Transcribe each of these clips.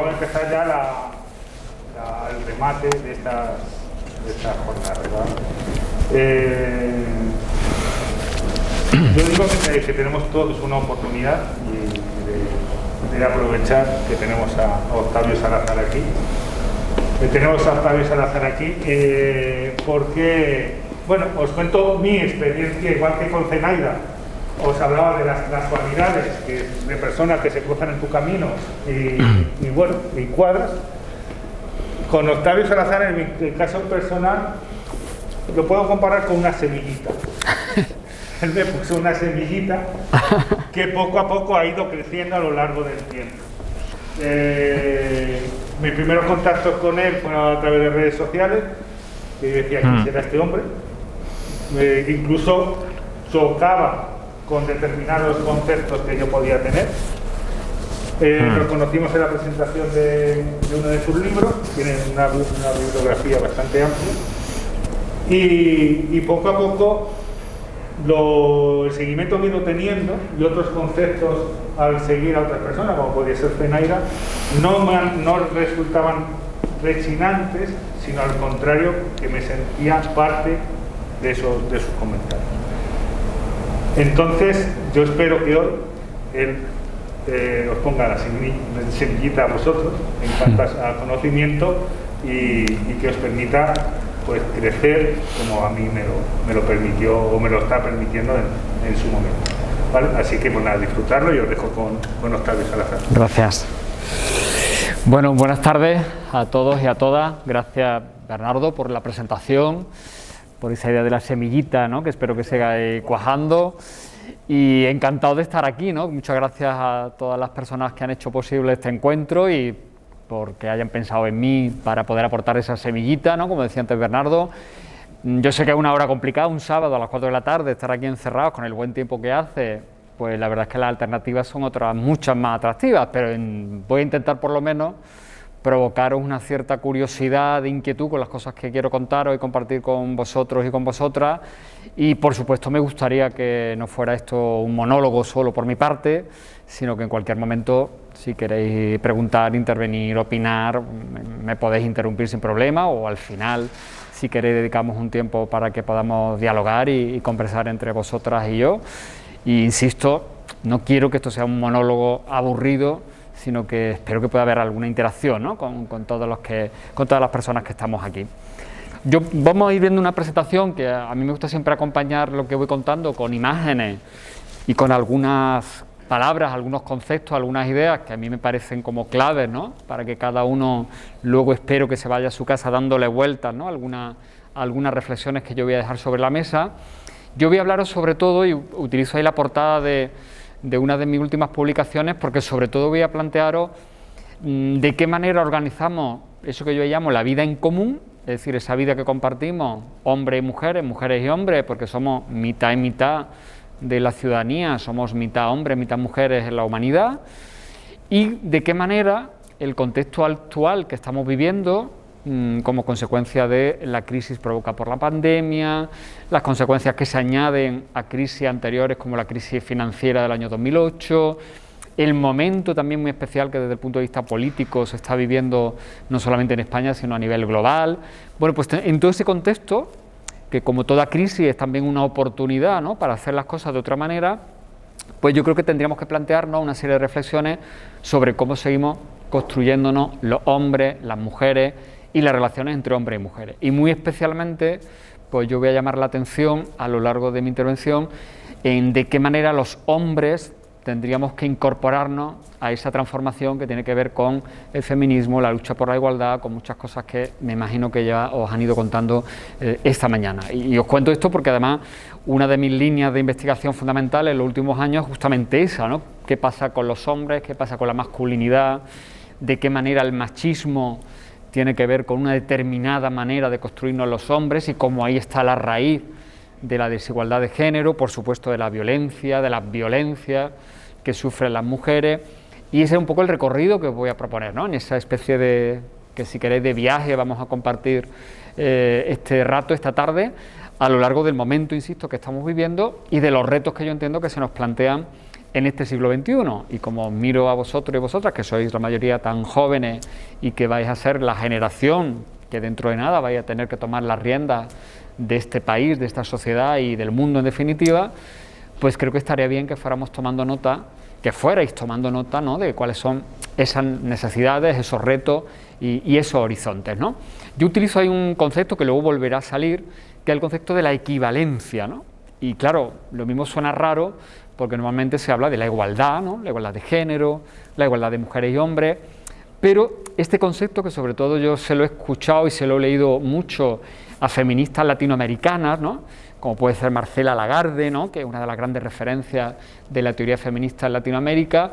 vamos a empezar ya el remate de esta jornada, ¿verdad? Yo digo que tenemos todos una oportunidad de aprovechar que tenemos a Octavio Salazar aquí. Porque, bueno, os cuento mi experiencia, igual que con Zenaida. Os hablaba de las cualidades de personas que se cruzan en tu camino y bueno, y cuadras. Con Octavio Salazar, en mi caso personal, lo puedo comparar con una semillita. Él me puso una semillita que poco a poco ha ido creciendo a lo largo del tiempo. Mis primeros contactos con él fueron a través de redes sociales, que yo decía, ¿quién será este hombre? Incluso chocaba con determinados conceptos que yo podía tener. Nos conocimos en la presentación de uno de sus libros, tiene una bibliografía bastante amplia, y poco a poco el seguimiento que he ido teniendo y otros conceptos al seguir a otras personas, como podría ser Zenaida, no resultaban rechinantes, sino al contrario, que me sentía parte de sus comentarios. Entonces, yo espero que hoy él os ponga la semillita a vosotros en cuanto a conocimiento y que os permita pues crecer como a mí me lo permitió o me lo está permitiendo en su momento, ¿vale? Así que pues nada, disfrutarlo y os dejo con Octavio Salazar. Gracias. Bueno, buenas tardes a todos y a todas. Gracias, Bernardo, por la presentación, por esa idea de la semillita, ¿no?, que espero que siga cuajando. Y encantado de estar aquí, ¿no? Muchas gracias a todas las personas que han hecho posible este encuentro y porque hayan pensado en mí para poder aportar esa semillita, ¿no?, como decía antes Bernardo. Yo sé que es una hora complicada, un sábado a las 4 de la tarde, estar aquí encerrados con el buen tiempo que hace, pues la verdad es que las alternativas son otras muchas más atractivas, pero voy a intentar por lo menos provocaros una cierta curiosidad, inquietud con las cosas que quiero contaros y compartir con vosotros y con vosotras. Y por supuesto me gustaría que no fuera esto un monólogo solo por mi parte, sino que en cualquier momento, si queréis preguntar, intervenir, opinar, me podéis interrumpir sin problema, o al final, si queréis, dedicamos un tiempo para que podamos dialogar y conversar entre vosotras y yo. Y insisto, no quiero que esto sea un monólogo aburrido, sino que espero que pueda haber alguna interacción, ¿no?, con todas las personas que estamos aquí. Vamos a ir viendo una presentación que a mí me gusta siempre acompañar lo que voy contando con imágenes y con algunas palabras, algunos conceptos, algunas ideas que a mí me parecen como claves, ¿no?, para que cada uno luego espero que se vaya a su casa dándole vueltas, ¿no?, algunas reflexiones que yo voy a dejar sobre la mesa. Yo voy a hablaros sobre todo, y utilizo ahí la portada de una de mis últimas publicaciones, porque sobre todo voy a plantearos de qué manera organizamos eso que yo llamo la vida en común, es decir, esa vida que compartimos hombres y mujeres, mujeres y hombres, porque somos mitad y mitad de la ciudadanía, somos mitad hombres, mitad mujeres en la humanidad, y de qué manera el contexto actual que estamos viviendo, como consecuencia de la crisis provocada por la pandemia, las consecuencias que se añaden a crisis anteriores como la crisis financiera del año 2008, el momento también muy especial que desde el punto de vista político se está viviendo no solamente en España sino a nivel global. Bueno, pues en todo ese contexto, que como toda crisis es también una oportunidad, ¿no?, para hacer las cosas de otra manera, pues yo creo que tendríamos que plantearnos una serie de reflexiones sobre cómo seguimos construyéndonos los hombres, las mujeres y las relaciones entre hombres y mujeres. Y muy especialmente, pues yo voy a llamar la atención a lo largo de mi intervención en de qué manera los hombres tendríamos que incorporarnos a esa transformación que tiene que ver con el feminismo, la lucha por la igualdad, con muchas cosas que me imagino que ya os han ido contando esta mañana. Y os cuento esto porque además una de mis líneas de investigación fundamentales en los últimos años es justamente esa, ¿no? ¿Qué pasa con los hombres? ¿Qué pasa con la masculinidad? ¿De qué manera el machismo tiene que ver con una determinada manera de construirnos los hombres y cómo ahí está la raíz de la desigualdad de género, por supuesto de la violencia, de las violencias que sufren las mujeres? Y ese es un poco el recorrido que os voy a proponer, ¿no?, en esa especie de, que si queréis, de viaje vamos a compartir este rato, esta tarde, a lo largo del momento, insisto, que estamos viviendo y de los retos que yo entiendo que se nos plantean en este siglo XXI, y como miro a vosotros y vosotras, que sois la mayoría tan jóvenes y que vais a ser la generación que dentro de nada vais a tener que tomar las riendas de este país, de esta sociedad y del mundo en definitiva, pues creo que estaría bien que fuéramos tomando nota, que fuerais tomando nota, ¿no?, de cuáles son esas necesidades, esos retos y esos horizontes, ¿no? Yo utilizo ahí un concepto que luego volverá a salir, que es el concepto de la equivalencia, ¿no? Y claro, lo mismo suena raro, porque normalmente se habla de la igualdad, ¿no?, la igualdad de género, la igualdad de mujeres y hombres, pero este concepto, que sobre todo yo se lo he escuchado y se lo he leído mucho a feministas latinoamericanas, ¿no?, como puede ser Marcela Lagarde, ¿no?, que es una de las grandes referencias de la teoría feminista en Latinoamérica,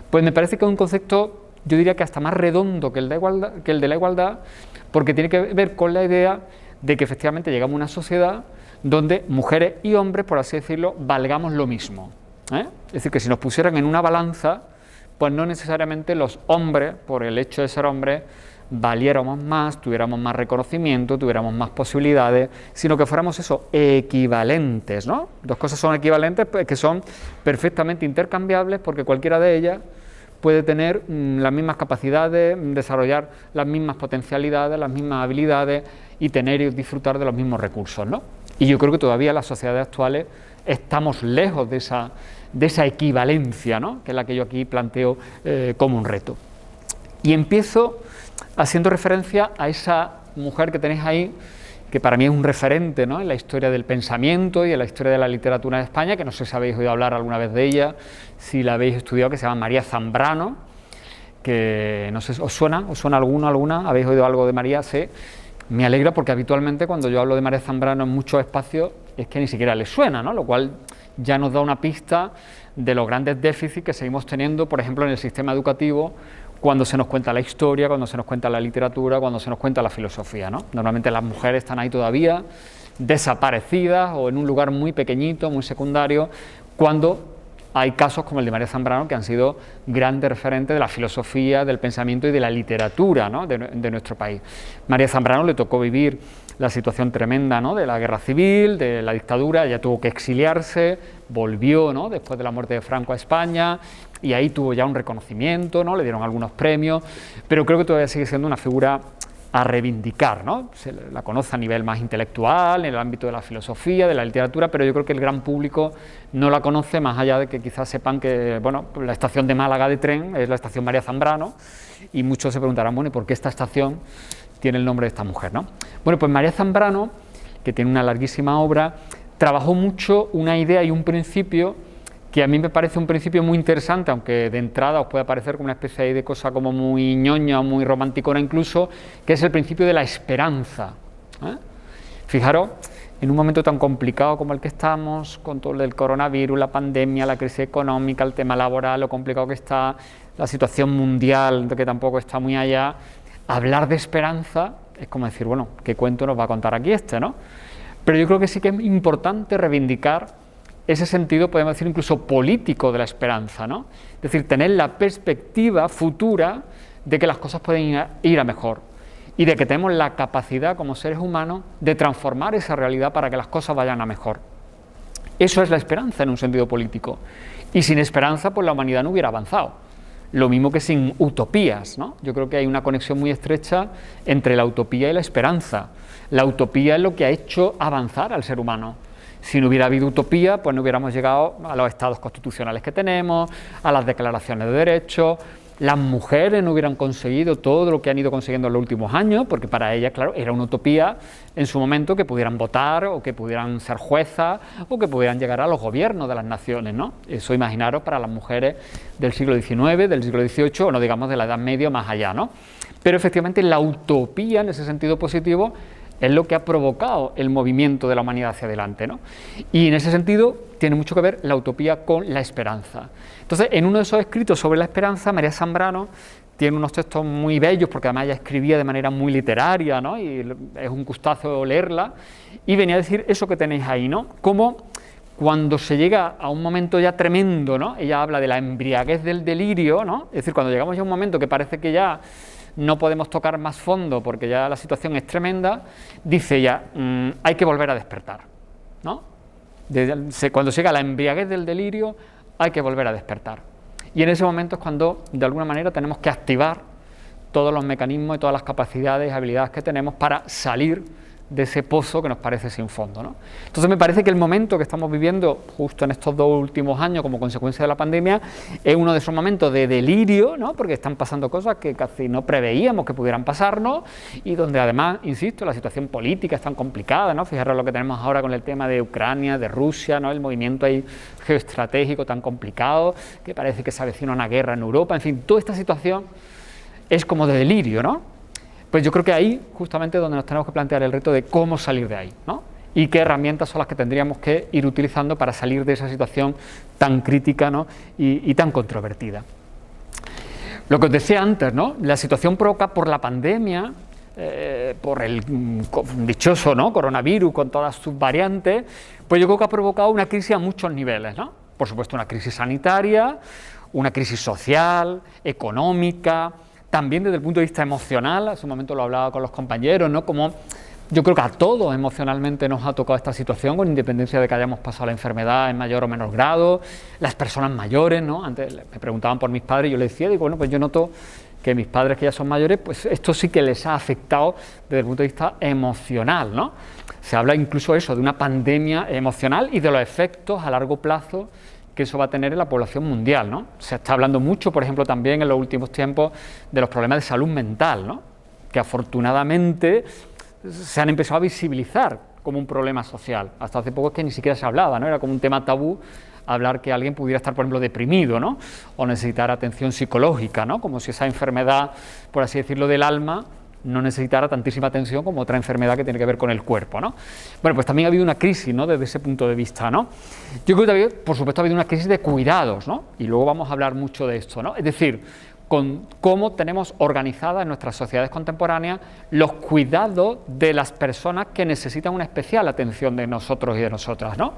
pues me parece que es un concepto, yo diría que hasta más redondo que el de la igualdad, porque tiene que ver con la idea de que efectivamente llegamos a una sociedad donde mujeres y hombres, por así decirlo, valgamos lo mismo, ¿eh? Es decir, que si nos pusieran en una balanza, pues no necesariamente los hombres, por el hecho de ser hombres, valiéramos más, tuviéramos más reconocimiento, tuviéramos más posibilidades, sino que fuéramos eso, equivalentes, ¿no? Dos cosas son equivalentes, pues, que son perfectamente intercambiables, porque cualquiera de ellas puede tener las mismas capacidades, desarrollar las mismas potencialidades, las mismas habilidades y tener y disfrutar de los mismos recursos, ¿no? Y yo creo que todavía en las sociedades actuales estamos lejos de esa equivalencia, ¿no?, que es la que yo aquí planteo como un reto. Y empiezo haciendo referencia a esa mujer que tenéis ahí, que para mí es un referente, ¿no?, en la historia del pensamiento y en la historia de la literatura de España, que no sé si habéis oído hablar alguna vez de ella, si la habéis estudiado, que se llama María Zambrano, que no sé, ¿os suena alguna? ¿Habéis oído algo de María? Sí. Me alegra porque habitualmente cuando yo hablo de María Zambrano en muchos espacios es que ni siquiera les suena, ¿no?, lo cual ya nos da una pista de los grandes déficits que seguimos teniendo, por ejemplo, en el sistema educativo, cuando se nos cuenta la historia, cuando se nos cuenta la literatura, cuando se nos cuenta la filosofía, ¿no? Normalmente las mujeres están ahí todavía desaparecidas o en un lugar muy pequeñito, muy secundario, cuando hay casos como el de María Zambrano, que han sido grandes referentes de la filosofía, del pensamiento y de la literatura, ¿no?, de nuestro país. María Zambrano le tocó vivir la situación tremenda, ¿no?, de la guerra civil, de la dictadura. Ella tuvo que exiliarse, volvió, ¿no?, después de la muerte de Franco a España, y ahí tuvo ya un reconocimiento, ¿no?, le dieron algunos premios, pero creo que todavía sigue siendo una figura a reivindicar, ¿no? Se la conoce a nivel más intelectual, en el ámbito de la filosofía, de la literatura, pero yo creo que el gran público no la conoce, más allá de que quizás sepan que, bueno, la estación de Málaga de tren es la estación María Zambrano, y muchos se preguntarán, bueno, ¿y por qué esta estación tiene el nombre de esta mujer, ¿no? Bueno, pues María Zambrano, que tiene una larguísima obra, trabajó mucho una idea y un principio que a mí me parece un principio muy interesante, aunque de entrada os puede parecer como una especie de cosa como muy ñoña o muy romanticona incluso, que es el principio de la esperanza, ¿eh? Fijaros, en un momento tan complicado como el que estamos, con todo el coronavirus, la pandemia, la crisis económica, el tema laboral, lo complicado que está, la situación mundial, que tampoco está muy allá, hablar de esperanza es como decir, bueno, ¿qué cuento nos va a contar aquí este, no? Pero yo creo que sí que es importante reivindicar ese sentido, podemos decir, incluso político de la esperanza, ¿no? Es decir, tener la perspectiva futura de que las cosas pueden ir a mejor y de que tenemos la capacidad como seres humanos de transformar esa realidad para que las cosas vayan a mejor. Eso es la esperanza en un sentido político. Y sin esperanza, pues la humanidad no hubiera avanzado. Lo mismo que sin utopías, ¿no? Yo creo que hay una conexión muy estrecha entre la utopía y la esperanza. La utopía es lo que ha hecho avanzar al ser humano. Si no hubiera habido utopía, pues no hubiéramos llegado a los estados constitucionales que tenemos, a las declaraciones de derechos. Las mujeres no hubieran conseguido todo lo que han ido consiguiendo en los últimos años, porque para ellas, claro, era una utopía en su momento que pudieran votar, o que pudieran ser juezas, o que pudieran llegar a los gobiernos de las naciones, ¿no? Eso, imaginaros, para las mujeres del siglo XIX, del siglo XVIII, o no digamos de la Edad Media más allá, ¿no? Pero efectivamente la utopía, en ese sentido positivo, es lo que ha provocado el movimiento de la humanidad hacia adelante, ¿no? Y en ese sentido tiene mucho que ver la utopía con la esperanza. Entonces, en uno de esos escritos sobre la esperanza, María Zambrano tiene unos textos muy bellos, porque además ella escribía de manera muy literaria, ¿no? Y es un gustazo leerla, y venía a decir eso que tenéis ahí, ¿no? Como cuando se llega a un momento ya tremendo, ¿no? Ella habla de la embriaguez del delirio, ¿no? Es decir, cuando llegamos ya a un momento que parece que ya no podemos tocar más fondo porque ya la situación es tremenda, dice ella, hay que volver a despertar, ¿no? Cuando llega la embriaguez del delirio, hay que volver a despertar. Y en ese momento es cuando, de alguna manera, tenemos que activar todos los mecanismos y todas las capacidades y habilidades que tenemos para salir de ese pozo que nos parece sin fondo, ¿no? Entonces me parece que el momento que estamos viviendo justo en estos 2 últimos años como consecuencia de la pandemia es uno de esos momentos de delirio, ¿no? Porque están pasando cosas que casi no preveíamos que pudieran pasarnos y donde además, insisto, la situación política es tan complicada, ¿no? Fijaros lo que tenemos ahora con el tema de Ucrania, de Rusia, ¿no? El movimiento ahí geoestratégico tan complicado que parece que se avecina una guerra en Europa, en fin, toda esta situación es como de delirio, ¿no? Pues yo creo que ahí justamente donde nos tenemos que plantear el reto de cómo salir de ahí, ¿no? Y qué herramientas son las que tendríamos que ir utilizando para salir de esa situación tan crítica, ¿no? y tan controvertida. Lo que os decía antes, ¿no? La situación provocada por la pandemia, por el dichoso, ¿no? Coronavirus con todas sus variantes, pues yo creo que ha provocado una crisis a muchos niveles, ¿no? Por supuesto una crisis sanitaria, una crisis social, económica, también desde el punto de vista emocional. Hace un momento lo hablaba con los compañeros, ¿no? Como yo creo que a todos emocionalmente nos ha tocado esta situación, con independencia de que hayamos pasado la enfermedad en mayor o menor grado, las personas mayores, ¿no? Antes me preguntaban por mis padres y yo les decía, digo, bueno, pues yo noto que mis padres que ya son mayores, pues esto sí que les ha afectado desde el punto de vista emocional, ¿no? Se habla incluso eso, de una pandemia emocional y de los efectos a largo plazo que eso va a tener en la población mundial, ¿no? Se está hablando mucho, por ejemplo, también en los últimos tiempos de los problemas de salud mental, ¿no? Que afortunadamente se han empezado a visibilizar como un problema social. Hasta hace poco es que ni siquiera se hablaba, ¿no? Era como un tema tabú hablar que alguien pudiera estar, por ejemplo, deprimido, ¿no? O necesitar atención psicológica, ¿no? Como si esa enfermedad, por así decirlo, del alma no necesitara tantísima atención como otra enfermedad que tiene que ver con el cuerpo, ¿no? Bueno, pues también ha habido una crisis, ¿no? Desde ese punto de vista, ¿no? Yo creo que también, por supuesto, ha habido una crisis de cuidados, ¿no? Y luego vamos a hablar mucho de esto, ¿no? Es decir, con cómo tenemos organizadas en nuestras sociedades contemporáneas los cuidados de las personas que necesitan una especial atención de nosotros y de nosotras, ¿no?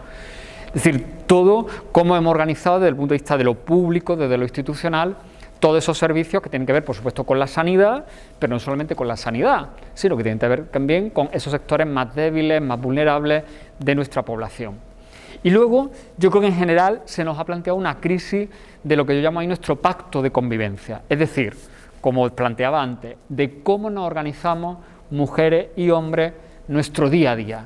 Es decir, todo cómo hemos organizado desde el punto de vista de lo público, desde lo institucional, todos esos servicios que tienen que ver, por supuesto, con la sanidad, pero no solamente con la sanidad, sino que tienen que ver también con esos sectores más débiles, más vulnerables de nuestra población. Y luego, yo creo que en general se nos ha planteado una crisis de lo que yo llamo ahí nuestro pacto de convivencia, es decir, como os planteaba antes, de cómo nos organizamos mujeres y hombres nuestro día a día.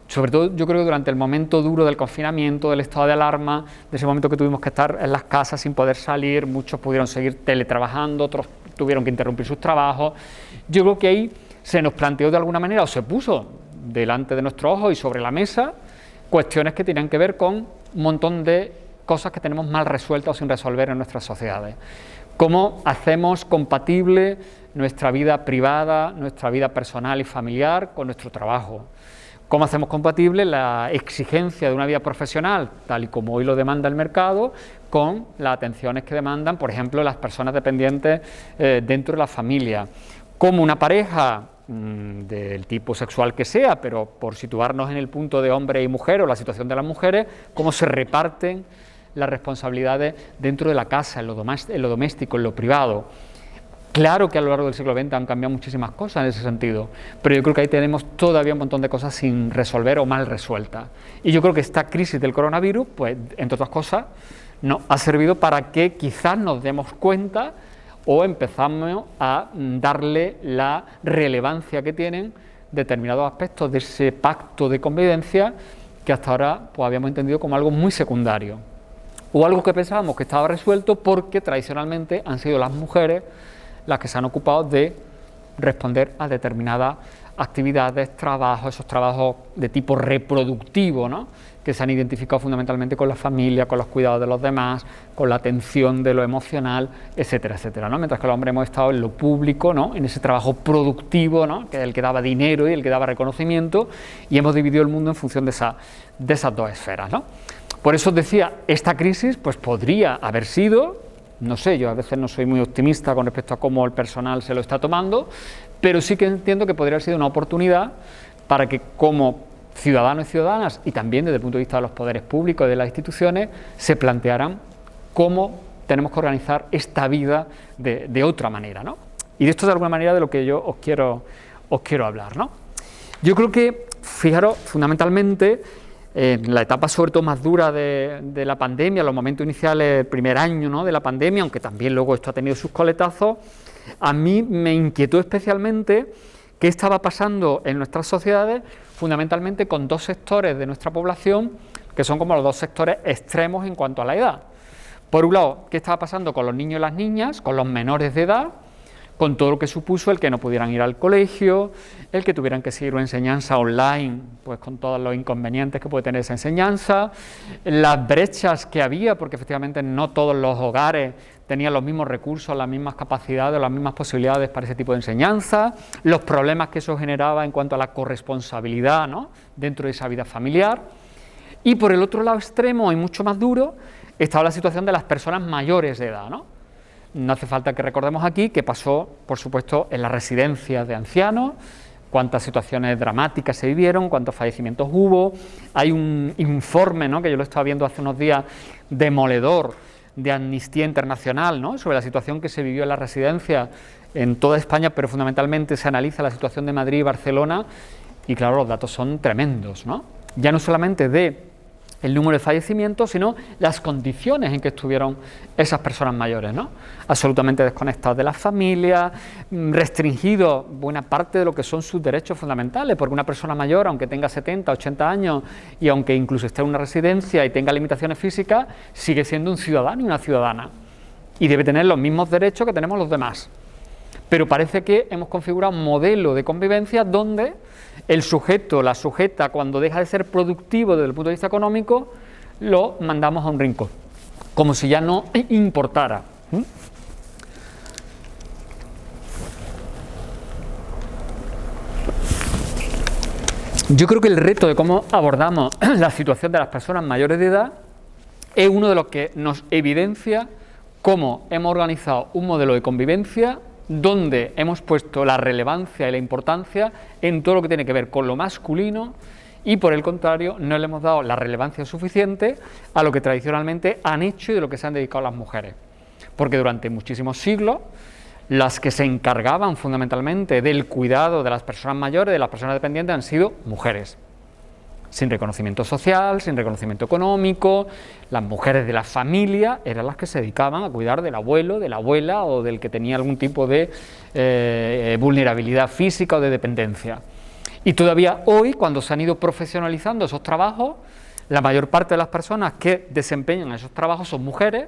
Sobre todo yo creo que durante el momento duro del confinamiento, del estado de alarma, de ese momento que tuvimos que estar en las casas sin poder salir, muchos pudieron seguir teletrabajando, otros tuvieron que interrumpir sus trabajos. Yo creo que ahí se nos planteó de alguna manera, o se puso delante de nuestros ojos y sobre la mesa, cuestiones que tenían que ver con un montón de cosas que tenemos mal resueltas o sin resolver en nuestras sociedades. Cómo hacemos compatible nuestra vida privada, nuestra vida personal y familiar con nuestro trabajo. ¿Cómo hacemos compatible la exigencia de una vida profesional, tal y como hoy lo demanda el mercado, con las atenciones que demandan, por ejemplo, las personas dependientes dentro de la familia? Cómo una pareja del tipo sexual que sea, pero por situarnos en el punto de hombre y mujer o la situación de las mujeres, cómo se reparten las responsabilidades dentro de la casa, en lo doméstico, en lo privado. Claro que a lo largo del siglo XX han cambiado muchísimas cosas en ese sentido, pero yo creo que ahí tenemos todavía un montón de cosas sin resolver o mal resueltas. Y yo creo que esta crisis del coronavirus, pues, entre otras cosas, nos ha servido para que quizás nos demos cuenta o empezamos a darle la relevancia que tienen determinados aspectos de ese pacto de convivencia que hasta ahora pues, habíamos entendido como algo muy secundario, o algo que pensábamos que estaba resuelto porque tradicionalmente han sido las mujeres las que se han ocupado de responder a determinadas actividades, trabajos, esos trabajos de tipo reproductivo, ¿no? Que se han identificado fundamentalmente con la familia, con los cuidados de los demás, con la atención de lo emocional, etcétera, etcétera, ¿no? Mientras que los hombres hemos estado en lo público, ¿no? En ese trabajo productivo, ¿no? Que es el que daba dinero y el que daba reconocimiento, y hemos dividido el mundo en función de esas dos esferas, ¿no? Por eso os decía, esta crisis pues podría haber sido, no sé, yo a veces no soy muy optimista con respecto a cómo el personal se lo está tomando, pero sí que entiendo que podría haber sido una oportunidad para que como ciudadanos y ciudadanas, y también desde el punto de vista de los poderes públicos y de las instituciones, se plantearan cómo tenemos que organizar esta vida de otra manera, ¿no? Y de esto de alguna manera de lo que yo os quiero hablar, ¿no? Yo creo que, fijaros, fundamentalmente, en la etapa sobre todo más dura de la pandemia, los momentos iniciales, el primer año, ¿no?, de la pandemia, aunque también luego esto ha tenido sus coletazos, a mí me inquietó especialmente qué estaba pasando en nuestras sociedades, fundamentalmente con dos sectores de nuestra población, que son como los dos sectores extremos en cuanto a la edad. Por un lado, qué estaba pasando con los niños y las niñas, con los menores de edad, con todo lo que supuso el que no pudieran ir al colegio, el que tuvieran que seguir una enseñanza online, pues con todos los inconvenientes que puede tener esa enseñanza, las brechas que había, porque efectivamente no todos los hogares tenían los mismos recursos, las mismas capacidades, las mismas posibilidades para ese tipo de enseñanza, los problemas que eso generaba en cuanto a la corresponsabilidad, ¿no?, dentro de esa vida familiar. Y por el otro lado extremo y mucho más duro estaba la situación de las personas mayores de edad, ¿no? No hace falta que recordemos aquí que pasó, por supuesto, en las residencias de ancianos, cuántas situaciones dramáticas se vivieron, cuántos fallecimientos hubo. Hay un informe, ¿no?, que yo lo estaba viendo hace unos días, demoledor, de Amnistía Internacional, ¿no?, sobre la situación que se vivió en las residencias en toda España, pero fundamentalmente se analiza la situación de Madrid y Barcelona, y claro, los datos son tremendos, ¿no? Ya no solamente de el número de fallecimientos, sino las condiciones en que estuvieron esas personas mayores, ¿no? Absolutamente desconectados de las familias, restringidos buena parte de lo que son sus derechos fundamentales, porque una persona mayor, aunque tenga 70, 80 años y aunque incluso esté en una residencia y tenga limitaciones físicas, sigue siendo un ciudadano y una ciudadana, y debe tener los mismos derechos que tenemos los demás. Pero parece que hemos configurado un modelo de convivencia donde el sujeto, la sujeta, cuando deja de ser productivo desde el punto de vista económico, lo mandamos a un rincón, como si ya no importara. Yo creo que el reto de cómo abordamos la situación de las personas mayores de edad es uno de los que nos evidencia cómo hemos organizado un modelo de convivencia donde hemos puesto la relevancia y la importancia en todo lo que tiene que ver con lo masculino y, por el contrario, no le hemos dado la relevancia suficiente a lo que tradicionalmente han hecho y de lo que se han dedicado las mujeres. Porque durante muchísimos siglos, las que se encargaban fundamentalmente del cuidado de las personas mayores, de las personas dependientes, han sido mujeres. Sin reconocimiento social, sin reconocimiento económico, las mujeres de la familia eran las que se dedicaban a cuidar del abuelo, de la abuela o del que tenía algún tipo de vulnerabilidad física o de dependencia. Y todavía hoy, cuando se han ido profesionalizando esos trabajos, la mayor parte de las personas que desempeñan esos trabajos son mujeres,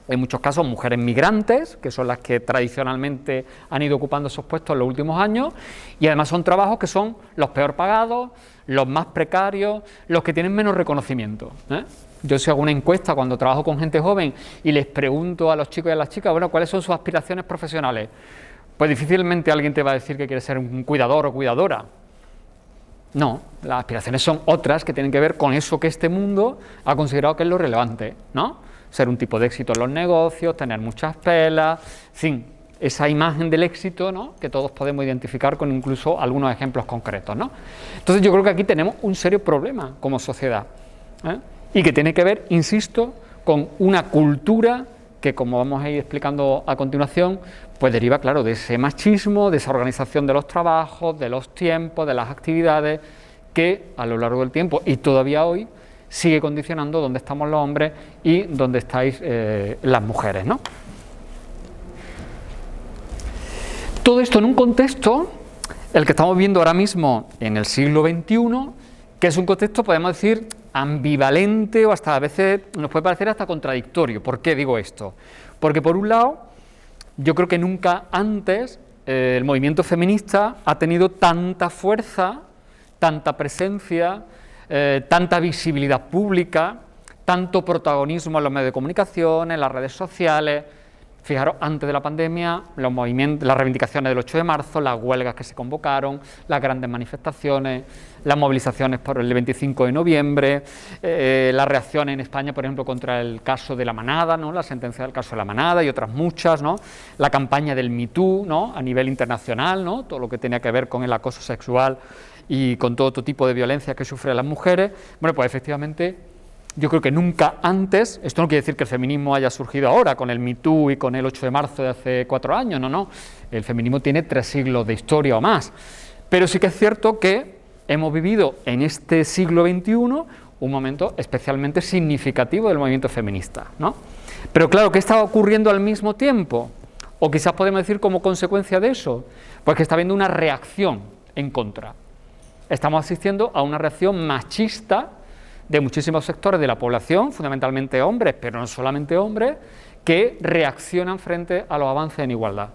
en muchos casos mujeres migrantes, que son las que tradicionalmente han ido ocupando esos puestos en los últimos años, y además son trabajos que son los peor pagados, los más precarios, los que tienen menos reconocimiento, ¿eh? Yo si hago una encuesta cuando trabajo con gente joven y les pregunto a los chicos y a las chicas, bueno, ¿cuáles son sus aspiraciones profesionales? Pues difícilmente alguien te va a decir que quiere ser un cuidador o cuidadora. No, las aspiraciones son otras que tienen que ver con eso que este mundo ha considerado que es lo relevante, ¿no? Ser un tipo de éxito en los negocios, tener muchas pelas, en fin, esa imagen del éxito, ¿no?, que todos podemos identificar con incluso algunos ejemplos concretos, ¿no? Entonces yo creo que aquí tenemos un serio problema como sociedad, ¿eh? Y que tiene que ver, insisto, con una cultura que, como vamos a ir explicando a continuación, pues deriva, claro, de ese machismo, de esa organización de los trabajos, de los tiempos, de las actividades, que a lo largo del tiempo y todavía hoy sigue condicionando dónde estamos los hombres y dónde estáis las mujeres, ¿no? Todo esto en un contexto, el que estamos viendo ahora mismo en el siglo XXI, que es un contexto, podemos decir, ambivalente o hasta a veces nos puede parecer hasta contradictorio. ¿Por qué digo esto? Porque por un lado, yo creo que nunca antes el movimiento feminista ha tenido tanta fuerza, tanta presencia, tanta visibilidad pública, tanto protagonismo en los medios de comunicación, en las redes sociales. Fijaros, antes de la pandemia, los movimientos, las reivindicaciones del 8 de marzo, las huelgas que se convocaron, las grandes manifestaciones, las movilizaciones por el 25 de noviembre, las reacciones en España, por ejemplo, contra el caso de La Manada, ¿no?, la sentencia del caso de La Manada y otras muchas, ¿no?, la campaña del Me Too, ¿no?, a nivel internacional, ¿no?, todo lo que tenía que ver con el acoso sexual y con todo otro tipo de violencia que sufren las mujeres. Bueno, pues efectivamente, yo creo que nunca antes, esto no quiere decir que el feminismo haya surgido ahora, con el Me Too y con el 8 de marzo de hace 4 años, no, el feminismo tiene 3 siglos de historia o más, pero sí que es cierto que hemos vivido en este siglo XXI un momento especialmente significativo del movimiento feminista, ¿no? Pero claro, ¿qué está ocurriendo al mismo tiempo? O quizás podemos decir como consecuencia de eso, pues que está habiendo una reacción en contra. Estamos asistiendo a una reacción machista de muchísimos sectores de la población, fundamentalmente hombres, pero no solamente hombres, que reaccionan frente a los avances en igualdad.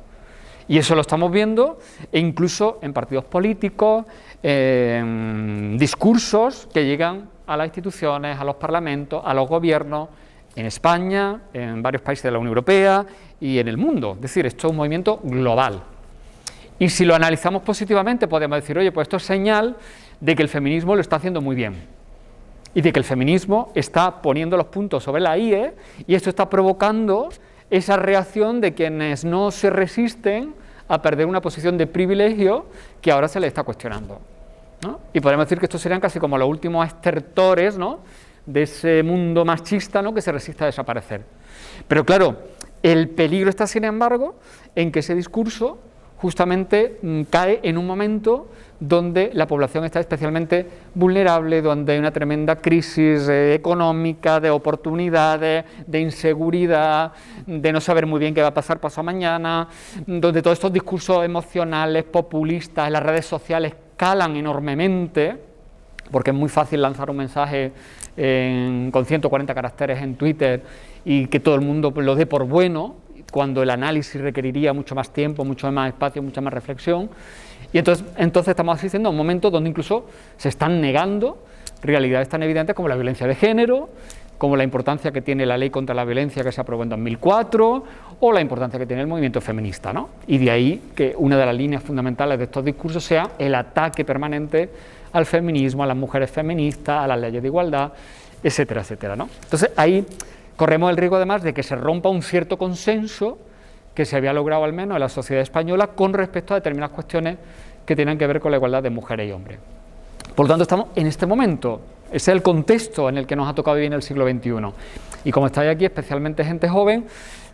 Y eso lo estamos viendo incluso en partidos políticos, en discursos que llegan a las instituciones, a los parlamentos, a los gobiernos, en España, en varios países de la Unión Europea y en el mundo. Es decir, esto es un movimiento global. Y si lo analizamos positivamente, podemos decir, oye, pues esto es señal de que el feminismo lo está haciendo muy bien. Y de que el feminismo está poniendo los puntos sobre la IE, y esto está provocando esa reacción de quienes no se resisten a perder una posición de privilegio que ahora se les está cuestionando, ¿no? Y podemos decir que estos serían casi como los últimos estertores, ¿no?, de ese mundo machista, ¿no?, que se resiste a desaparecer. Pero claro, el peligro está, sin embargo, en que ese discurso justamente cae en un momento donde la población está especialmente vulnerable, donde hay una tremenda crisis económica, de oportunidades, de inseguridad, de no saber muy bien qué va a pasar pasado mañana, donde todos estos discursos emocionales, populistas, en las redes sociales calan enormemente, porque es muy fácil lanzar un mensaje con 140 caracteres en Twitter y que todo el mundo lo dé por bueno, cuando el análisis requeriría mucho más tiempo, mucho más espacio, mucha más reflexión. Y entonces estamos asistiendo a un momento donde incluso se están negando realidades tan evidentes como la violencia de género, como la importancia que tiene la ley contra la violencia que se aprobó en 2004, o la importancia que tiene el movimiento feminista, ¿no? Y de ahí que una de las líneas fundamentales de estos discursos sea el ataque permanente al feminismo, a las mujeres feministas, a las leyes de igualdad, etcétera, etcétera, ¿no? Entonces ahí corremos el riesgo además de que se rompa un cierto consenso que se había logrado al menos en la sociedad española con respecto a determinadas cuestiones que tienen que ver con la igualdad de mujeres y hombres. Por lo tanto, estamos en este momento, ese es el contexto en el que nos ha tocado vivir en el siglo XXI. Y como estáis aquí, especialmente gente joven,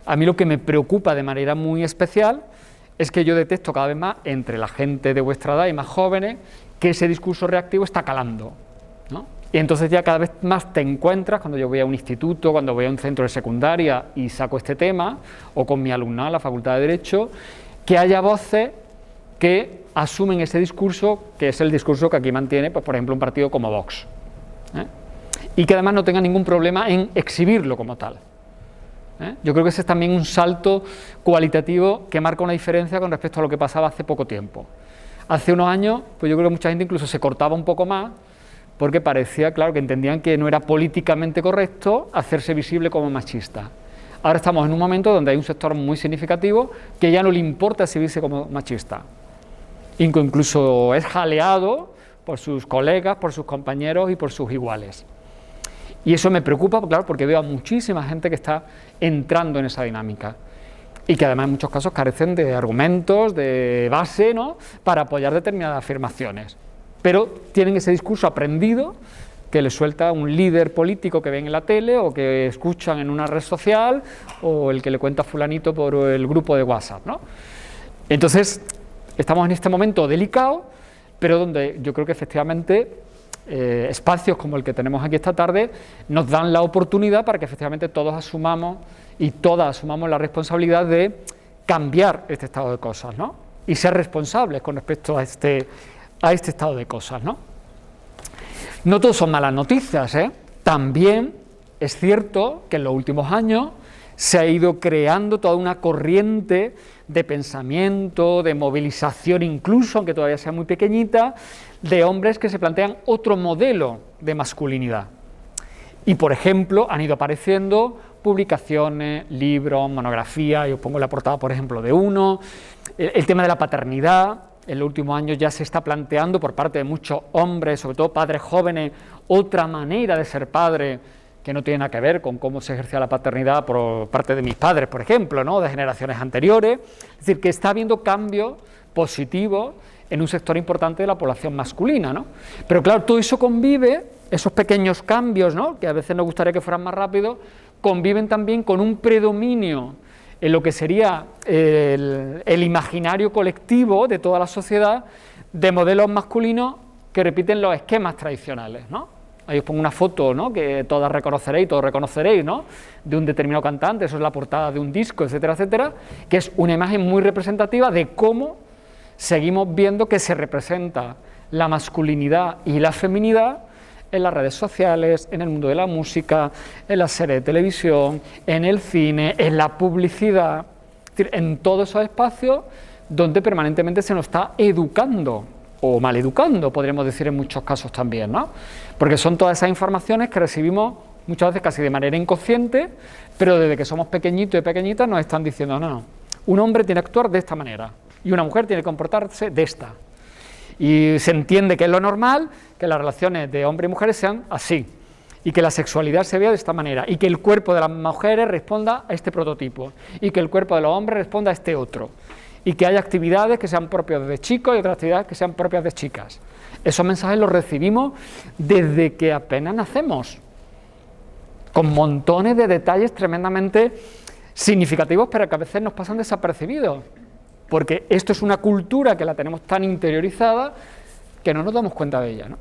a mí lo que me preocupa de manera muy especial es que yo detecto cada vez más entre la gente de vuestra edad y más jóvenes que ese discurso reactivo está calando, ¿no? Y entonces ya cada vez más te encuentras, cuando yo voy a un instituto, cuando voy a un centro de secundaria y saco este tema, o con mi alumnado en la Facultad de Derecho, que haya voces que asumen ese discurso, que es el discurso que aquí mantiene, pues, por ejemplo, un partido como Vox, ¿eh? Y que además no tenga ningún problema en exhibirlo como tal, ¿eh? Yo creo que ese es también un salto cualitativo que marca una diferencia con respecto a lo que pasaba hace poco tiempo. Hace unos años, pues yo creo que mucha gente incluso se cortaba un poco más, porque parecía, claro, que entendían que no era políticamente correcto hacerse visible como machista. Ahora estamos en un momento donde hay un sector muy significativo que ya no le importa exhibirse como machista. Incluso es jaleado por sus colegas, por sus compañeros y por sus iguales. Y eso me preocupa, claro, porque veo a muchísima gente que está entrando en esa dinámica y que además en muchos casos carecen de argumentos, de base, ¿no?, para apoyar determinadas afirmaciones. Pero tienen ese discurso aprendido que les suelta un líder político que ven en la tele o que escuchan en una red social o el que le cuenta fulanito por el grupo de WhatsApp, ¿no? Entonces, estamos en este momento delicado, pero donde yo creo que efectivamente espacios como el que tenemos aquí esta tarde nos dan la oportunidad para que efectivamente todos asumamos y todas asumamos la responsabilidad de cambiar este estado de cosas, ¿no? Y ser responsables con respecto a este estado de cosas, ¿no? No todo son malas noticias, ¿eh? También es cierto que en los últimos años se ha ido creando toda una corriente de pensamiento, de movilización incluso, aunque todavía sea muy pequeñita, de hombres que se plantean otro modelo de masculinidad. Y, por ejemplo, han ido apareciendo publicaciones, libros, monografías, yo pongo la portada, por ejemplo, de uno, el tema de la paternidad. En los últimos años ya se está planteando por parte de muchos hombres, sobre todo padres jóvenes, otra manera de ser padre que no tiene nada que ver con cómo se ejercía la paternidad por parte de mis padres, por ejemplo, ¿no?, de generaciones anteriores. Es decir, que está habiendo cambios positivos en un sector importante de la población masculina, ¿no? Pero claro, todo eso convive, esos pequeños cambios, ¿no?, que a veces nos gustaría que fueran más rápidos, conviven también con un predominio en lo que sería el imaginario colectivo de toda la sociedad de modelos masculinos que repiten los esquemas tradicionales, ¿no? Ahí os pongo una foto, ¿no?, que todas reconoceréis, todos reconoceréis, ¿no?, de un determinado cantante, eso es la portada de un disco, etcétera, etcétera, que es una imagen muy representativa de cómo seguimos viendo que se representa la masculinidad y la feminidad en las redes sociales, en el mundo de la música, en las series de televisión, en el cine, en la publicidad, es decir, en todos esos espacios donde permanentemente se nos está educando, o maleducando, podríamos decir en muchos casos también, ¿no? Porque son todas esas informaciones que recibimos muchas veces casi de manera inconsciente, pero desde que somos pequeñitos y pequeñitas nos están diciendo, no, un hombre tiene que actuar de esta manera, y una mujer tiene que comportarse de esta. Y se entiende que es lo normal que las relaciones de hombres y mujeres sean así, y que la sexualidad se vea de esta manera, y que el cuerpo de las mujeres responda a este prototipo, y que el cuerpo de los hombres responda a este otro, y que haya actividades que sean propias de chicos y otras actividades que sean propias de chicas. Esos mensajes los recibimos desde que apenas nacemos, con montones de detalles tremendamente significativos, pero que a veces nos pasan desapercibidos, porque esto es una cultura que la tenemos tan interiorizada que no nos damos cuenta de ella, ¿no?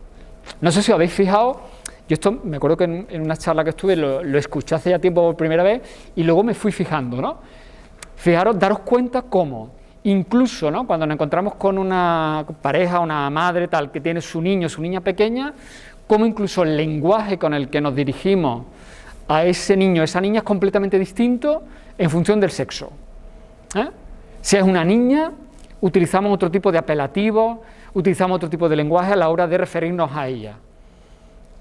No sé si os habéis fijado, yo esto me acuerdo que en una charla que estuve lo escuché hace ya tiempo por primera vez y luego me fui fijando, ¿no? Fijaros, daros cuenta cómo, incluso, ¿no?, cuando nos encontramos con una pareja, una madre tal, que tiene su niño, su niña pequeña, cómo incluso el lenguaje con el que nos dirigimos a ese niño, esa niña es completamente distinto en función del sexo, ¿eh? Si es una niña, utilizamos otro tipo de apelativos, utilizamos otro tipo de lenguaje a la hora de referirnos a ella.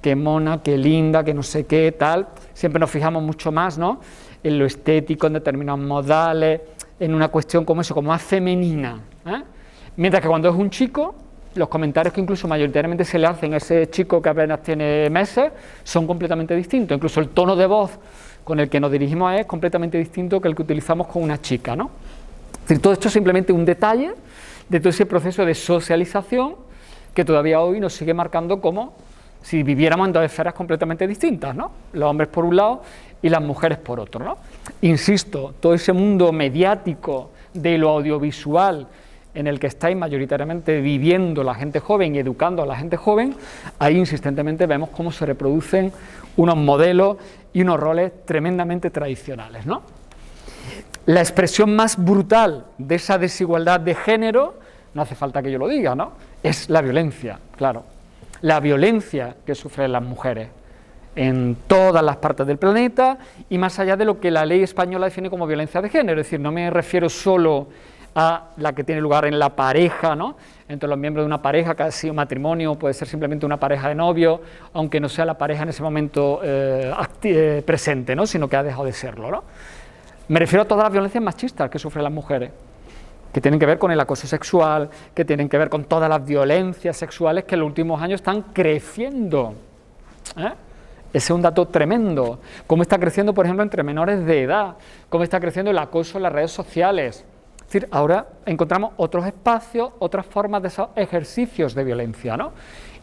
Qué mona, qué linda, qué no sé qué, tal. Siempre nos fijamos mucho más, ¿no?, en lo estético, en determinados modales, en una cuestión como eso, como más femenina, ¿eh? Mientras que cuando es un chico, los comentarios que incluso mayoritariamente se le hacen a ese chico que apenas tiene meses son completamente distintos. Incluso el tono de voz con el que nos dirigimos es completamente distinto que el que utilizamos con una chica, ¿no? Es decir, todo esto es simplemente un detalle de todo ese proceso de socialización que todavía hoy nos sigue marcando como si viviéramos en dos esferas completamente distintas, ¿no? Los hombres por un lado y las mujeres por otro, ¿no? Insisto, todo ese mundo mediático de lo audiovisual en el que estáis mayoritariamente viviendo la gente joven y educando a la gente joven, ahí insistentemente vemos cómo se reproducen unos modelos y unos roles tremendamente tradicionales, ¿no? La expresión más brutal de esa desigualdad de género, no hace falta que yo lo diga, ¿no?, es la violencia, claro. La violencia que sufren las mujeres en todas las partes del planeta y más allá de lo que la ley española define como violencia de género, es decir, no me refiero solo a la que tiene lugar en la pareja, ¿no?, entre los miembros de una pareja, que ha sido matrimonio, puede ser simplemente una pareja de novios, aunque no sea la pareja en ese momento presente, ¿no?, sino que ha dejado de serlo, ¿no? Me refiero a todas las violencias machistas que sufren las mujeres, que tienen que ver con el acoso sexual, que tienen que ver con todas las violencias sexuales que en los últimos años están creciendo, ¿eh? Ese es un dato tremendo. Cómo está creciendo, por ejemplo, entre menores de edad, cómo está creciendo el acoso en las redes sociales. Es decir, ahora encontramos otros espacios, otras formas de esos ejercicios de violencia, ¿no?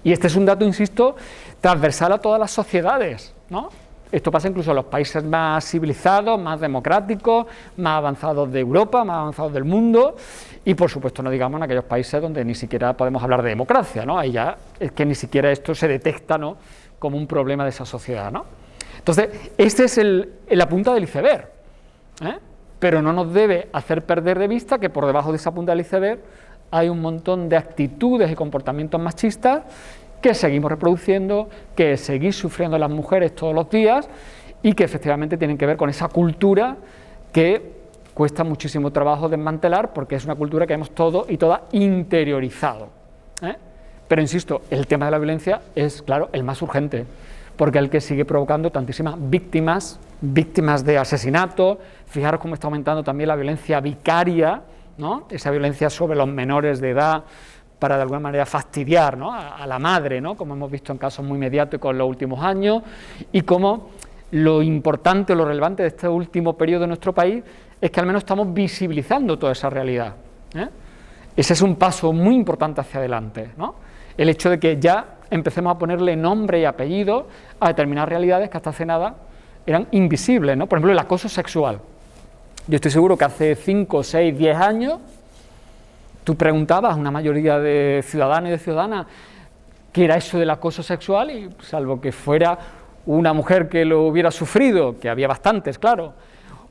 Y este es un dato, insisto, transversal a todas las sociedades, ¿no? Esto pasa incluso en los países más civilizados, más democráticos, más avanzados de Europa, más avanzados del mundo, y por supuesto no digamos en aquellos países donde ni siquiera podemos hablar de democracia, ¿no? Ahí ya es que ni siquiera esto se detecta, ¿no?, como un problema de esa sociedad, ¿no? Entonces, este es la punta del iceberg, ¿eh? Pero no nos debe hacer perder de vista que por debajo de esa punta del iceberg hay un montón de actitudes y comportamientos machistas que seguimos reproduciendo, que seguís sufriendo las mujeres todos los días y que efectivamente tienen que ver con esa cultura que cuesta muchísimo trabajo desmantelar porque es una cultura que hemos todos y todas interiorizado, ¿eh? Pero insisto, el tema de la violencia es, claro, el más urgente, porque es el que sigue provocando tantísimas víctimas de asesinato. Fijaros cómo está aumentando también la violencia vicaria, ¿no?, esa violencia sobre los menores de edad, para de alguna manera fastidiar, ¿no?, a la madre, ¿no?, como hemos visto en casos muy mediáticos en los últimos años, y cómo lo importante, lo relevante de este último periodo en nuestro país es que al menos estamos visibilizando toda esa realidad, ¿eh? Ese es un paso muy importante hacia adelante, ¿no?, el hecho de que ya empecemos a ponerle nombre y apellido a determinadas realidades que hasta hace nada eran invisibles, ¿no? Por ejemplo, el acoso sexual. Yo estoy seguro que hace 5, 6, 10 años tú preguntabas a una mayoría de ciudadanos y de ciudadanas qué era eso del acoso sexual, y salvo que fuera una mujer que lo hubiera sufrido, que había bastantes, claro,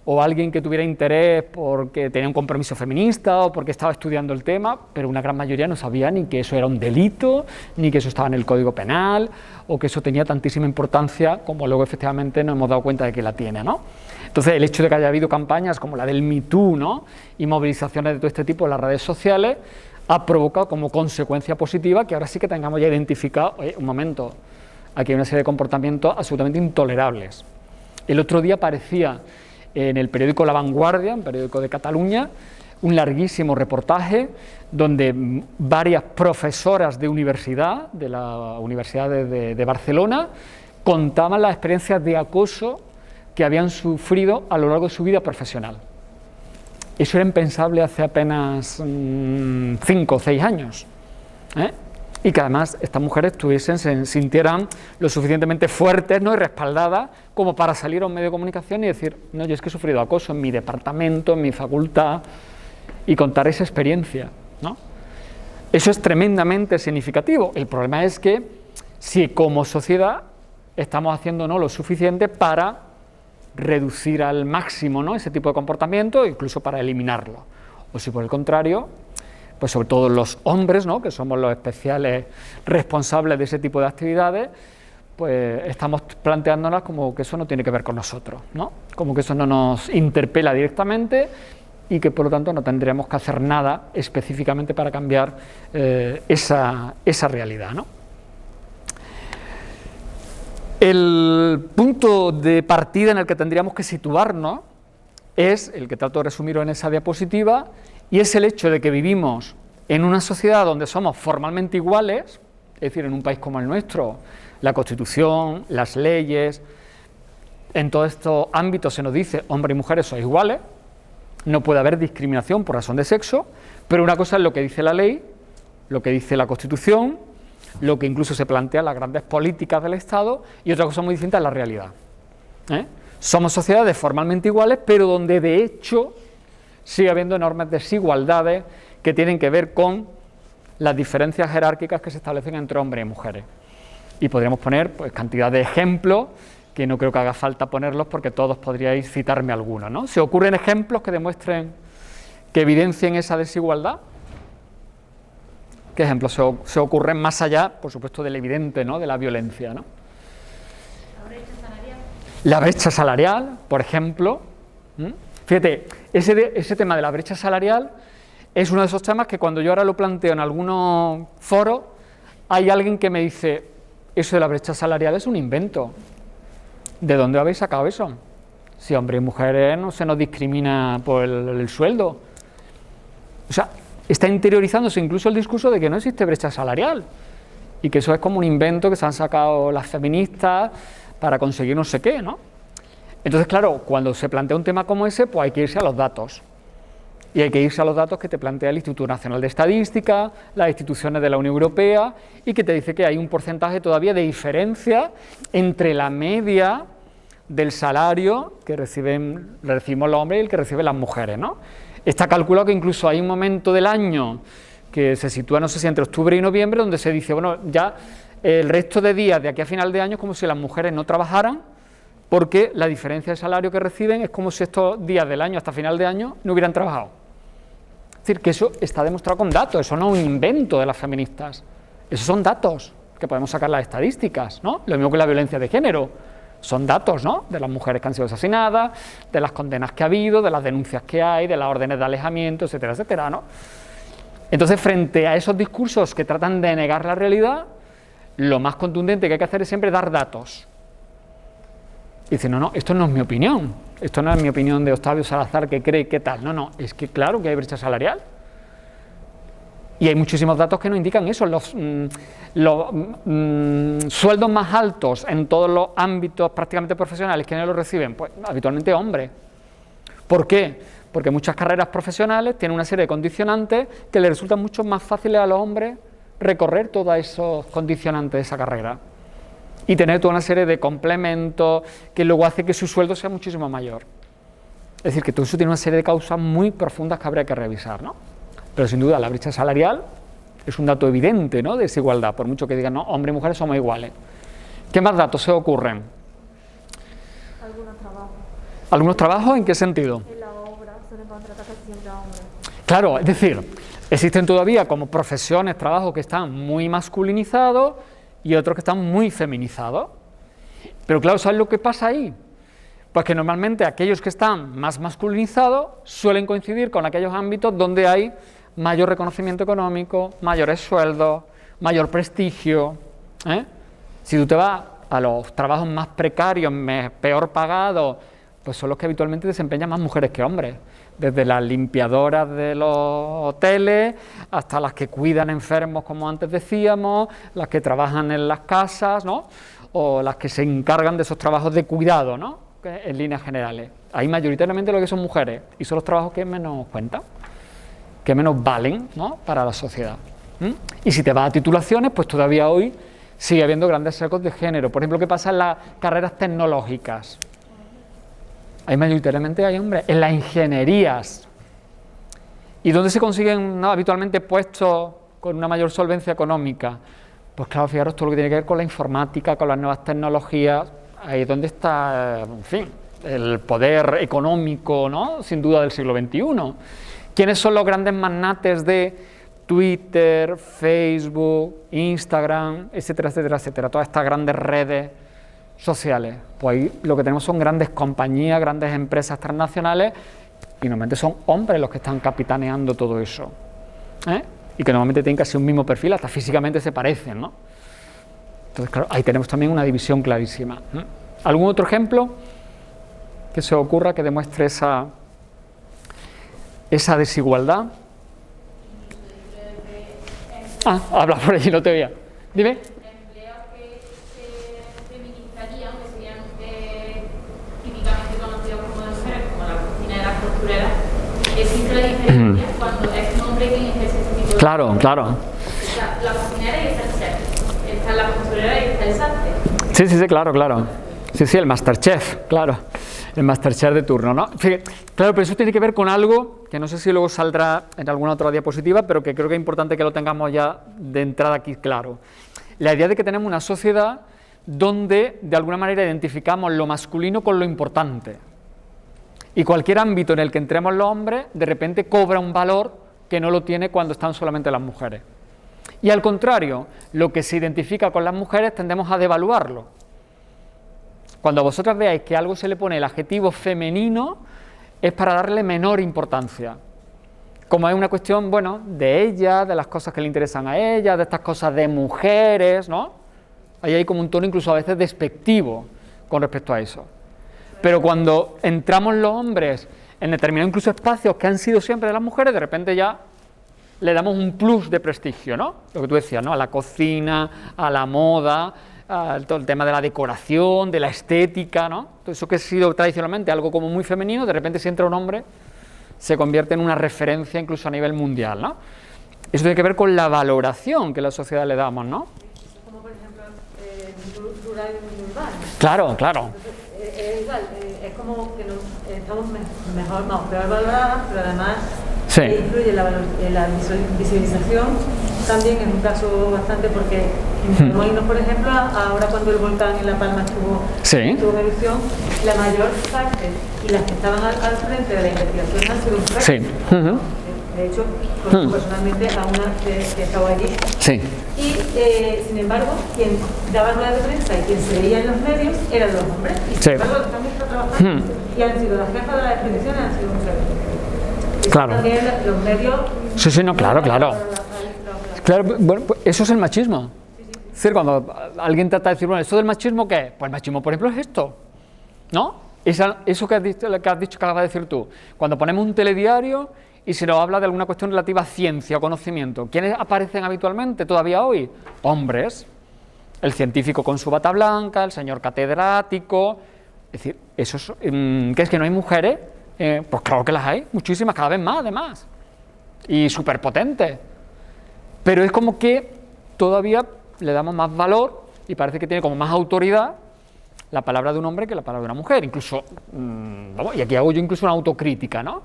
o alguien que tuviera interés porque tenía un compromiso feminista o porque estaba estudiando el tema, pero una gran mayoría no sabía ni que eso era un delito, ni que eso estaba en el Código Penal, o que eso tenía tantísima importancia como luego efectivamente nos hemos dado cuenta de que la tiene, ¿no? Entonces, el hecho de que haya habido campañas como la del Me Too, ¿no?, y movilizaciones de todo este tipo en las redes sociales, ha provocado como consecuencia positiva que ahora sí que tengamos ya identificado, un momento, aquí hay una serie de comportamientos absolutamente intolerables. El otro día aparecía en el periódico La Vanguardia, un periódico de Cataluña, un larguísimo reportaje donde varias profesoras de universidad, de la Universidad de Barcelona, contaban las experiencias de acoso que habían sufrido a lo largo de su vida profesional. Eso era impensable hace apenas 5 o 6 años, ¿eh? Y que además estas mujeres se sintieran lo suficientemente fuertes, ¿no?, y respaldadas como para salir a un medio de comunicación y decir, no, yo es que he sufrido acoso en mi departamento, en mi facultad, y contar esa experiencia, ¿no? Eso es tremendamente significativo. El problema es que si como sociedad estamos haciendo no lo suficiente para reducir al máximo, ¿no?, ese tipo de comportamiento, incluso para eliminarlo, o si por el contrario, pues sobre todo los hombres, ¿no?, que somos los especiales responsables de ese tipo de actividades, pues estamos planteándonos como que eso no tiene que ver con nosotros, ¿no?, como que eso no nos interpela directamente y que por lo tanto no tendríamos que hacer nada específicamente para cambiar esa realidad, ¿no? El punto de partida en el que tendríamos que situarnos es el que trato de resumir en esa diapositiva, y es el hecho de que vivimos en una sociedad donde somos formalmente iguales, es decir, en un país como el nuestro, la Constitución, las leyes, en todos estos ámbitos se nos dice hombres y mujeres sois iguales, no puede haber discriminación por razón de sexo, pero una cosa es lo que dice la ley, lo que dice la Constitución, lo que incluso se plantea en las grandes políticas del Estado, y otra cosa muy distinta es la realidad, ¿eh? Somos sociedades formalmente iguales, pero donde de hecho sigue habiendo enormes desigualdades que tienen que ver con las diferencias jerárquicas que se establecen entre hombres y mujeres. Y podríamos poner pues cantidad de ejemplos que no creo que haga falta ponerlos porque todos podríais citarme algunos, ¿no? ¿Se ocurren ejemplos que demuestren, que evidencien esa desigualdad? ¿Qué ejemplos se ocurren más allá, por supuesto, del evidente, ¿no?, de la violencia, ¿no? La brecha salarial. La brecha salarial, por ejemplo. Fíjate, ese tema de la brecha salarial es uno de esos temas que cuando yo ahora lo planteo en algunos foros, hay alguien que me dice, eso de la brecha salarial es un invento. ¿De dónde habéis sacado eso? Si hombres y mujeres no se nos discrimina por el sueldo. O sea, está interiorizándose incluso el discurso de que no existe brecha salarial y que eso es como un invento que se han sacado las feministas para conseguir no sé qué, ¿no? Entonces, claro, cuando se plantea un tema como ese, pues hay que irse a los datos. Y hay que irse a los datos que te plantea el Instituto Nacional de Estadística, las instituciones de la Unión Europea, y que te dice que hay un porcentaje todavía de diferencia entre la media del salario que recibimos los hombres y el que reciben las mujeres, ¿no? Está calculado que incluso hay un momento del año que se sitúa, no sé si entre octubre y noviembre, donde se dice, bueno, ya el resto de días de aquí a final de año es como si las mujeres no trabajaran, porque la diferencia de salario que reciben es como si estos días del año hasta final de año no hubieran trabajado. Es decir, que eso está demostrado con datos, eso no es un invento de las feministas, esos son datos que podemos sacar las estadísticas, ¿no? Lo mismo que la violencia de género, son datos, ¿no?, de las mujeres que han sido asesinadas, de las condenas que ha habido, de las denuncias que hay, de las órdenes de alejamiento, etcétera, etcétera, ¿no? Entonces, frente a esos discursos que tratan de negar la realidad, lo más contundente que hay que hacer es siempre dar datos. Y dice, no, esto no es mi opinión, esto no es mi opinión de Octavio Salazar que cree que tal, no, es que claro que hay brecha salarial. Y hay muchísimos datos que nos indican eso, los sueldos más altos en todos los ámbitos prácticamente profesionales, ¿quiénes los reciben? Pues habitualmente hombres. ¿Por qué? Porque muchas carreras profesionales tienen una serie de condicionantes que les resultan mucho más fáciles a los hombres recorrer todos esos condicionantes de esa carrera y tener toda una serie de complementos que luego hace que su sueldo sea muchísimo mayor. Es decir, que todo eso tiene una serie de causas muy profundas que habría que revisar, ¿no? Pero sin duda la brecha salarial Es un dato evidente, ¿no?, de desigualdad, por mucho que digan, no, hombres y mujeres somos iguales. ¿Qué más datos se ocurren? Algunos trabajos. ¿Algunos trabajos en qué sentido? En la obra suelen contratar casi siempre a hombres. Claro, es decir, existen todavía como profesiones, trabajos que están muy masculinizados y otros que están muy feminizados. Pero claro, ¿sabes lo que pasa ahí? Pues que normalmente aquellos que están más masculinizados suelen coincidir con aquellos ámbitos donde hay mayor reconocimiento económico, mayores sueldos, mayor prestigio, ¿eh? Si tú te vas a los trabajos más precarios, peor pagados, pues son los que habitualmente desempeñan más mujeres que hombres, desde las limpiadoras de los hoteles hasta las que cuidan enfermos, como antes decíamos, las que trabajan en las casas, ¿no?, o las que se encargan de esos trabajos de cuidado, ¿no?, en líneas generales. Ahí mayoritariamente lo que son mujeres, y son los trabajos que menos cuentan, que menos valen, ¿no?, para la sociedad. Y si te vas a titulaciones, pues todavía hoy sigue habiendo grandes sesgos de género. Por ejemplo, ¿qué pasa en las carreras tecnológicas? Ahí mayoritariamente hay hombres. En las ingenierías. ¿Y dónde se consiguen, ¿no?, habitualmente puestos con una mayor solvencia económica? Pues claro, fijaros todo lo que tiene que ver con la informática, con las nuevas tecnologías. Ahí es donde está, en fin, el poder económico, ¿no?, sin duda, del siglo XXI. ¿Quiénes son los grandes magnates de Twitter, Facebook, Instagram, etcétera, etcétera, etcétera? Todas estas grandes redes sociales. Pues ahí lo que tenemos son grandes compañías, grandes empresas transnacionales, y normalmente son hombres los que están capitaneando todo eso, ¿eh? Y que normalmente tienen casi un mismo perfil, hasta físicamente se parecen, ¿no? Entonces, claro, ahí tenemos también una división clarísima. ¿Algún otro ejemplo que se ocurra que demuestre esa desigualdad? Habla por allí, no te veía. Dime. Empleos que se feminizarían, que serían típicamente conocidos como de mujeres, como la cocina y la costurera. Existe la diferencia cuando es un hombre quien ejerce ese tipo de... Claro. Está la cocinera y está el chef. Está la costurera y está el sastre. Sí, claro. Sí, el Masterchef, claro. El Masterchef de turno, ¿no? Fíjate, claro, pero eso tiene que ver con algo que no sé si luego saldrá en alguna otra diapositiva, pero que creo que es importante que lo tengamos ya de entrada aquí claro. La idea de que tenemos una sociedad donde de alguna manera identificamos lo masculino con lo importante. Y cualquier ámbito en el que entremos los hombres, de repente cobra un valor que no lo tiene cuando están solamente las mujeres. Y al contrario, lo que se identifica con las mujeres tendemos a devaluarlo. Cuando vosotras veáis que a algo se le pone el adjetivo femenino, es para darle menor importancia. Como es una cuestión, bueno, de ella, de las cosas que le interesan a ella, de estas cosas de mujeres, ¿no? Ahí hay como un tono incluso a veces despectivo con respecto a eso. Pero cuando entramos los hombres en determinados incluso espacios que han sido siempre de las mujeres, de repente ya le damos un plus de prestigio, ¿no? Lo que tú decías, ¿no? A la cocina, a la moda, todo el tema de la decoración, de la estética, ¿no? Todo eso que ha sido tradicionalmente algo como muy femenino, de repente si entra un hombre se convierte en una referencia incluso a nivel mundial, ¿no? Eso tiene que ver con la valoración que la sociedad le damos, ¿no? Como por ejemplo rural y urbano. Claro. Entonces, es igual, es como que estamos mejor, no, peor valoradas, pero además Sí. Influye en la visibilización, también es un caso bastante porque podemos irnos, por ejemplo, ahora cuando el volcán en La Palma estuvo en erupción, la mayor parte y las que estaban al frente de la investigación han sido mujeres. Sí. De hecho, conozco personalmente a una que estaba allí. Sí. Y, sin embargo, quien daba ruedas de prensa y quien se veía en los medios eran los hombres. Y sin embargo, los que han estado trabajando y han sido las jefas de las expediciones han sido mujeres. Claro. También los medios... Sí, no, claro. Claro, bueno, pues eso es el machismo. Es decir, cuando alguien trata de decir, bueno, ¿eso del machismo qué es? Pues el machismo, por ejemplo, es esto, ¿no? Eso que has dicho, que acabas de decir tú. Cuando ponemos un telediario y se nos habla de alguna cuestión relativa a ciencia o conocimiento, ¿quiénes aparecen habitualmente todavía hoy? Hombres. El científico con su bata blanca, el señor catedrático. Es decir, eso es, ¿qué es que no hay mujeres? Pues claro que las hay, muchísimas, cada vez más además, y superpotentes, pero es como que todavía le damos más valor y parece que tiene como más autoridad la palabra de un hombre que la palabra de una mujer, incluso, y aquí hago yo incluso una autocrítica, ¿no?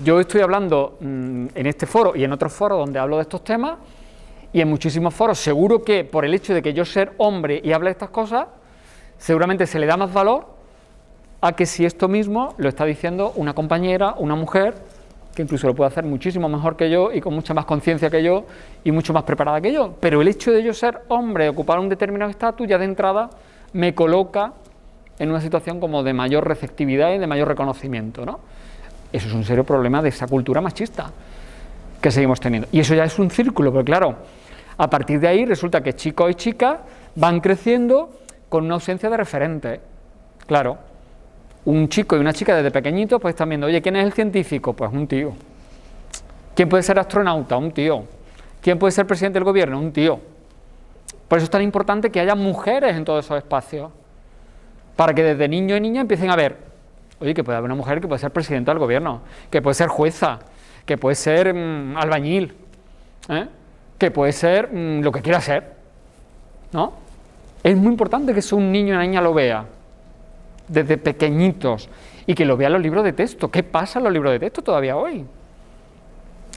Yo estoy hablando en este foro y en otros foros donde hablo de estos temas y en muchísimos foros, seguro que por el hecho de que yo ser hombre y hable de estas cosas, seguramente se le da más valor a que si esto mismo lo está diciendo una compañera, una mujer, que incluso lo puede hacer muchísimo mejor que yo y con mucha más conciencia que yo y mucho más preparada que yo. Pero el hecho de yo ser hombre, ocupar un determinado estatus, ya de entrada me coloca en una situación como de mayor receptividad y de mayor reconocimiento, ¿no? Eso es un serio problema de esa cultura machista que seguimos teniendo. Y eso ya es un círculo, porque claro, a partir de ahí resulta que chicos y chicas van creciendo con una ausencia de referentes. Claro, un chico y una chica desde pequeñitos pues están viendo, oye, ¿quién es el científico? Pues un tío. ¿Quién puede ser astronauta? Un tío. ¿Quién puede ser presidente del gobierno? Un tío. Por eso es tan importante que haya mujeres en todos esos espacios, para que desde niño y niña empiecen a ver, oye, que puede haber una mujer que puede ser presidenta del gobierno, que puede ser jueza, que puede ser albañil, que puede ser lo que quiera ser, ¿no? Es muy importante que eso un niño y una niña lo vea desde pequeñitos y que lo vea en los libros de texto. ¿Qué pasa en los libros de texto todavía hoy?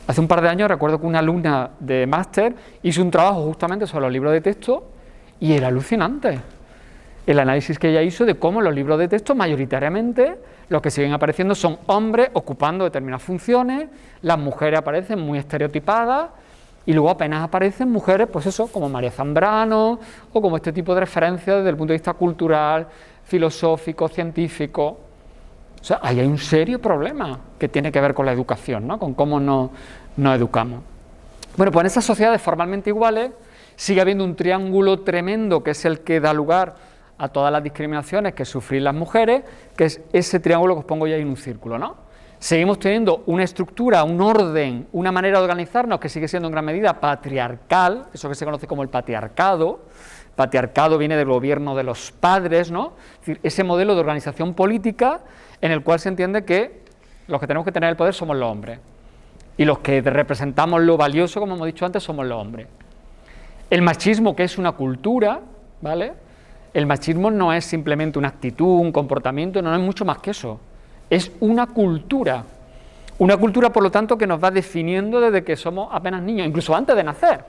Hace un par de años recuerdo que una alumna de máster hizo un trabajo justamente sobre los libros de texto y era alucinante. El análisis que ella hizo de cómo los libros de texto mayoritariamente los que siguen apareciendo son hombres ocupando determinadas funciones, las mujeres aparecen muy estereotipadas y luego apenas aparecen mujeres, pues eso, como María Zambrano o como este tipo de referencias desde el punto de vista cultural, filosófico, científico. O sea, ahí hay un serio problema que tiene que ver con la educación, ¿no? Con cómo nos educamos. Bueno, pues en esas sociedades formalmente iguales sigue habiendo un triángulo tremendo que es el que da lugar a todas las discriminaciones que sufren las mujeres, que es ese triángulo que os pongo ya en un círculo, ¿no? Seguimos teniendo una estructura, un orden, una manera de organizarnos que sigue siendo en gran medida patriarcal, eso que se conoce como el patriarcado. Patriarcado viene del gobierno de los padres, ¿no? Es decir, ese modelo de organización política en el cual se entiende que los que tenemos que tener el poder somos los hombres y los que representamos lo valioso, como hemos dicho antes, somos los hombres. El machismo, que es una cultura, ¿vale? El machismo no es simplemente una actitud, un comportamiento, no es mucho más que eso. Es una cultura. Una cultura, por lo tanto, que nos va definiendo desde que somos apenas niños, incluso antes de nacer.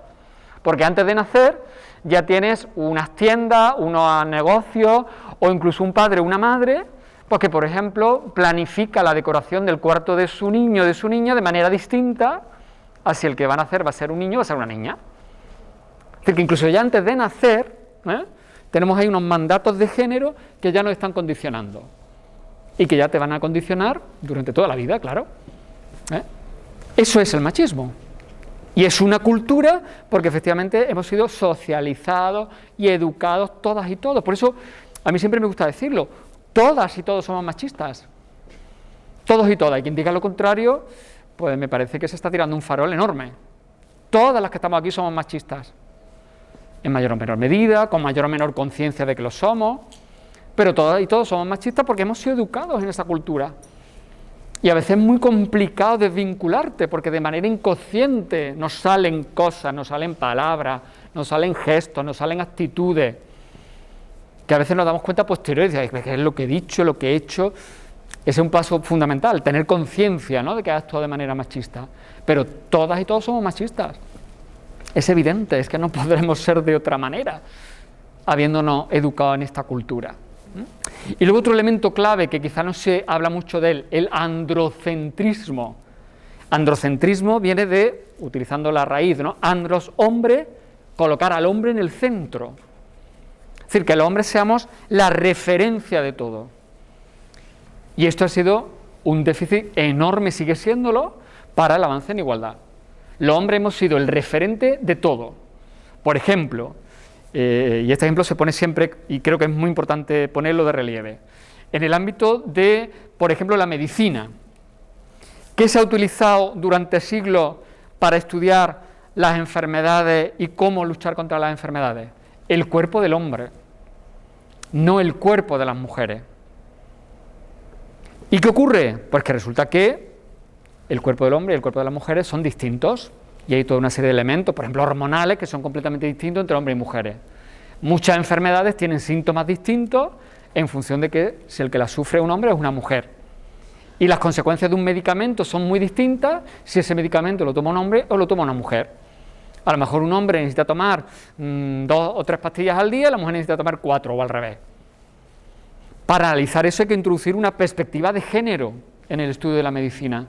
Porque antes de nacer ya tienes unas tiendas, unos negocios, o incluso un padre o una madre, pues que, por ejemplo, planifica la decoración del cuarto de su niño o de su niña de manera distinta a si el que va a nacer va a ser un niño o va a ser una niña. Es decir, que incluso ya antes de nacer, tenemos ahí unos mandatos de género que ya nos están condicionando y que ya te van a condicionar durante toda la vida, claro. Eso es el machismo. Y es una cultura porque efectivamente hemos sido socializados y educados todas y todos. Por eso a mí siempre me gusta decirlo, todas y todos somos machistas. Todos y todas. Y quien diga lo contrario, pues me parece que se está tirando un farol enorme. Todas las que estamos aquí somos machistas. En mayor o menor medida, con mayor o menor conciencia de que lo somos, pero todas y todos somos machistas porque hemos sido educados en esa cultura. Y a veces es muy complicado desvincularte, porque de manera inconsciente nos salen cosas, nos salen palabras, nos salen gestos, nos salen actitudes, que a veces nos damos cuenta posteriores, y ¿qué es lo que he dicho, lo que he hecho? Ese es un paso fundamental, tener conciencia, ¿no?, de que has actuado de manera machista. Pero todas y todos somos machistas. Es evidente, es que no podremos ser de otra manera, habiéndonos educado en esta cultura. Y luego otro elemento clave, que quizá no se habla mucho de él, el androcentrismo. Androcentrismo viene de, utilizando la raíz, ¿no?, andros, hombre, colocar al hombre en el centro. Es decir, que los hombres seamos la referencia de todo. Y esto ha sido un déficit enorme, sigue siéndolo, para el avance en igualdad. Los hombres hemos sido el referente de todo. Por ejemplo, y este ejemplo se pone siempre, y creo que es muy importante ponerlo de relieve, en el ámbito de, por ejemplo, la medicina. ¿Qué se ha utilizado durante siglos para estudiar las enfermedades y cómo luchar contra las enfermedades? El cuerpo del hombre, no el cuerpo de las mujeres. ¿Y qué ocurre? Pues que resulta que el cuerpo del hombre y el cuerpo de las mujeres son distintos y hay toda una serie de elementos, por ejemplo hormonales, que son completamente distintos entre hombres y mujeres. Muchas enfermedades tienen síntomas distintos en función de que si el que las sufre es un hombre o es una mujer. Y las consecuencias de un medicamento son muy distintas si ese medicamento lo toma un hombre o lo toma una mujer. A lo mejor un hombre necesita tomar 2 o 3 pastillas al día, la mujer necesita tomar 4 o al revés. Para analizar eso hay que introducir una perspectiva de género en el estudio de la medicina.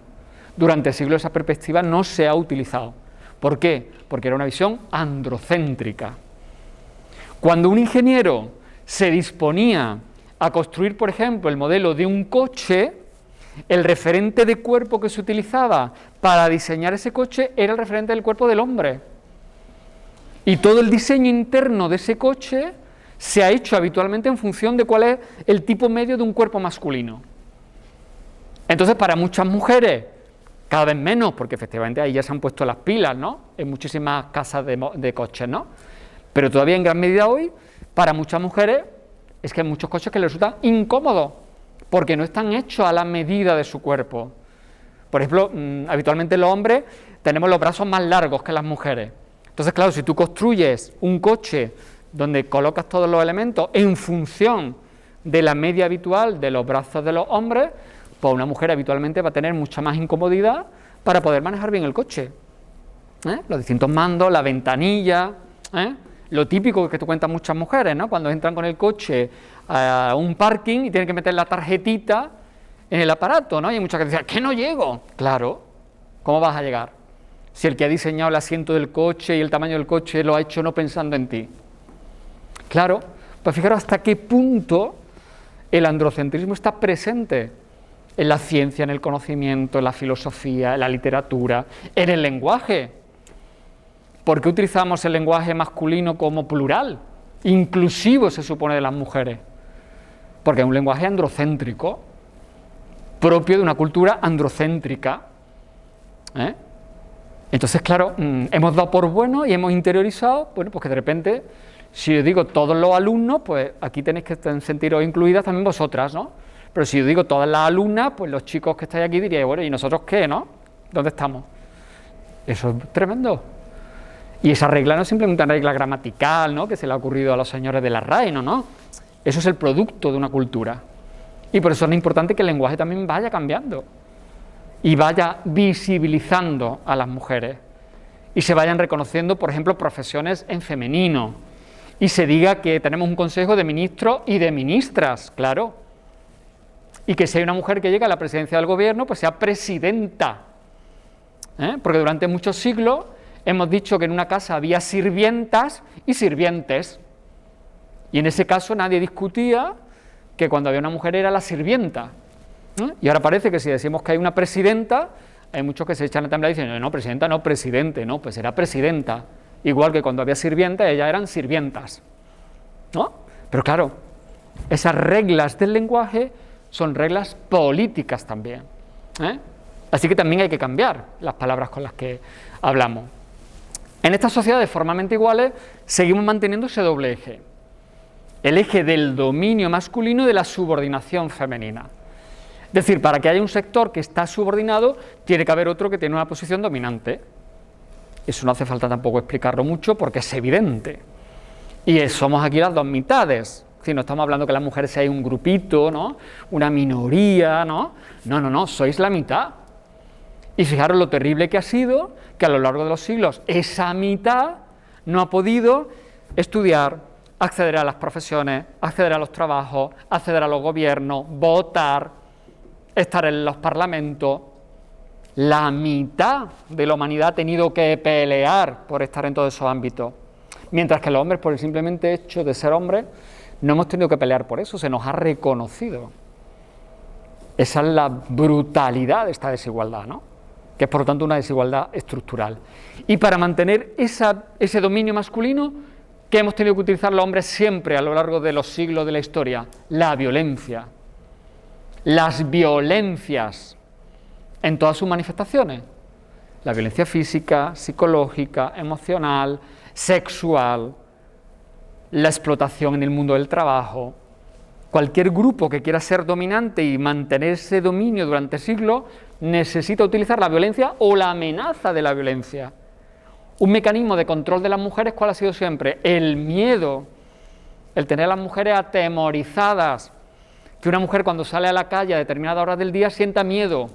Durante siglos esa perspectiva no se ha utilizado. ¿Por qué? Porque era una visión androcéntrica. Cuando un ingeniero se disponía a construir, por ejemplo, el modelo de un coche, el referente de cuerpo que se utilizaba para diseñar ese coche era el referente del cuerpo del hombre. Y todo el diseño interno de ese coche se ha hecho habitualmente en función de cuál es el tipo medio de un cuerpo masculino. Entonces, para muchas mujeres, cada vez menos, porque efectivamente ahí ya se han puesto las pilas, ¿no? En muchísimas casas de coches, ¿no? Pero todavía en gran medida hoy, para muchas mujeres, es que hay muchos coches que les resultan incómodos, porque no están hechos a la medida de su cuerpo. Por ejemplo, habitualmente los hombres tenemos los brazos más largos que las mujeres. Entonces, claro, si tú construyes un coche donde colocas todos los elementos en función de la media habitual de los brazos de los hombres, pues una mujer habitualmente va a tener mucha más incomodidad para poder manejar bien el coche. Los distintos mandos, la ventanilla, lo típico que te cuentan muchas mujeres, ¿no? Cuando entran con el coche a un parking y tienen que meter la tarjetita en el aparato, ¿no? Y hay muchas que dicen, ¿qué no llego? Claro, ¿cómo vas a llegar? Si el que ha diseñado el asiento del coche y el tamaño del coche lo ha hecho no pensando en ti. Claro, pues fijaros hasta qué punto el androcentrismo está presente en la ciencia, en el conocimiento, en la filosofía, en la literatura, en el lenguaje. ¿Por qué utilizamos el lenguaje masculino como plural? Inclusivo se supone de las mujeres. Porque es un lenguaje androcéntrico, propio de una cultura androcéntrica. Entonces, claro, hemos dado por bueno y hemos interiorizado, bueno, pues que de repente, si yo digo todos los alumnos, pues aquí tenéis que sentiros incluidas también vosotras, ¿no? Pero si yo digo todas las alumnas, pues los chicos que estáis aquí diríais, bueno, ¿y nosotros qué, no? ¿Dónde estamos? Eso es tremendo. Y esa regla no es simplemente una regla gramatical, ¿no? Que se le ha ocurrido a los señores de la RAE, ¿no? Eso es el producto de una cultura. Y por eso es importante que el lenguaje también vaya cambiando y vaya visibilizando a las mujeres y se vayan reconociendo, por ejemplo, profesiones en femenino y se diga que tenemos un consejo de ministros y de ministras, claro, y que si hay una mujer que llega a la presidencia del gobierno, pues sea presidenta, porque durante muchos siglos hemos dicho que en una casa había sirvientas y sirvientes, y en ese caso nadie discutía que cuando había una mujer era la sirvienta. Y ahora parece que si decimos que hay una presidenta, hay muchos que se echan a temblar y dicen, no, presidenta, no, presidente, no, pues era presidenta. Igual que cuando había sirvientas, ellas eran sirvientas, ¿no? Pero claro, esas reglas del lenguaje son reglas políticas también, Así que también hay que cambiar las palabras con las que hablamos. En estas sociedades formalmente iguales seguimos manteniendo ese doble eje, el eje del dominio masculino y de la subordinación femenina. Es decir, para que haya un sector que está subordinado, tiene que haber otro que tiene una posición dominante. Eso no hace falta tampoco explicarlo mucho porque es evidente. Y somos aquí las dos mitades. Si no estamos hablando que las mujeres sean un grupito, ¿no? Una minoría, ¿no? No, sois la mitad. Y fijaros lo terrible que ha sido que a lo largo de los siglos esa mitad no ha podido estudiar, acceder a las profesiones, acceder a los trabajos, acceder a los gobiernos, votar, estar en los parlamentos. La mitad de la humanidad ha tenido que pelear por estar en todos esos ámbitos, mientras que los hombres, por el simplemente hecho de ser hombres, no hemos tenido que pelear por eso, se nos ha reconocido. Esa es la brutalidad de esta desigualdad, ¿no? Que es por lo tanto una desigualdad estructural. Y para mantener ese dominio masculino, ¿qué hemos tenido que utilizar los hombres siempre a lo largo de los siglos de la historia? La violencia. Las violencias en todas sus manifestaciones. La violencia física, psicológica, emocional, sexual, la explotación en el mundo del trabajo. Cualquier grupo que quiera ser dominante y mantener ese dominio durante siglos necesita utilizar la violencia o la amenaza de la violencia. Un mecanismo de control de las mujeres, ¿cuál ha sido siempre? El miedo, el tener a las mujeres atemorizadas, que una mujer cuando sale a la calle a determinadas horas del día sienta miedo,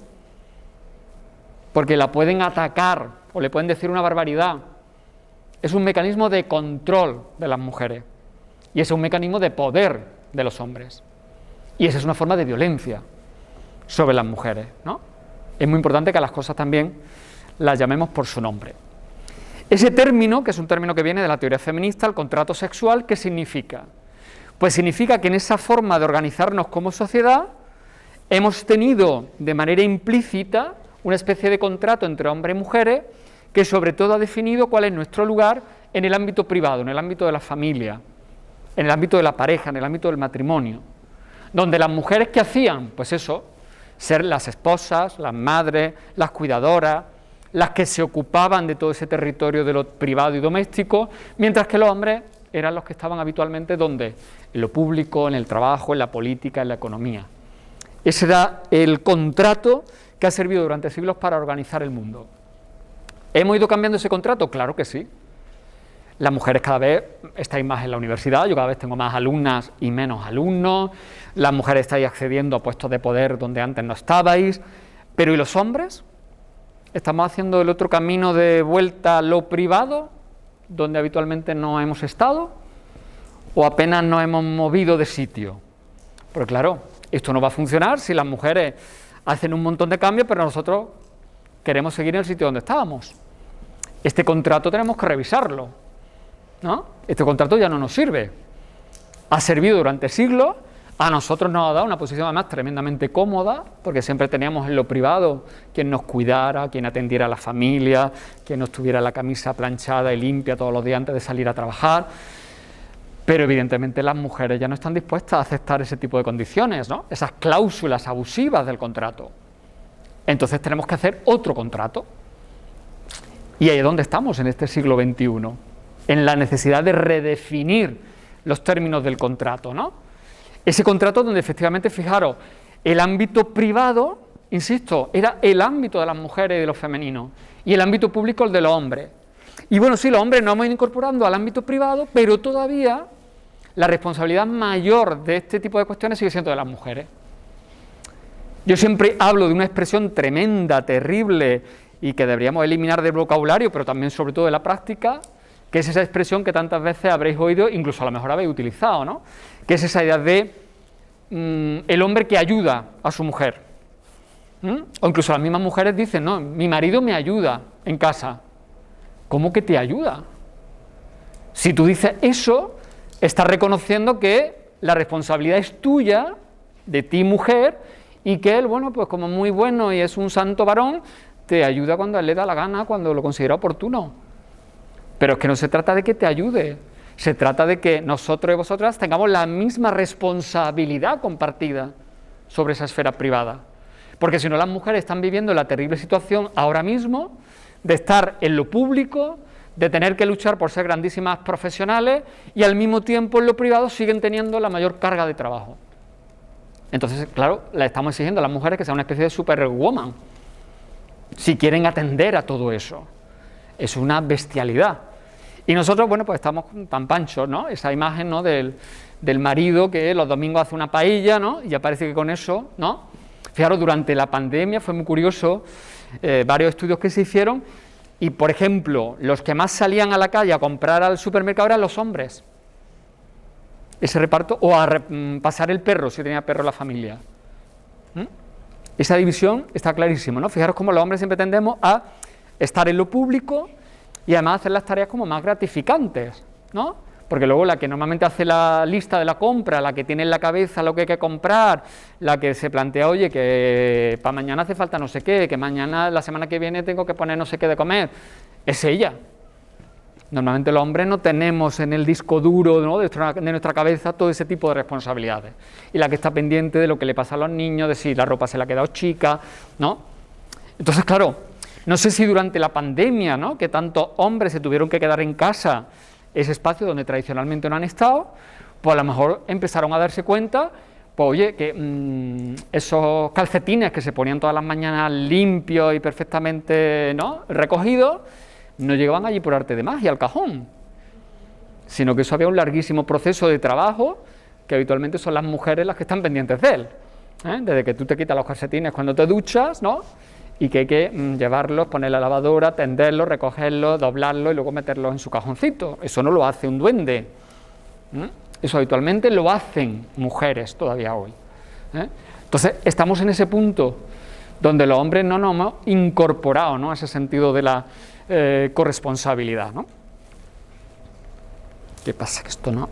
porque la pueden atacar o le pueden decir una barbaridad. es un mecanismo de control de las mujeres y es un mecanismo de poder de los hombres. Y esa es una forma de violencia sobre las mujeres, ¿no? Es muy importante que a las cosas también las llamemos por su nombre. Ese término, que es un término que viene de la teoría feminista, el contrato sexual, ¿qué significa? Pues significa que en esa forma de organizarnos como sociedad hemos tenido de manera implícita una especie de contrato entre hombres y mujeres que sobre todo ha definido cuál es nuestro lugar en el ámbito privado, en el ámbito de la familia, en el ámbito de la pareja, en el ámbito del matrimonio, donde las mujeres ¿qué hacían? Pues eso, ser las esposas, las madres, las cuidadoras, las que se ocupaban de todo ese territorio de lo privado y doméstico, mientras que los hombres eran los que estaban habitualmente ¿dónde? En lo público, en el trabajo, en la política, en la economía. Ese era el contrato que ha servido durante siglos para organizar el mundo. ¿Hemos ido cambiando ese contrato? Claro que sí. Las mujeres cada vez estáis más en la universidad, yo cada vez tengo más alumnas y menos alumnos, las mujeres estáis accediendo a puestos de poder donde antes no estabais, pero ¿y los hombres? ¿Estamos haciendo el otro camino de vuelta a lo privado, donde habitualmente no hemos estado? ¿O apenas nos hemos movido de sitio? Porque claro, esto no va a funcionar si las mujeres hacen un montón de cambios, pero nosotros queremos seguir en el sitio donde estábamos. Este contrato tenemos que revisarlo, ¿no? Este contrato ya no nos sirve. Ha servido durante siglos, a nosotros nos ha dado una posición además tremendamente cómoda, porque siempre teníamos en lo privado quien nos cuidara, quien atendiera a la familia, quien nos tuviera la camisa planchada y limpia todos los días antes de salir a trabajar. Pero evidentemente las mujeres ya no están dispuestas a aceptar ese tipo de condiciones, ¿no? Esas cláusulas abusivas del contrato. Entonces tenemos que hacer otro contrato. Y ahí es donde estamos en este siglo XXI, en la necesidad de redefinir los términos del contrato, ¿no? Ese contrato donde efectivamente, fijaros, el ámbito privado, insisto, era el ámbito de las mujeres y de los femeninos, y el ámbito público el de los hombres. Y bueno, sí, los hombres nos hemos ido incorporando al ámbito privado, pero todavía la responsabilidad mayor de este tipo de cuestiones sigue siendo de las mujeres. Yo siempre hablo de una expresión tremenda, terrible, y que deberíamos eliminar del vocabulario, pero también sobre todo de la práctica, que es esa expresión que tantas veces habréis oído, incluso a lo mejor habéis utilizado, ¿no? Que es esa idea de el hombre que ayuda a su mujer. O incluso las mismas mujeres dicen, no, mi marido me ayuda en casa. ¿Cómo que te ayuda? Si tú dices eso, estás reconociendo que la responsabilidad es tuya, de ti mujer, y que él, bueno, pues como muy bueno y es un santo varón, te ayuda cuando a él le da la gana, cuando lo considera oportuno. Pero es que no se trata de que te ayude, se trata de que nosotros y vosotras tengamos la misma responsabilidad compartida sobre esa esfera privada. Porque si no, las mujeres están viviendo la terrible situación ahora mismo de estar en lo público, de tener que luchar por ser grandísimas profesionales y al mismo tiempo en lo privado siguen teniendo la mayor carga de trabajo. Entonces, claro, le estamos exigiendo a las mujeres que sean una especie de superwoman, si quieren atender a todo eso. Es una bestialidad. Y nosotros, bueno, pues estamos tan panchos, ¿no? Esa imagen, ¿no? del marido que los domingos hace una paella, ¿no? Y ya parece que con eso, ¿no? Fijaros, durante la pandemia fue muy curioso, varios estudios que se hicieron, y por ejemplo, los que más salían a la calle a comprar al supermercado eran los hombres. Ese reparto, o a pasar el perro, si tenía perro la familia. Esa división está clarísima, ¿no? Fijaros cómo los hombres siempre tendemos a estar en lo público y además hacer las tareas como más gratificantes, ¿no? Porque luego la que normalmente hace la lista de la compra, la que tiene en la cabeza lo que hay que comprar, la que se plantea, oye, que para mañana hace falta no sé qué, que mañana, la semana que viene tengo que poner no sé qué de comer, es ella. Normalmente los hombres no tenemos en el disco duro, ¿no? de nuestra cabeza todo ese tipo de responsabilidades. Y la que está pendiente de lo que le pasa a los niños, de si la ropa se le ha quedado chica, ¿no? Entonces, claro, no sé si durante la pandemia, ¿no? Que tantos hombres se tuvieron que quedar en casa, ese espacio donde tradicionalmente no han estado, pues a lo mejor empezaron a darse cuenta, pues oye, que esos calcetines que se ponían todas las mañanas limpios y perfectamente, ¿no? recogidos, no llegaban allí por arte de magia al cajón, sino que eso había un larguísimo proceso de trabajo que habitualmente son las mujeres las que están pendientes de él, desde que tú te quitas los calcetines cuando te duchas, ¿no? y que hay que llevarlos, poner la lavadora, tenderlos, recogerlos, doblarlos y luego meterlos en su cajoncito. Eso no lo hace un duende. Eso habitualmente lo hacen mujeres todavía hoy. Entonces, estamos en ese punto donde los hombres no nos hemos incorporado, ¿no?, a ese sentido de la corresponsabilidad, ¿no? ¿Qué pasa? Que esto no...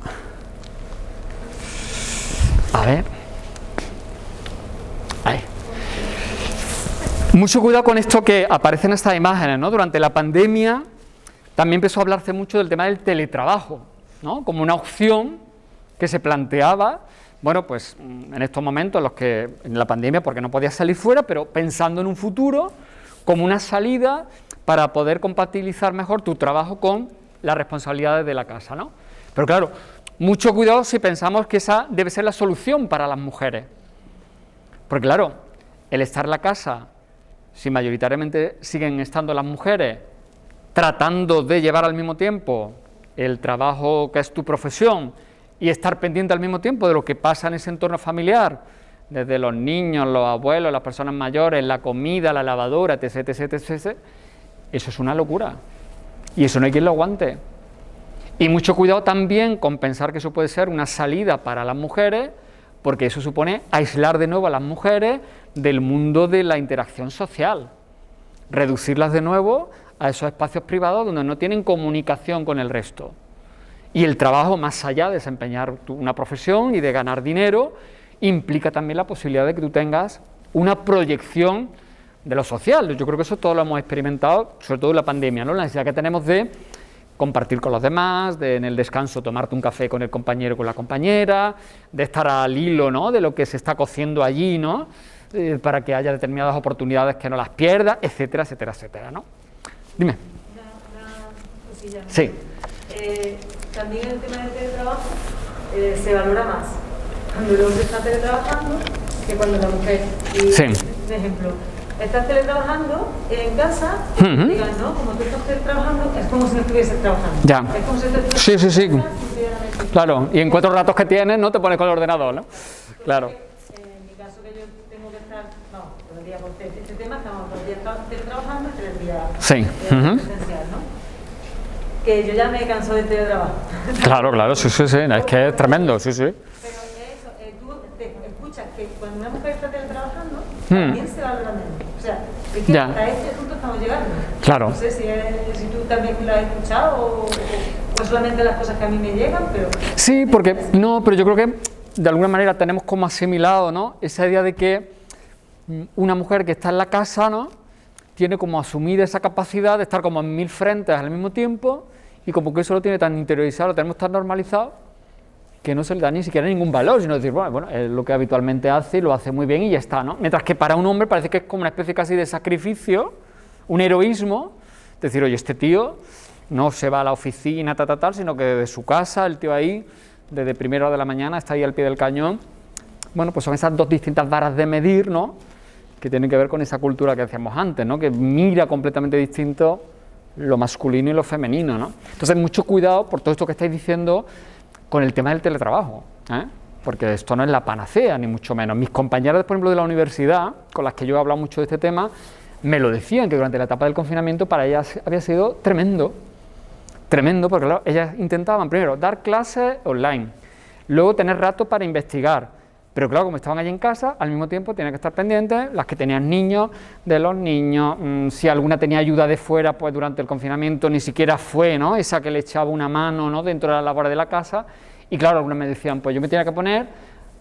A ver... Ahí. Mucho cuidado con esto que aparece en estas imágenes, ¿no? Durante la pandemia también empezó a hablarse mucho del tema del teletrabajo, ¿no?, como una opción que se planteaba, bueno, pues en estos momentos en los que en la pandemia, porque no podías salir fuera, pero pensando en un futuro como una salida para poder compatibilizar mejor tu trabajo con las responsabilidades de la casa, ¿no? Pero claro, mucho cuidado si pensamos que esa debe ser la solución para las mujeres, porque claro, el estar en la casa, si mayoritariamente siguen estando las mujeres tratando de llevar al mismo tiempo el trabajo que es tu profesión y estar pendiente al mismo tiempo de lo que pasa en ese entorno familiar, desde los niños, los abuelos, las personas mayores, la comida, la lavadora, etc., etc., etc., eso es una locura. Y eso no hay quien lo aguante. Y mucho cuidado también con pensar que eso puede ser una salida para las mujeres, porque eso supone aislar de nuevo a las mujeres del mundo de la interacción social, reducirlas de nuevo a esos espacios privados donde no tienen comunicación con el resto. Y el trabajo, más allá de desempeñar una profesión y de ganar dinero, implica también la posibilidad de que tú tengas una proyección de lo social. Yo creo que eso todos lo hemos experimentado, sobre todo en la pandemia, ¿no? La necesidad que tenemos de compartir con los demás, de en el descanso tomarte un café con el compañero o con la compañera, de estar al hilo, ¿no?, de lo que se está cociendo allí, ¿no?, para que haya determinadas oportunidades que no las pierdas, etcétera, etcétera, etcétera, ¿no? Dime. Una cosilla. Sí. También el tema del teletrabajo se valora más cuando el hombre está teletrabajando que cuando la mujer. Y, sí. Por ejemplo, estás teletrabajando en casa, digan, ¿no? Como tú estás teletrabajando, es como si no estuvieses trabajando. Ya. Es como si estuvieses sí, sí, sí. trabajando. Claro, y en 4 ratos que tienes, no te pones con el ordenador, ¿no? Claro. En mi caso, que yo tengo que estar, no, todo el día por este tema, estamos todo el día teletrabajando, este es el día sí. presencial, ¿no? Que yo ya me canso de teletrabajo. Claro, sí, sí, sí, es que es tremendo, sí, sí. Pero eso, tú te escuchas que cuando una mujer está teletrabajando, también se valora menos. O sea, es que hasta este punto estamos llegando. Claro. No sé si tú también lo has escuchado o solamente las cosas que a mí me llegan, pero... Sí, porque, no, pero yo creo que de alguna manera tenemos como asimilado, ¿no?, esa idea de que una mujer que está en la casa, ¿no?, tiene como asumida esa capacidad de estar como en 1000 frentes al mismo tiempo y como que eso lo tiene tan interiorizado, lo tenemos tan normalizado que no se le da ni siquiera ningún valor, sino decir, bueno, es lo que habitualmente hace y lo hace muy bien y ya está, ¿no? Mientras que para un hombre parece que es como una especie casi de sacrificio, un heroísmo, decir, oye, este tío no se va a la oficina, tal, sino que desde su casa, el tío ahí, desde primera hora de la mañana, está ahí al pie del cañón. Bueno, pues son esas dos distintas varas de medir, ¿no?, que tienen que ver con esa cultura que decíamos antes, ¿no?, que mira completamente distinto lo masculino y lo femenino, ¿no? Entonces, mucho cuidado por todo esto que estáis diciendo con el tema del teletrabajo, porque esto no es la panacea, ni mucho menos. Mis compañeras, por ejemplo, de la universidad, con las que yo he hablado mucho de este tema, me lo decían, que durante la etapa del confinamiento para ellas había sido tremendo, porque claro, ellas intentaban primero dar clases online, luego tener rato para investigar, pero claro, como estaban allí en casa, al mismo tiempo tenían que estar pendientes, las que tenían niños, de los niños, si alguna tenía ayuda de fuera, pues durante el confinamiento ni siquiera fue, ¿no?, esa que le echaba una mano, ¿no?, dentro de la labor de la casa, y claro, algunas me decían, pues yo me tenía que poner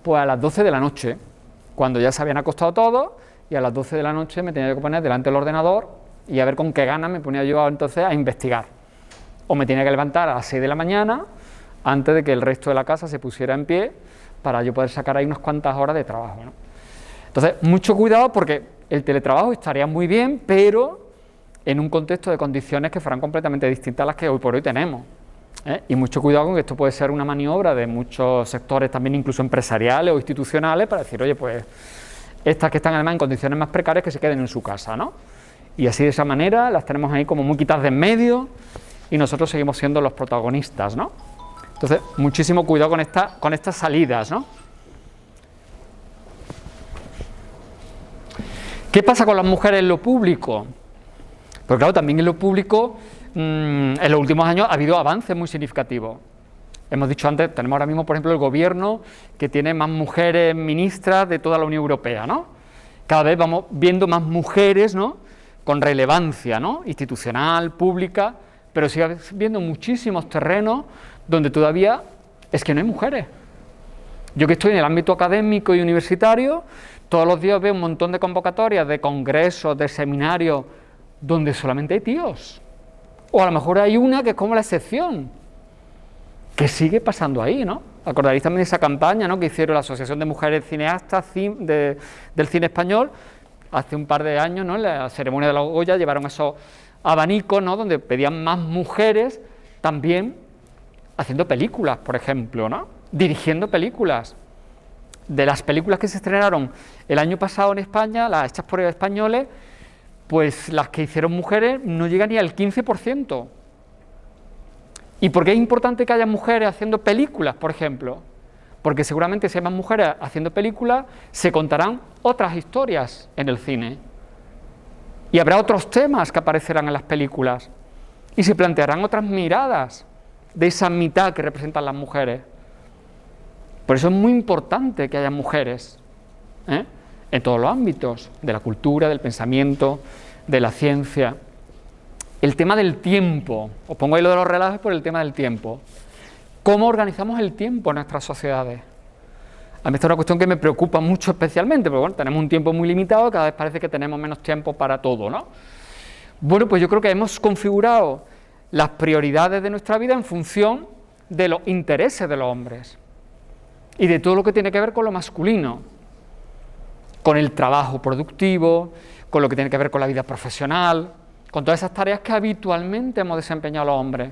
pues a las 12 de la noche, cuando ya se habían acostado todos, y a las 12 de la noche me tenía que poner delante del ordenador y a ver con qué ganas me ponía yo entonces a investigar, o me tenía que levantar a las 6 de la mañana, antes de que el resto de la casa se pusiera en pie, para yo poder sacar ahí unas cuantas horas de trabajo, ¿no? Entonces, mucho cuidado porque el teletrabajo estaría muy bien, pero en un contexto de condiciones que fueran completamente distintas a las que hoy por hoy tenemos, Y mucho cuidado con que esto puede ser una maniobra de muchos sectores, también incluso empresariales o institucionales, para decir, oye, pues estas que están además en condiciones más precarias que se queden en su casa, ¿no? Y así de esa manera las tenemos ahí como muy quitadas de en medio y nosotros seguimos siendo los protagonistas, ¿no? Entonces, muchísimo cuidado con estas salidas, ¿no? ¿Qué pasa con las mujeres en lo público? Pues claro, también en lo público, en los últimos años ha habido avances muy significativos. Hemos dicho antes, tenemos ahora mismo, por ejemplo, el gobierno que tiene más mujeres ministras de toda la Unión Europea, ¿no? Cada vez vamos viendo más mujeres, ¿no?, con relevancia, ¿no?, institucional, pública, pero sigue viendo muchísimos terrenos donde todavía es que no hay mujeres. Yo que estoy en el ámbito académico y universitario, todos los días veo un montón de convocatorias, de congresos, de seminarios, donde solamente hay tíos. O a lo mejor hay una que es como la excepción, que sigue pasando ahí, ¿no? Acordaréis también de esa campaña, ¿no?, que hicieron la Asociación de Mujeres Cineastas del Cine Español hace un par de años, ¿no?, en la ceremonia de la Goya llevaron esos abanicos, ¿no?, donde pedían más mujeres también haciendo películas, por ejemplo, ¿no?, dirigiendo películas. De las películas que se estrenaron el año pasado en España, las hechas por españoles, pues las que hicieron mujeres no llegan ni al 15%. ¿Y por qué es importante que haya mujeres haciendo películas, por ejemplo? Porque seguramente si hay más mujeres haciendo películas, se contarán otras historias en el cine. Y habrá otros temas que aparecerán en las películas. Y se plantearán otras miradas de esa mitad que representan las mujeres. Por eso es muy importante que haya mujeres, en todos los ámbitos, de la cultura, del pensamiento, de la ciencia. El tema del tiempo, os pongo ahí lo de los relojes por el tema del tiempo. ¿Cómo organizamos el tiempo en nuestras sociedades? A mí esta es una cuestión que me preocupa mucho especialmente, porque bueno, tenemos un tiempo muy limitado, cada vez parece que tenemos menos tiempo para todo, ¿no? Bueno, pues yo creo que hemos configurado las prioridades de nuestra vida en función de los intereses de los hombres y de todo lo que tiene que ver con lo masculino, con el trabajo productivo, con lo que tiene que ver con la vida profesional, con todas esas tareas que habitualmente hemos desempeñado los hombres.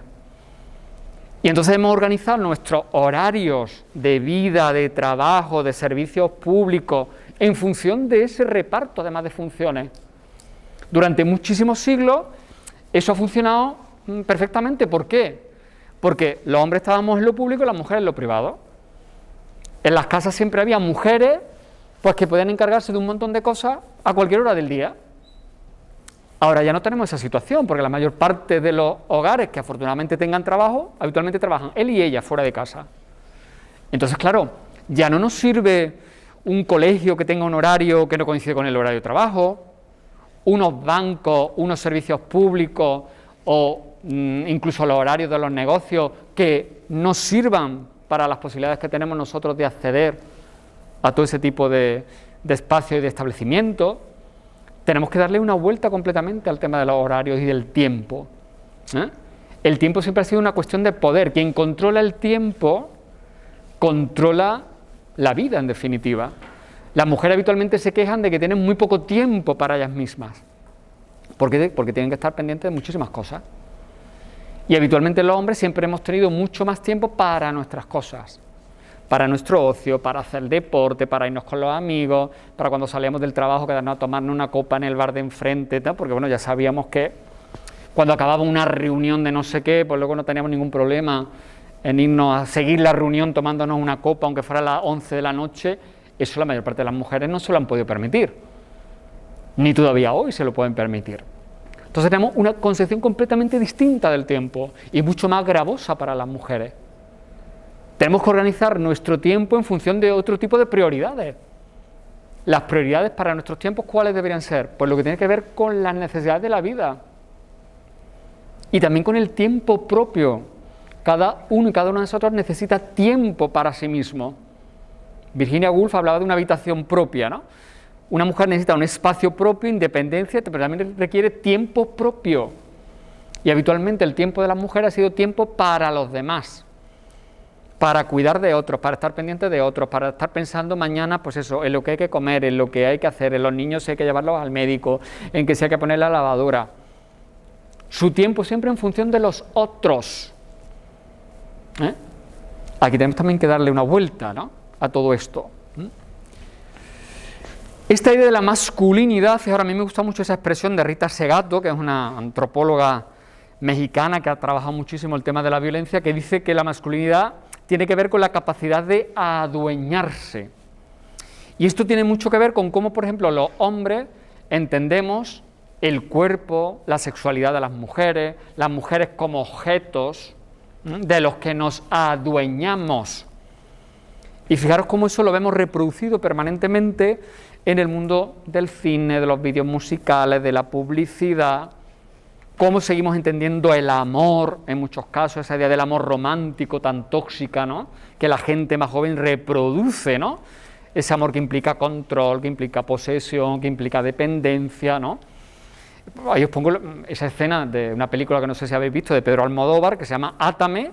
Y entonces hemos organizado nuestros horarios de vida, de trabajo, de servicios públicos, en función de ese reparto además de funciones. Durante muchísimos siglos eso ha funcionado perfectamente. ¿Por qué? Porque los hombres estábamos en lo público y las mujeres en lo privado. En las casas siempre había mujeres pues que podían encargarse de un montón de cosas a cualquier hora del día. Ahora ya no tenemos esa situación, porque la mayor parte de los hogares que afortunadamente tengan trabajo, habitualmente trabajan él y ella fuera de casa. Entonces, claro, ya no nos sirve un colegio que tenga un horario que no coincide con el horario de trabajo, unos bancos, unos servicios públicos o incluso los horarios de los negocios que no sirvan para las posibilidades que tenemos nosotros de acceder a todo ese tipo de espacio y de establecimiento. Tenemos que darle una vuelta completamente al tema de los horarios y del tiempo. El tiempo siempre ha sido una cuestión de poder. Quien controla el tiempo, controla la vida, en definitiva. Las mujeres habitualmente se quejan de que tienen muy poco tiempo para ellas mismas. ¿Por qué? Porque tienen que estar pendientes de muchísimas cosas. Y habitualmente los hombres siempre hemos tenido mucho más tiempo para nuestras cosas. Para nuestro ocio, para hacer deporte, para irnos con los amigos, para cuando salíamos del trabajo quedarnos a tomarnos una copa en el bar de enfrente, tal, porque bueno, ya sabíamos que cuando acababa una reunión de no sé qué, pues luego no teníamos ningún problema en irnos a seguir la reunión tomándonos una copa, aunque fuera a las 11 de la noche. Eso la mayor parte de las mujeres no se lo han podido permitir, ni todavía hoy se lo pueden permitir. Entonces tenemos una concepción completamente distinta del tiempo y mucho más gravosa para las mujeres. Tenemos que organizar nuestro tiempo en función de otro tipo de prioridades. Las prioridades para nuestros tiempos, ¿cuáles deberían ser? Pues lo que tiene que ver con las necesidades de la vida y también con el tiempo propio. Cada uno y cada una de nosotros necesita tiempo para sí mismo. Virginia Woolf hablaba de una habitación propia, ¿no? Una mujer necesita un espacio propio, independencia, pero también requiere tiempo propio. Y habitualmente el tiempo de las mujeres ha sido tiempo para los demás, para cuidar de otros, para estar pendiente de otros, para estar pensando mañana, pues eso, en lo que hay que comer, en lo que hay que hacer, en los niños si hay que llevarlos al médico, en que si hay que poner la lavadora. Su tiempo siempre en función de los otros. Aquí tenemos también que darle una vuelta, ¿no?, a todo esto. Esta idea de la masculinidad, ahora a mí me gusta mucho esa expresión de Rita Segato, que es una antropóloga mexicana que ha trabajado muchísimo el tema de la violencia, que dice que la masculinidad tiene que ver con la capacidad de adueñarse. Y esto tiene mucho que ver con cómo, por ejemplo, los hombres entendemos el cuerpo, la sexualidad de las mujeres como objetos de los que nos adueñamos. Y fijaros cómo eso lo vemos reproducido permanentemente en el mundo del cine, de los vídeos musicales, de la publicidad, cómo seguimos entendiendo el amor, en muchos casos, esa idea del amor romántico tan tóxica, ¿no?, que la gente más joven reproduce, ¿no?, ese amor que implica control, que implica posesión, que implica dependencia, ¿no? Ahí os pongo esa escena de una película que no sé si habéis visto, de Pedro Almodóvar, que se llama Átame,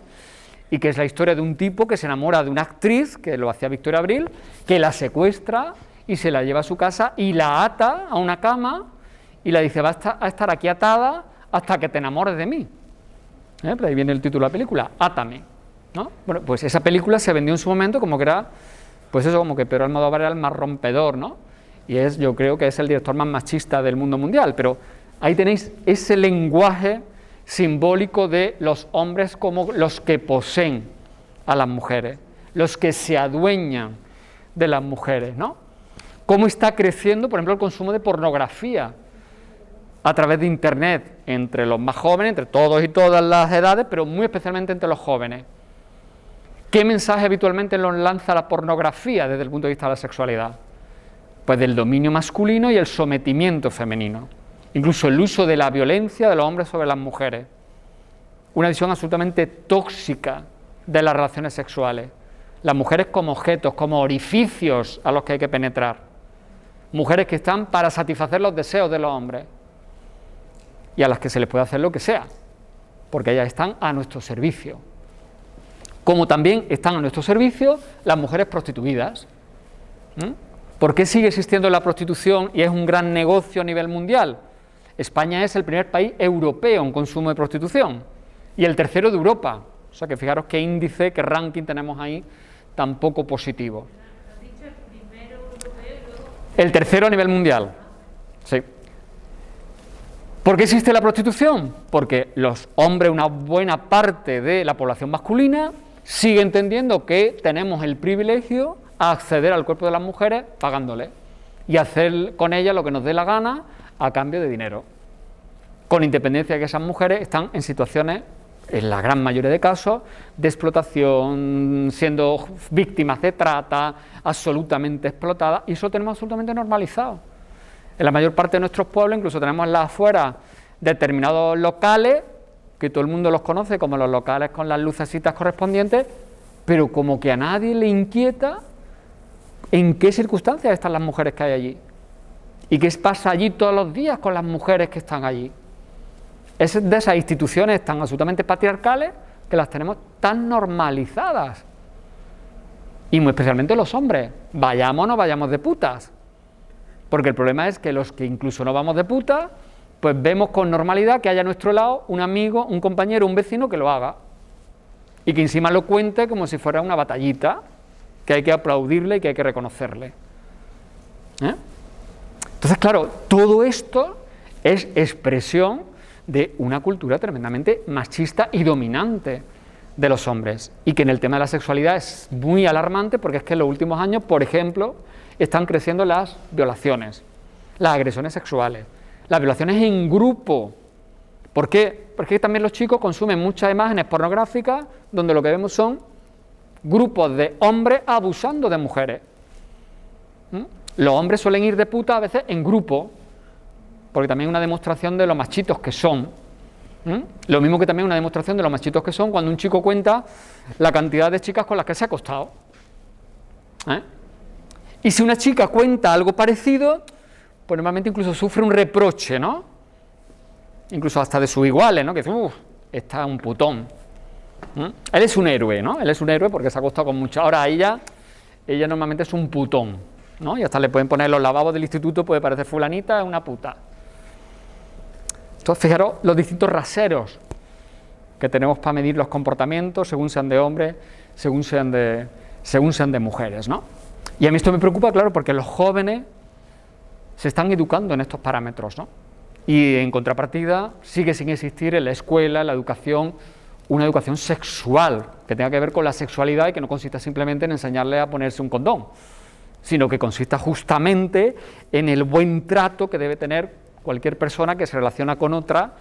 y que es la historia de un tipo que se enamora de una actriz, que lo hacía Victoria Abril, que la secuestra y se la lleva a su casa y la ata a una cama y le dice: vas a estar aquí atada hasta que te enamores de mí. Pues ahí viene el título de la película, Átame, ¿no? Bueno, pues esa película se vendió en su momento como que era, pues eso, como que Pedro Almodóvar era el más rompedor, ¿no? Y yo creo que es el director más machista del mundo mundial, pero ahí tenéis ese lenguaje simbólico de los hombres como los que poseen a las mujeres, los que se adueñan de las mujeres, ¿no? Cómo está creciendo, por ejemplo, el consumo de pornografía a través de Internet, entre los más jóvenes, entre todos y todas las edades, pero muy especialmente entre los jóvenes. ¿Qué mensaje habitualmente nos lanza la pornografía desde el punto de vista de la sexualidad? Pues del dominio masculino y el sometimiento femenino. Incluso el uso de la violencia de los hombres sobre las mujeres. Una visión absolutamente tóxica de las relaciones sexuales. Las mujeres como objetos, como orificios a los que hay que penetrar. Mujeres que están para satisfacer los deseos de los hombres. Y a las que se les puede hacer lo que sea, porque ellas están a nuestro servicio. Como también están a nuestro servicio las mujeres prostituidas. ¿Por qué sigue existiendo la prostitución y es un gran negocio a nivel mundial? España es el primer país europeo en consumo de prostitución y el tercero de Europa. O sea que fijaros qué índice, qué ranking tenemos ahí tan poco positivo. ¿Has dicho el primero europeo y luego? El tercero a nivel mundial. Sí. ¿Por qué existe la prostitución? Porque los hombres, una buena parte de la población masculina, sigue entendiendo que tenemos el privilegio a acceder al cuerpo de las mujeres pagándole y hacer con ellas lo que nos dé la gana a cambio de dinero, con independencia de que esas mujeres están en situaciones, en la gran mayoría de casos, de explotación, siendo víctimas de trata, absolutamente explotadas, y eso lo tenemos absolutamente normalizado. En la mayor parte de nuestros pueblos incluso tenemos en las afueras determinados locales, que todo el mundo los conoce como los locales con las lucecitas correspondientes, pero como que a nadie le inquieta en qué circunstancias están las mujeres que hay allí. ¿Y qué pasa allí todos los días con las mujeres que están allí? Es de esas instituciones tan absolutamente patriarcales que las tenemos tan normalizadas. Y muy especialmente los hombres. Vayamos o no vayamos de putas. Porque el problema es que los que incluso no vamos de putas, pues vemos con normalidad que haya a nuestro lado un amigo, un compañero, un vecino que lo haga. Y que encima lo cuente como si fuera una batallita, que hay que aplaudirle y que hay que reconocerle. Entonces, claro, todo esto es expresión de una cultura tremendamente machista y dominante de los hombres, y que en el tema de la sexualidad es muy alarmante, porque es que en los últimos años, por ejemplo, están creciendo las violaciones, las agresiones sexuales, las violaciones en grupo. ¿Por qué? Porque también los chicos consumen muchas imágenes pornográficas donde lo que vemos son grupos de hombres abusando de mujeres. Los hombres suelen ir de puta a veces en grupo, porque también es una demostración de lo machitos que son. Lo mismo que también una demostración de lo machitos que son cuando un chico cuenta la cantidad de chicas con las que se ha acostado. Y si una chica cuenta algo parecido, pues normalmente incluso sufre un reproche, ¿no? Incluso hasta de sus iguales, ¿no? Que dice, está un putón. Él es un héroe, ¿no? Él es un héroe porque se ha acostado con muchas. Ahora ella normalmente es un putón, ¿no? Y hasta le pueden poner los lavabos del instituto, puede parecer fulanita, es una puta. Entonces, fijaros los distintos raseros que tenemos para medir los comportamientos, según sean de hombres, según sean de mujeres, ¿no? Y a mí esto me preocupa, claro, porque los jóvenes se están educando en estos parámetros, ¿no? Y en contrapartida sigue sin existir en la escuela, en la educación, una educación sexual que tenga que ver con la sexualidad y que no consista simplemente en enseñarle a ponerse un condón, sino que consista justamente en el buen trato que debe tener cualquier persona que se relaciona con otra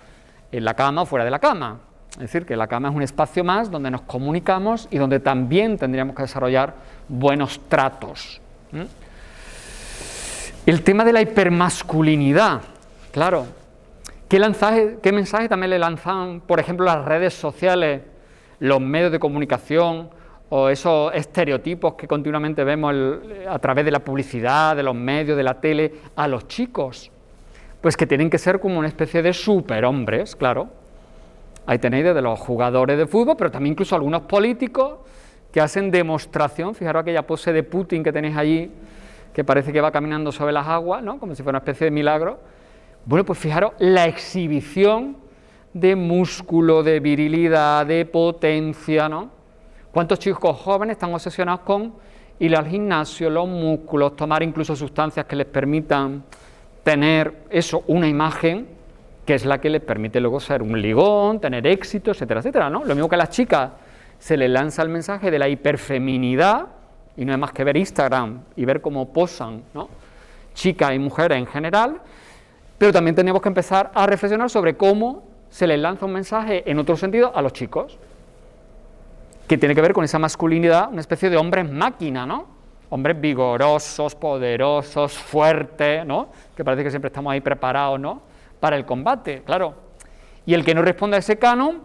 en la cama o fuera de la cama. Es decir, que la cama es un espacio más donde nos comunicamos y donde también tendríamos que desarrollar buenos tratos. El tema de la hipermasculinidad, claro. ¿Qué mensaje también le lanzan, por ejemplo, las redes sociales, los medios de comunicación o esos estereotipos que continuamente vemos a través de la publicidad, de los medios, de la tele, a los chicos? Pues que tienen que ser como una especie de superhombres, claro. Ahí tenéis desde los jugadores de fútbol, pero también incluso algunos políticos que hacen demostración. Fijaros aquella pose de Putin que tenéis allí, que parece que va caminando sobre las aguas, ¿no? Como si fuera una especie de milagro. Bueno, pues fijaros la exhibición de músculo, de virilidad, de potencia, ¿no? ¿Cuántos chicos jóvenes están obsesionados con ir al gimnasio, los músculos, tomar incluso sustancias que les permitan tener eso, una imagen que es la que les permite luego ser un ligón, tener éxito, etcétera, etcétera, ¿no? Lo mismo que a las chicas se les lanza el mensaje de la hiperfeminidad, y no es más que ver Instagram y ver cómo posan, ¿no?, chicas y mujeres en general, pero también tenemos que empezar a reflexionar sobre cómo se les lanza un mensaje en otro sentido a los chicos, que tiene que ver con esa masculinidad, una especie de hombres máquina, ¿no? Hombres vigorosos, poderosos, fuertes, ¿no? Que parece que siempre estamos ahí preparados, ¿no?, para el combate, claro. Y el que no responde a ese canon,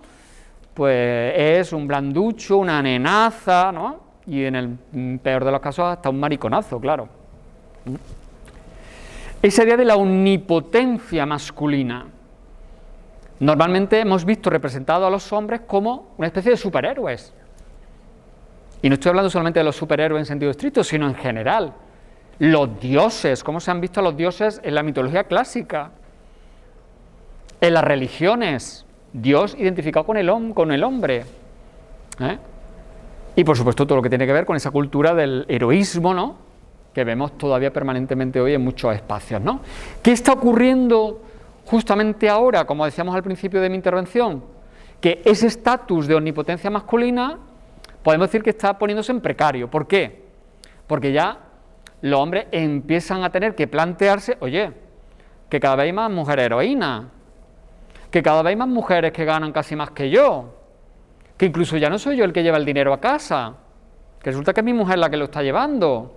pues es un blanducho, una nenaza, ¿no? Y en el peor de los casos hasta un mariconazo, claro. Esa idea de la omnipotencia masculina. Normalmente hemos visto representado a los hombres como una especie de superhéroes. Y no estoy hablando solamente de los superhéroes en sentido estricto, sino en general. Los dioses, ¿cómo se han visto a los dioses en la mitología clásica? En las religiones, Dios identificado con el hombre. Y por supuesto todo lo que tiene que ver con esa cultura del heroísmo, ¿no?, que vemos todavía permanentemente hoy en muchos espacios, ¿no? ¿Qué está ocurriendo justamente ahora, como decíamos al principio de mi intervención? Que ese estatus de omnipotencia masculina podemos decir que está poniéndose en precario. ¿Por qué? Porque ya los hombres empiezan a tener que plantearse, oye, que cada vez hay más mujeres heroínas, que cada vez hay más mujeres que ganan casi más que yo, que incluso ya no soy yo el que lleva el dinero a casa, que resulta que es mi mujer la que lo está llevando,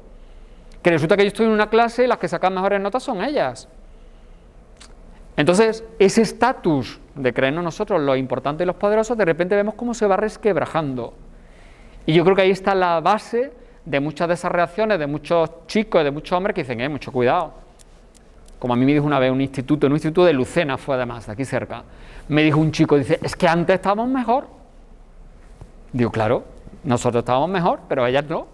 que resulta que yo estoy en una clase y las que sacan mejores notas son ellas. Entonces, ese estatus de creernos nosotros los importantes y los poderosos, de repente vemos cómo se va resquebrajando. Y yo creo que ahí está la base de muchas de esas reacciones de muchos chicos y de muchos hombres que dicen, mucho cuidado. Como a mí me dijo una vez en un instituto de Lucena fue además, de aquí cerca, me dijo un chico, dice, es que antes estábamos mejor. Digo, claro, nosotros estábamos mejor, pero ellas no.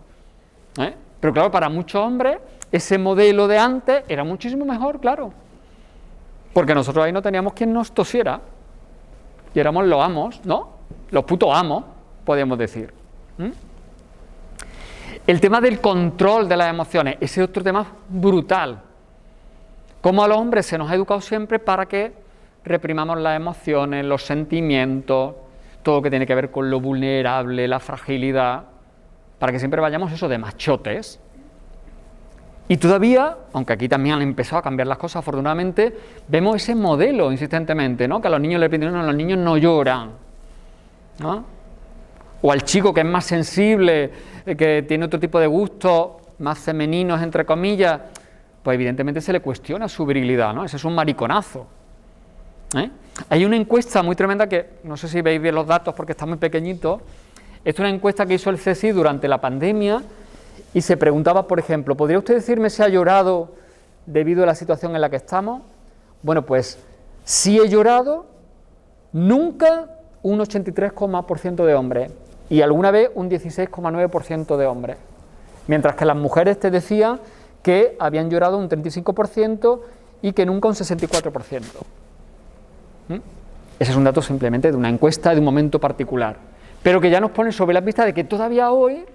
Pero claro, para muchos hombres, ese modelo de antes era muchísimo mejor, claro. Porque nosotros ahí no teníamos quien nos tosiera. Y éramos los amos, ¿no? Los putos amos, podríamos decir. El tema del control de las emociones, ese es otro tema brutal. Cómo a los hombres se nos ha educado siempre para que reprimamos las emociones, los sentimientos, todo lo que tiene que ver con lo vulnerable, la fragilidad, para que siempre vayamos eso de machotes. Y todavía, aunque aquí también han empezado a cambiar las cosas afortunadamente, vemos ese modelo insistentemente, ¿no? Que a los niños les piden, no, los niños no lloran, ¿no? O al chico que es más sensible, que tiene otro tipo de gustos, más femeninos, entre comillas, pues evidentemente se le cuestiona su virilidad, ¿no? Ese es un mariconazo. Hay una encuesta muy tremenda que, no sé si veis bien los datos porque está muy pequeñito, es una encuesta que hizo el CSIC durante la pandemia y se preguntaba, por ejemplo, ¿podría usted decirme si ha llorado debido a la situación en la que estamos? Bueno, pues si he llorado, nunca un 83% de hombres y alguna vez un 16,9% de hombres, mientras que las mujeres te decían que habían llorado un 35% y que nunca un 64%. Ese es un dato simplemente de una encuesta de un momento particular, pero que ya nos pone sobre la pista de que todavía hoy,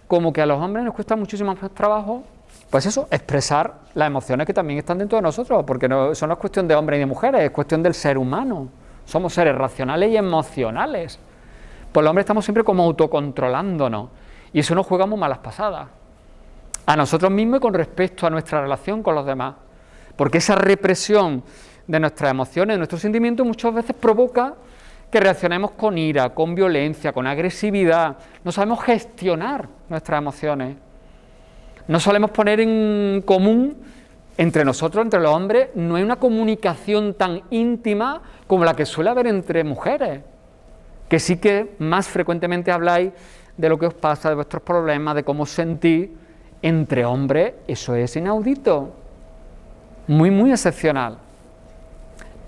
como que a los hombres nos cuesta muchísimo más trabajo, pues eso, expresar las emociones que también están dentro de nosotros, porque eso no es cuestión de hombres y de mujeres, es cuestión del ser humano. Somos seres racionales y emocionales. Pues los hombres estamos siempre como autocontrolándonos, y eso nos juega muy malas pasadas. a nosotros mismos y con respecto a nuestra relación con los demás. Porque esa represión de nuestras emociones, de nuestros sentimientos, muchas veces provoca que reaccionemos con ira, con violencia, con agresividad. No sabemos gestionar nuestras emociones. No solemos poner en común entre nosotros, entre los hombres, no hay una comunicación tan íntima como la que suele haber entre mujeres, que sí que más frecuentemente habláis de lo que os pasa, de vuestros problemas, de cómo os sentís. Entre hombres eso es inaudito, muy, muy excepcional.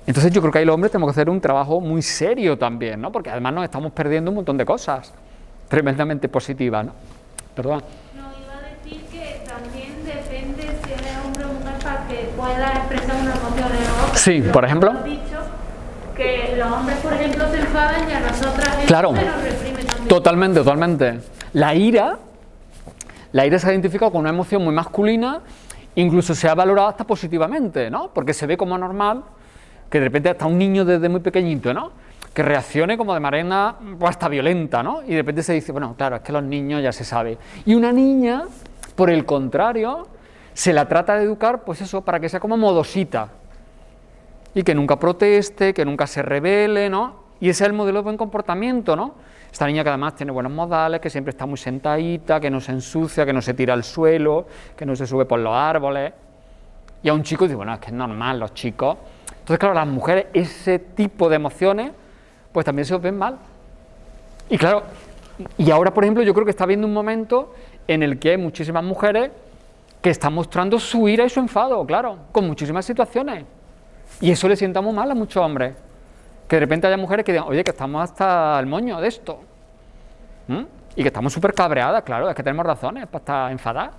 Entonces yo creo que ahí los hombres tenemos que hacer un trabajo muy serio también, ¿no? Porque además nos estamos perdiendo un montón de cosas tremendamente positivas, ¿no? Perdón. No, iba a decir que también depende si eres hombre o mujer para que pueda expresar una emoción o no. Sí, por ejemplo. Has dicho que los hombres, por ejemplo, se enfadan y a nosotras claro, se nos reprime también. Totalmente, totalmente. La ira se ha identificado con una emoción muy masculina, incluso se ha valorado hasta positivamente, ¿no? Porque se ve como normal que de repente hasta un niño desde muy pequeñito, ¿no? Que reaccione como de manera pues, hasta violenta, ¿no? Y de repente se dice, bueno, claro, es que los niños ya se sabe. Y una niña, por el contrario, se la trata de educar, pues eso, para que sea como modosita. Y que nunca proteste, que nunca se rebele, ¿no? Y ese es el modelo de buen comportamiento, ¿no? Esta niña que además tiene buenos modales, que siempre está muy sentadita, que no se ensucia, que no se tira al suelo, que no se sube por los árboles. Y a un chico dice, bueno, es que es normal, los chicos. Entonces, claro, las mujeres, ese tipo de emociones, pues también se os ven mal. Y claro, y ahora, por ejemplo, yo creo que está habiendo un momento en el que hay muchísimas mujeres que están mostrando su ira y su enfado, claro, con muchísimas situaciones. Y eso le sienta muy mal a muchos hombres. Que de repente haya mujeres que digan, oye, que estamos hasta el moño de esto. Y que estamos súper cabreadas, claro, es que tenemos razones para estar enfadadas.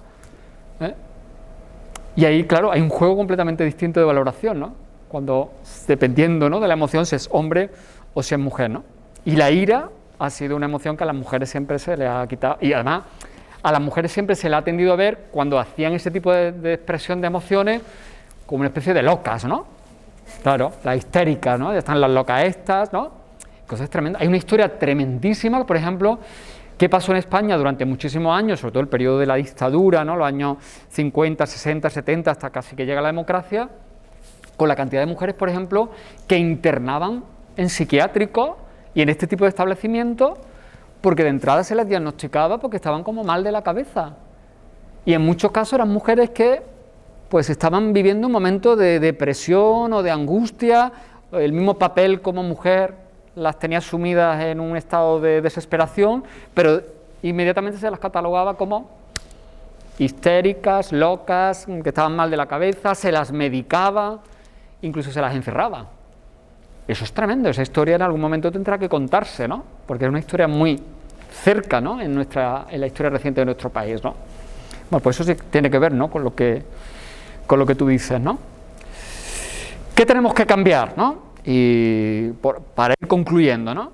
Y ahí, claro, hay un juego completamente distinto de valoración, ¿no? Cuando, dependiendo, ¿no?, de la emoción, si es hombre o si es mujer, ¿no? Y la ira ha sido una emoción que a las mujeres siempre se les ha quitado. Y además, a las mujeres siempre se les ha tendido a ver, cuando hacían ese tipo de expresión de emociones, como una especie de locas, ¿no? Claro, las histéricas, ¿no? Ya están las locas estas, ¿no? Cosas tremendas. Hay una historia tremendísima, por ejemplo, que pasó en España durante muchísimos años, sobre todo el periodo de la dictadura, ¿no?, los años 50, 60, 70, hasta casi que llega la democracia, con la cantidad de mujeres, por ejemplo, que internaban en psiquiátricos y en este tipo de establecimientos, porque de entrada se les diagnosticaba porque estaban como mal de la cabeza. Y en muchos casos eran mujeres que pues estaban viviendo un momento de depresión o de angustia, el mismo papel como mujer las tenía sumidas en un estado de desesperación, pero inmediatamente se las catalogaba como histéricas, locas, que estaban mal de la cabeza, se las medicaba, incluso se las encerraba. Eso es tremendo, esa historia en algún momento tendrá que contarse, ¿no? Porque es una historia muy cerca, ¿no?, en la historia reciente de nuestro país, ¿no? Bueno, pues eso sí tiene que ver, ¿no?, con lo que tú dices, ¿no? ¿Qué tenemos que cambiar, ¿no? Y para ir concluyendo, ¿no?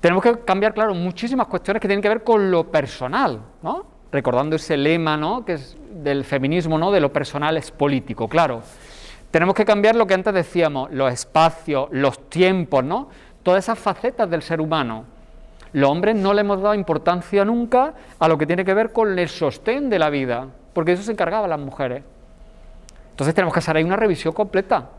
Tenemos que cambiar, claro, muchísimas cuestiones que tienen que ver con lo personal, ¿no? Recordando ese lema, ¿no?, que es del feminismo, ¿no?, de lo personal es político, claro. Tenemos que cambiar lo que antes decíamos, los espacios, los tiempos, ¿no? Todas esas facetas del ser humano. Los hombres no le hemos dado importancia nunca a lo que tiene que ver con el sostén de la vida, porque eso se encargaban las mujeres. Entonces tenemos que hacer ahí una revisión completa.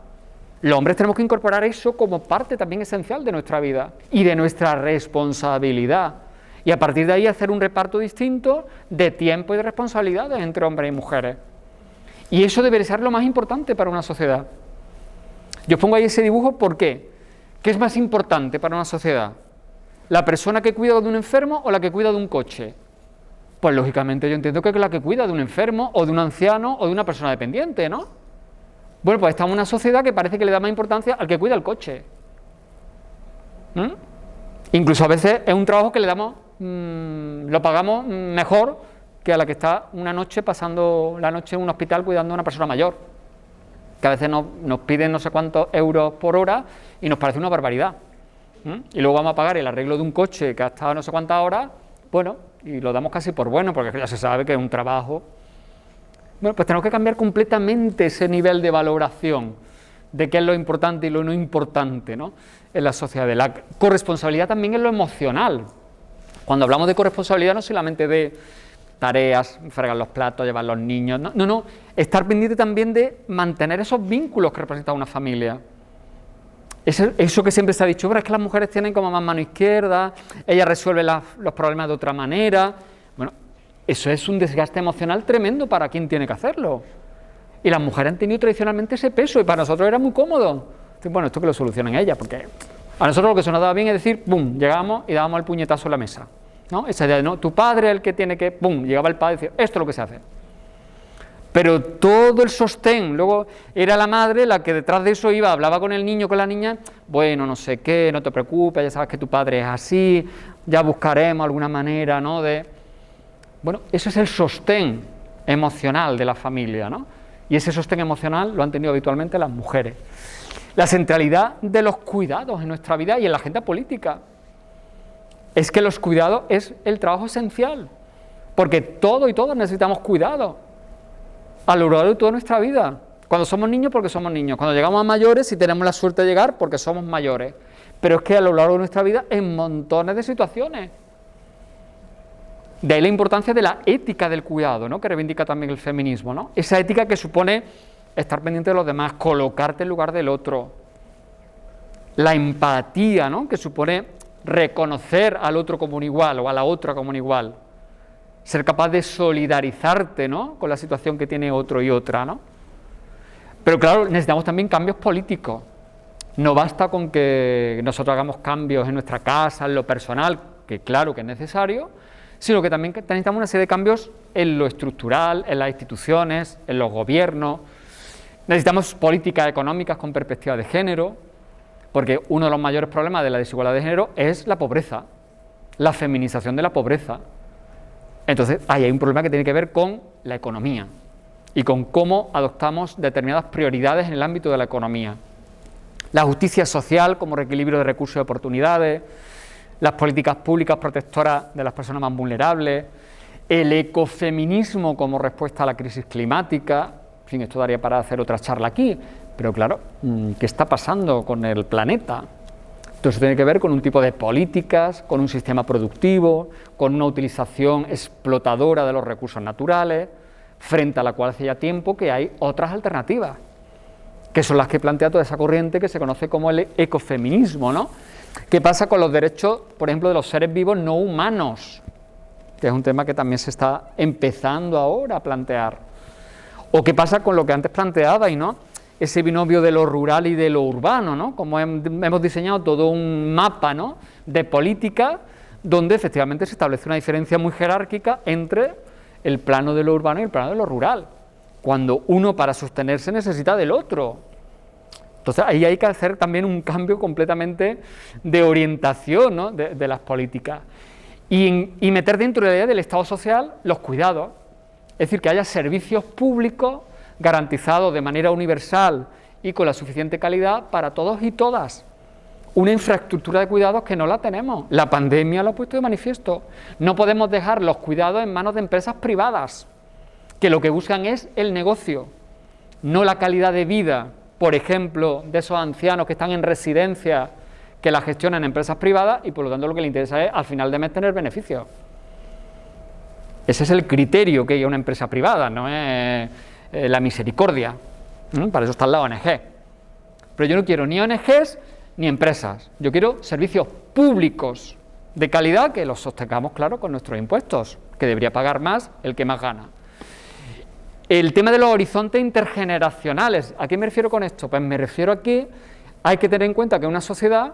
Los hombres tenemos que incorporar eso como parte también esencial de nuestra vida y de nuestra responsabilidad. Y a partir de ahí hacer un reparto distinto de tiempo y de responsabilidades entre hombres y mujeres. Y eso debería ser lo más importante para una sociedad. Yo pongo ahí ese dibujo, ¿por qué? ¿Qué es más importante para una sociedad? ¿La persona que cuida de un enfermo o la que cuida de un coche? Pues lógicamente yo entiendo que es la que cuida de un enfermo o de un anciano o de una persona dependiente, ¿no? Bueno, pues estamos en una sociedad que parece que le da más importancia al que cuida el coche. Incluso a veces es un trabajo que le damos, lo pagamos mejor que a la que está una noche pasando la noche en un hospital cuidando a una persona mayor, que a veces nos piden no sé cuántos euros por hora y nos parece una barbaridad. Y luego vamos a pagar el arreglo de un coche que ha estado no sé cuántas horas, bueno, y lo damos casi por bueno, porque ya se sabe que es un trabajo. Bueno, pues tenemos que cambiar completamente ese nivel de valoración de qué es lo importante y lo no importante, ¿no?, en la sociedad. La corresponsabilidad también es lo emocional. Cuando hablamos de corresponsabilidad no solamente de tareas, fregar los platos, llevar los niños. No, estar pendiente también de mantener esos vínculos que representa una familia. Eso que siempre se ha dicho, pero es que las mujeres tienen como más mano izquierda, ellas resuelven los problemas de otra manera. Bueno, eso es un desgaste emocional tremendo para quien tiene que hacerlo. Y las mujeres han tenido tradicionalmente ese peso y para nosotros era muy cómodo. Bueno, esto que lo solucionen ellas, porque a nosotros lo que se nos daba bien es decir, ¡pum!, llegamos y dábamos el puñetazo en la mesa, ¿no? Esa idea de, no, tu padre es el que tiene que, ¡pum!, llegaba el padre y decía, esto es lo que se hace. Pero todo el sostén, luego era la madre la que detrás de eso iba, hablaba con el niño, con la niña, bueno, no sé qué, no te preocupes, ya sabes que tu padre es así, ya buscaremos alguna manera, ¿no? Bueno, ese es el sostén emocional de la familia, ¿no? Y ese sostén emocional lo han tenido habitualmente las mujeres. La centralidad de los cuidados en nuestra vida y en la agenda política. Es que los cuidados es el trabajo esencial, porque todos y todas necesitamos cuidado a lo largo de toda nuestra vida. Cuando somos niños, porque somos niños. Cuando llegamos a mayores, si tenemos la suerte de llegar, porque somos mayores. Pero es que a lo largo de nuestra vida, en montones de situaciones. De ahí la importancia de la ética del cuidado, ¿no?, que reivindica también el feminismo, ¿no? Esa ética que supone estar pendiente de los demás, colocarte en lugar del otro. La empatía, ¿no?, que supone reconocer al otro como un igual o a la otra como un igual. Ser capaz de solidarizarte, ¿no?, con la situación que tiene otro y otra, ¿no? Pero claro, necesitamos también cambios políticos. No basta con que nosotros hagamos cambios en nuestra casa, en lo personal, que claro que es necesario, sino que también necesitamos una serie de cambios en lo estructural, en las instituciones, en los gobiernos. Necesitamos políticas económicas con perspectiva de género, porque uno de los mayores problemas de la desigualdad de género es la pobreza, la feminización de la pobreza. Entonces, ahí hay un problema que tiene que ver con la economía y con cómo adoptamos determinadas prioridades en el ámbito de la economía. La justicia social como reequilibrio de recursos y oportunidades, las políticas públicas protectoras de las personas más vulnerables, el ecofeminismo como respuesta a la crisis climática. En fin, esto daría para hacer otra charla aquí, pero claro, ¿qué está pasando con el planeta? Entonces tiene que ver con un tipo de políticas, con un sistema productivo, con una utilización explotadora de los recursos naturales, frente a la cual hace ya tiempo que hay otras alternativas, que son las que plantea toda esa corriente que se conoce como el ecofeminismo, ¿no? ¿Qué pasa con los derechos, por ejemplo, de los seres vivos no humanos? Que es un tema que también se está empezando ahora a plantear. ¿O qué pasa con lo que antes planteabais, ¿no?, ese binomio de lo rural y de lo urbano, ¿no? Como hemos diseñado todo un mapa, ¿no?, de política donde efectivamente se establece una diferencia muy jerárquica entre el plano de lo urbano y el plano de lo rural, cuando uno para sostenerse necesita del otro. Entonces ahí hay que hacer también un cambio completamente de orientación, ¿no?, de las políticas y meter dentro de la idea del Estado social los cuidados, es decir, que haya servicios públicos garantizados de manera universal y con la suficiente calidad para todos y todas. Una infraestructura de cuidados que no la tenemos. La pandemia lo ha puesto de manifiesto. No podemos dejar los cuidados en manos de empresas privadas, que lo que buscan es el negocio, no la calidad de vida, por ejemplo, de esos ancianos que están en residencia, que la gestionan empresas privadas y por lo tanto lo que les interesa es al final de mes tener beneficios. Ese es el criterio que hay a una empresa privada, no es la misericordia. Para eso están las ONG. Pero yo no quiero ni ONGs ni empresas. Yo quiero servicios públicos de calidad que los sostengamos, claro, con nuestros impuestos, que debería pagar más el que más gana. El tema de los horizontes intergeneracionales, ¿a qué me refiero con esto? Pues me refiero a que hay que tener en cuenta que en una sociedad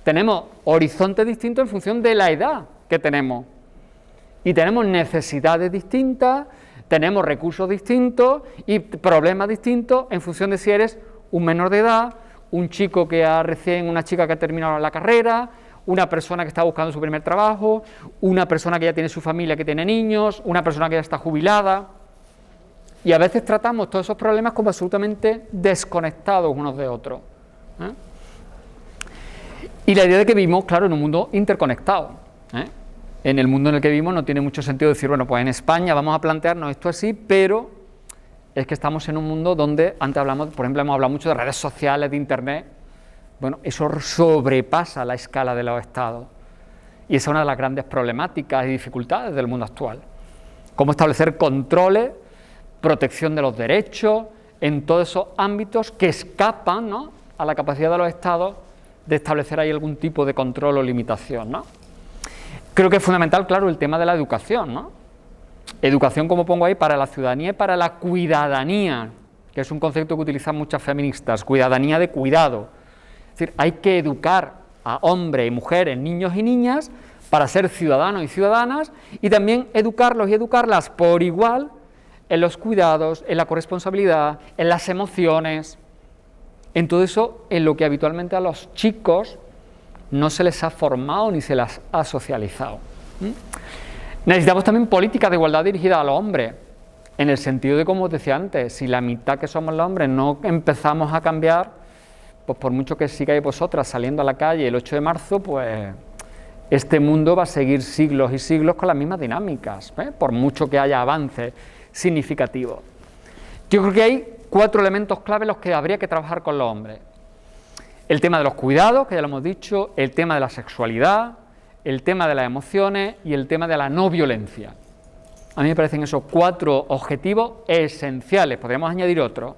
tenemos horizontes distintos en función de la edad que tenemos. Y tenemos necesidades distintas, tenemos recursos distintos y problemas distintos en función de si eres un menor de edad, un chico que una chica que ha terminado la carrera, una persona que está buscando su primer trabajo, una persona que ya tiene su familia, que tiene niños, una persona que ya está jubilada. Y a veces tratamos todos esos problemas como absolutamente desconectados unos de otros. Y la idea de que vivimos, claro, en un mundo interconectado. En el mundo en el que vivimos no tiene mucho sentido decir, bueno, pues en España vamos a plantearnos esto así, pero es que estamos en un mundo donde, antes hablamos, por ejemplo, hemos hablado mucho de redes sociales, de internet. Bueno, eso sobrepasa la escala de los estados. Y esa es una de las grandes problemáticas y dificultades del mundo actual. Cómo establecer controles, protección de los derechos, en todos esos ámbitos que escapan, ¿no?, a la capacidad de los Estados de establecer ahí algún tipo de control o limitación, ¿no? Creo que es fundamental, claro, el tema de la educación, ¿no? Educación, como pongo ahí, para la ciudadanía y para la cuidadanía, que es un concepto que utilizan muchas feministas, cuidadanía de cuidado. Es decir, hay que educar a hombres y mujeres, niños y niñas, para ser ciudadanos y ciudadanas, y también educarlos y educarlas por igual en los cuidados, en la corresponsabilidad, en las emociones, en todo eso en lo que habitualmente a los chicos no se les ha formado ni se les ha socializado. Necesitamos también políticas de igualdad dirigidas a los hombres, en el sentido de, como os decía antes, si la mitad que somos los hombres no empezamos a cambiar, pues por mucho que sigáis vosotras saliendo a la calle el 8 de marzo, pues este mundo va a seguir siglos y siglos con las mismas dinámicas, por mucho que haya avances significativos. Yo creo que hay 4 elementos clave en los que habría que trabajar con los hombres. El tema de los cuidados, que ya lo hemos dicho, el tema de la sexualidad, el tema de las emociones y el tema de la no violencia. A mí me parecen esos 4 objetivos esenciales, podríamos añadir otros,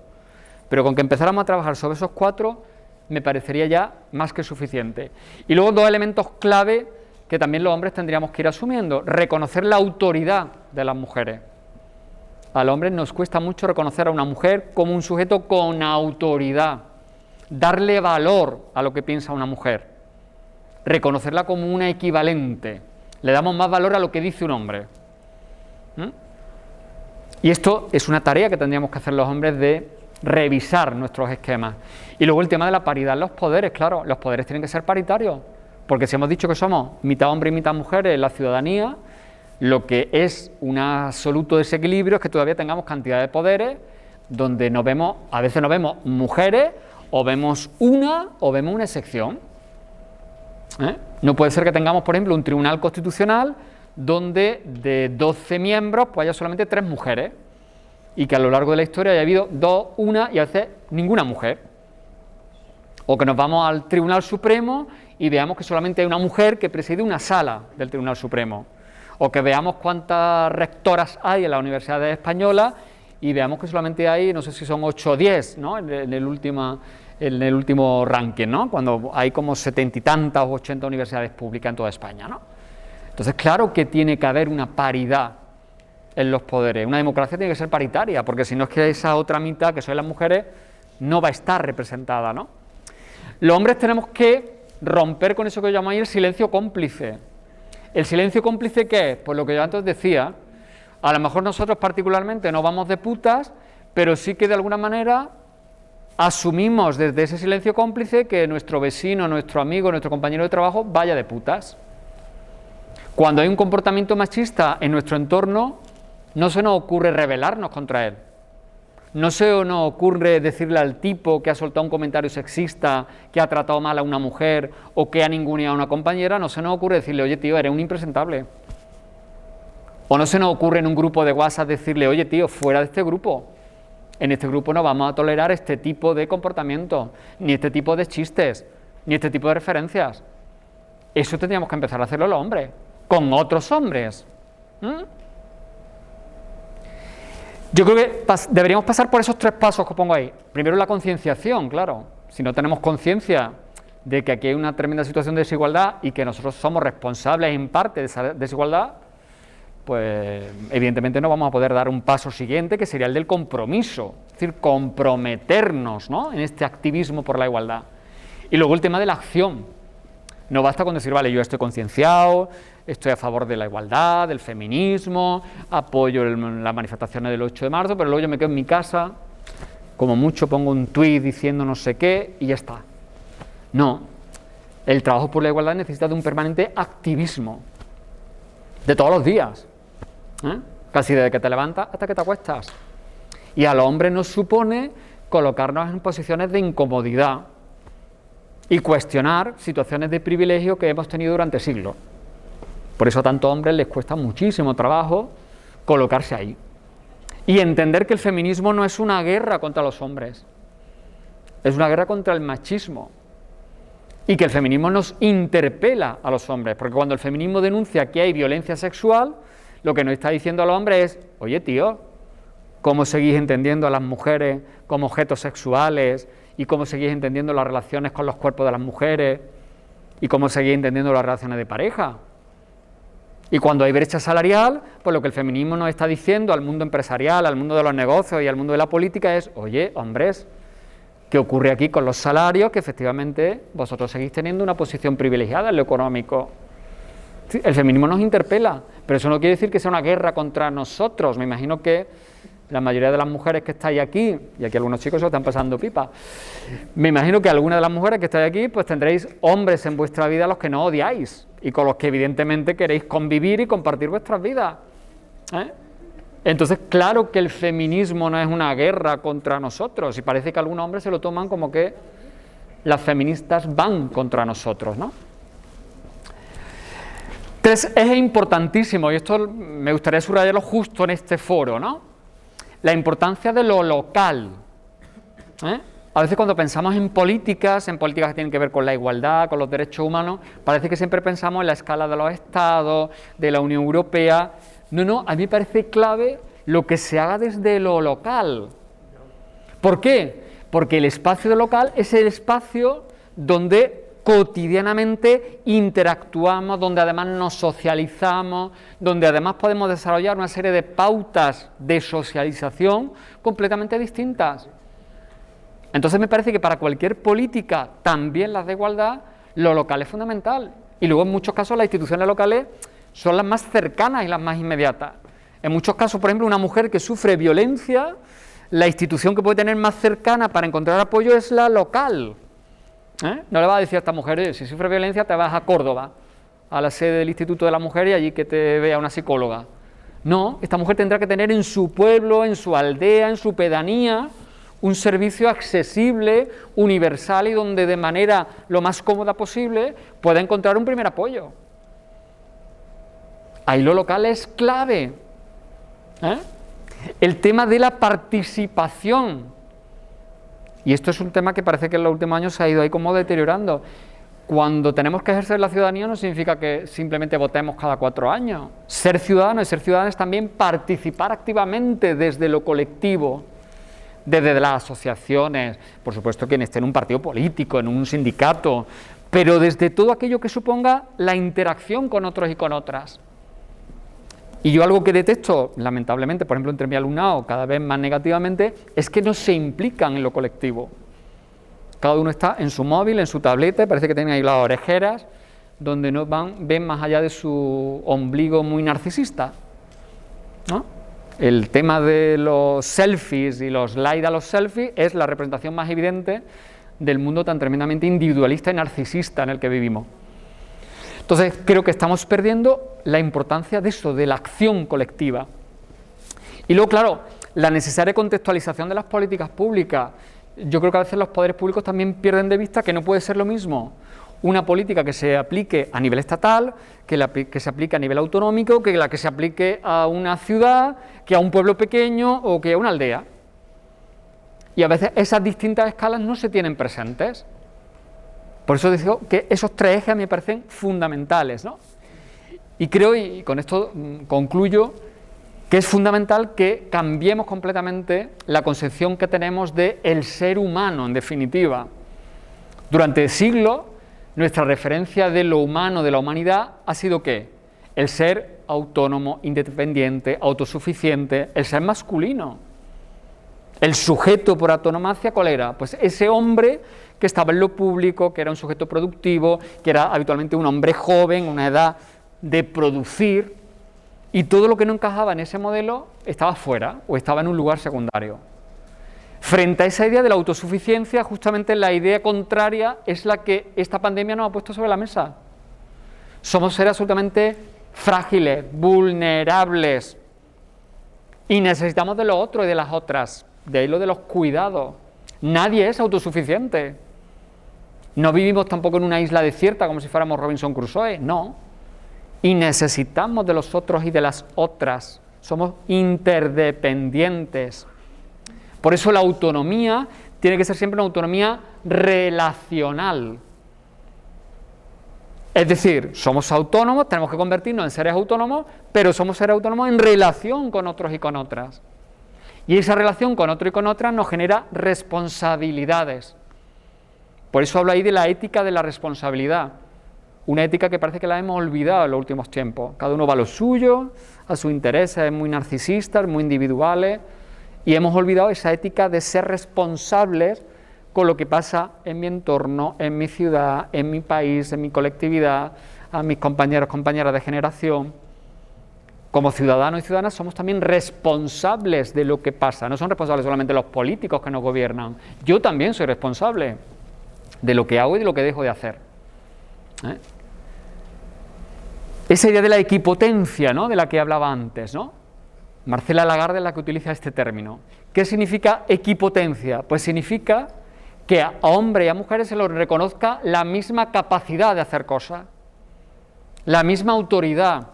pero con que empezáramos a trabajar sobre esos 4 me parecería ya más que suficiente. Y luego 2 elementos clave que también los hombres tendríamos que ir asumiendo: reconocer la autoridad de las mujeres. A los hombres nos cuesta mucho reconocer a una mujer como un sujeto con autoridad, darle valor a lo que piensa una mujer, reconocerla como una equivalente. Le damos más valor a lo que dice un hombre. Y esto es una tarea que tendríamos que hacer los hombres, de revisar nuestros esquemas. Y luego el tema de la paridad en los poderes. Claro, los poderes tienen que ser paritarios, porque si hemos dicho que somos mitad hombres y mitad mujeres en la ciudadanía, lo que es un absoluto desequilibrio es que todavía tengamos cantidad de poderes donde no vemos, a veces no vemos mujeres, o vemos una excepción. No puede ser que tengamos, por ejemplo, un tribunal constitucional donde de 12 miembros pues haya solamente 3 mujeres, y que a lo largo de la historia haya habido 2, 1 y a veces ninguna mujer. O que nos vamos al Tribunal Supremo y veamos que solamente hay una mujer que preside una sala del Tribunal Supremo. O que veamos cuántas rectoras hay en las universidades españolas y veamos que solamente hay, no sé si son 8 o 10, ¿no?, en el último ranking, ¿no?, cuando hay como 70 y tantas o 80 universidades públicas en toda España, ¿no? Entonces, claro que tiene que haber una paridad en los poderes. Una democracia tiene que ser paritaria, porque si no es que esa otra mitad, que son las mujeres, no va a estar representada, ¿no? Los hombres tenemos que romper con eso que yo llamo ahí el silencio cómplice. ¿El silencio cómplice qué es? Pues lo que yo antes decía, a lo mejor nosotros particularmente no vamos de putas, pero sí que de alguna manera asumimos desde ese silencio cómplice que nuestro vecino, nuestro amigo, nuestro compañero de trabajo vaya de putas. Cuando hay un comportamiento machista en nuestro entorno, no se nos ocurre rebelarnos contra él. No se nos ocurre decirle al tipo que ha soltado un comentario sexista, que ha tratado mal a una mujer o que ha ninguneado a una compañera, no se nos ocurre decirle: oye tío, eres un impresentable. O no se nos ocurre en un grupo de WhatsApp decirle: oye tío, fuera de este grupo. En este grupo no vamos a tolerar este tipo de comportamiento, ni este tipo de chistes, ni este tipo de referencias. Eso tendríamos que empezar a hacerlo los hombres, con otros hombres. Yo creo que deberíamos pasar por esos 3 pasos que pongo ahí. Primero, la concienciación, claro. Si no tenemos conciencia de que aquí hay una tremenda situación de desigualdad y que nosotros somos responsables en parte de esa desigualdad, pues evidentemente no vamos a poder dar un paso siguiente, que sería el del compromiso, es decir, comprometernos, ¿no?, en este activismo por la igualdad. Y luego el tema de la acción. No basta con decir: vale, yo estoy concienciado, estoy a favor de la igualdad, del feminismo, apoyo las manifestaciones del 8 de marzo, pero luego yo me quedo en mi casa, como mucho pongo un tuit diciendo no sé qué y ya está. No, el trabajo por la igualdad necesita de un permanente activismo, de todos los días, casi desde que te levantas hasta que te acuestas. Y a los hombres nos supone colocarnos en posiciones de incomodidad y cuestionar situaciones de privilegio que hemos tenido durante siglos. Por eso a tantos hombres les cuesta muchísimo trabajo colocarse ahí. Y entender que el feminismo no es una guerra contra los hombres, es una guerra contra el machismo. Y que el feminismo nos interpela a los hombres, porque cuando el feminismo denuncia que hay violencia sexual, lo que nos está diciendo al hombre es, oye tío, ¿cómo seguís entendiendo a las mujeres como objetos sexuales? ¿Y cómo seguís entendiendo las relaciones con los cuerpos de las mujeres? ¿Y cómo seguís entendiendo las relaciones de pareja? Y cuando hay brecha salarial, pues lo que el feminismo nos está diciendo al mundo empresarial, al mundo de los negocios y al mundo de la política es, oye, hombres, ¿qué ocurre aquí con los salarios? Que efectivamente vosotros seguís teniendo una posición privilegiada en lo económico. Sí, el feminismo nos interpela, pero eso no quiere decir que sea una guerra contra nosotros. Me imagino que la mayoría de las mujeres que estáis aquí, y aquí algunos chicos se lo están pasando pipa, me imagino que algunas de las mujeres que estáis aquí, pues tendréis hombres en vuestra vida a los que no odiáis y con los que evidentemente queréis convivir y compartir vuestras vidas. Entonces, claro que el feminismo no es una guerra contra nosotros, y parece que algunos hombres se lo toman como que las feministas van contra nosotros, ¿no? 3, es importantísimo, y esto me gustaría subrayarlo justo en este foro, ¿no? La importancia de lo local. A veces cuando pensamos en políticas que tienen que ver con la igualdad, con los derechos humanos, parece que siempre pensamos en la escala de los estados, de la Unión Europea. No, a mí me parece clave lo que se haga desde lo local. ¿Por qué? Porque el espacio de local es el espacio donde cotidianamente interactuamos, donde además nos socializamos, donde además podemos desarrollar una serie de pautas de socialización completamente distintas. Entonces me parece que para cualquier política, también las de igualdad, lo local es fundamental. Y luego en muchos casos las instituciones locales son las más cercanas y las más inmediatas. En muchos casos, por ejemplo, una mujer que sufre violencia, la institución que puede tener más cercana para encontrar apoyo es la local. No le va a decir a esta mujer, si sufre violencia te vas a Córdoba, a la sede del Instituto de la Mujer y allí que te vea una psicóloga. No, esta mujer tendrá que tener en su pueblo, en su aldea, en su pedanía, un servicio accesible, universal y donde de manera lo más cómoda posible pueda encontrar un primer apoyo. Ahí lo local es clave. El tema de la participación. Y esto es un tema que parece que en los últimos años se ha ido ahí como deteriorando. Cuando tenemos que ejercer la ciudadanía no significa que simplemente votemos cada 4 años. Ser ciudadanos y ser ciudadanos es también participar activamente desde lo colectivo, desde las asociaciones, por supuesto quien esté en un partido político, en un sindicato, pero desde todo aquello que suponga la interacción con otros y con otras. Y yo algo que detecto, lamentablemente, por ejemplo, entre mi alumnado, cada vez más negativamente, es que no se implican en lo colectivo. Cada uno está en su móvil, en su tableta, parece que tienen ahí las orejeras, donde no ven más allá de su ombligo muy narcisista, ¿no? El tema de los selfies y los likes a los selfies es la representación más evidente del mundo tan tremendamente individualista y narcisista en el que vivimos. Entonces, creo que estamos perdiendo la importancia de eso, de la acción colectiva. Y luego, claro, la necesaria contextualización de las políticas públicas. Yo creo que a veces los poderes públicos también pierden de vista que no puede ser lo mismo una política que se aplique a nivel estatal, que se aplique a nivel autonómico, que la que se aplique a una ciudad, que a un pueblo pequeño o que a una aldea. Y a veces esas distintas escalas no se tienen presentes. Por eso digo que esos 3 ejes a mí me parecen fundamentales, ¿no? Y creo, y con esto concluyo, que es fundamental que cambiemos completamente la concepción que tenemos del ser humano, en definitiva. Durante siglos, nuestra referencia de lo humano, de la humanidad, ha sido ¿qué? El ser autónomo, independiente, autosuficiente, el ser masculino. El sujeto por antonomasia, ¿cuál era? Pues ese hombre que estaba en lo público, que era un sujeto productivo, que era habitualmente un hombre joven, una edad de producir, y todo lo que no encajaba en ese modelo estaba fuera o estaba en un lugar secundario. Frente a esa idea de la autosuficiencia, justamente la idea contraria es la que esta pandemia nos ha puesto sobre la mesa. Somos seres absolutamente frágiles, vulnerables, y necesitamos de lo otro y de las otras. De ahí lo de los cuidados. Nadie es autosuficiente. No vivimos tampoco en una isla desierta como si fuéramos Robinson Crusoe, no. Y necesitamos de los otros y de las otras. Somos interdependientes. Por eso la autonomía tiene que ser siempre una autonomía relacional. Es decir, somos autónomos, tenemos que convertirnos en seres autónomos, pero somos seres autónomos en relación con otros y con otras. Y esa relación con otro y con otras nos genera responsabilidades. Por eso hablo ahí de la ética de la responsabilidad. Una ética que parece que la hemos olvidado en los últimos tiempos. Cada uno va a lo suyo, a sus intereses muy narcisistas, muy individuales, y hemos olvidado esa ética de ser responsables con lo que pasa en mi entorno, en mi ciudad, en mi país, en mi colectividad, a mis compañeros, compañeras de generación. Como ciudadanos y ciudadanas somos también responsables de lo que pasa. No son responsables solamente los políticos que nos gobiernan. Yo también soy responsable de lo que hago y de lo que dejo de hacer. Esa idea de la equipotencia, ¿no?, de la que hablaba antes, ¿no? Marcela Lagarde es la que utiliza este término. ¿Qué significa equipotencia? Pues significa que a hombres y a mujeres se les reconozca la misma capacidad de hacer cosas, la misma autoridad,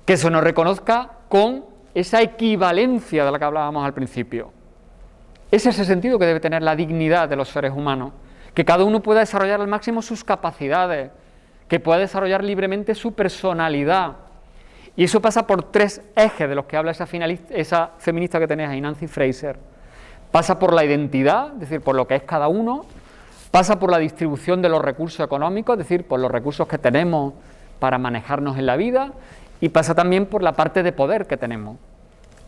que se nos reconozca con esa equivalencia de la que hablábamos al principio. Es ese sentido que debe tener la dignidad de los seres humanos, que cada uno pueda desarrollar al máximo sus capacidades, que pueda desarrollar libremente su personalidad. Y eso pasa por 3 ejes de los que habla esa feminista que tenéis ahí, Nancy Fraser. Pasa por la identidad, es decir, por lo que es cada uno, pasa por la distribución de los recursos económicos, es decir, por los recursos que tenemos para manejarnos en la vida, y pasa también por la parte de poder que tenemos.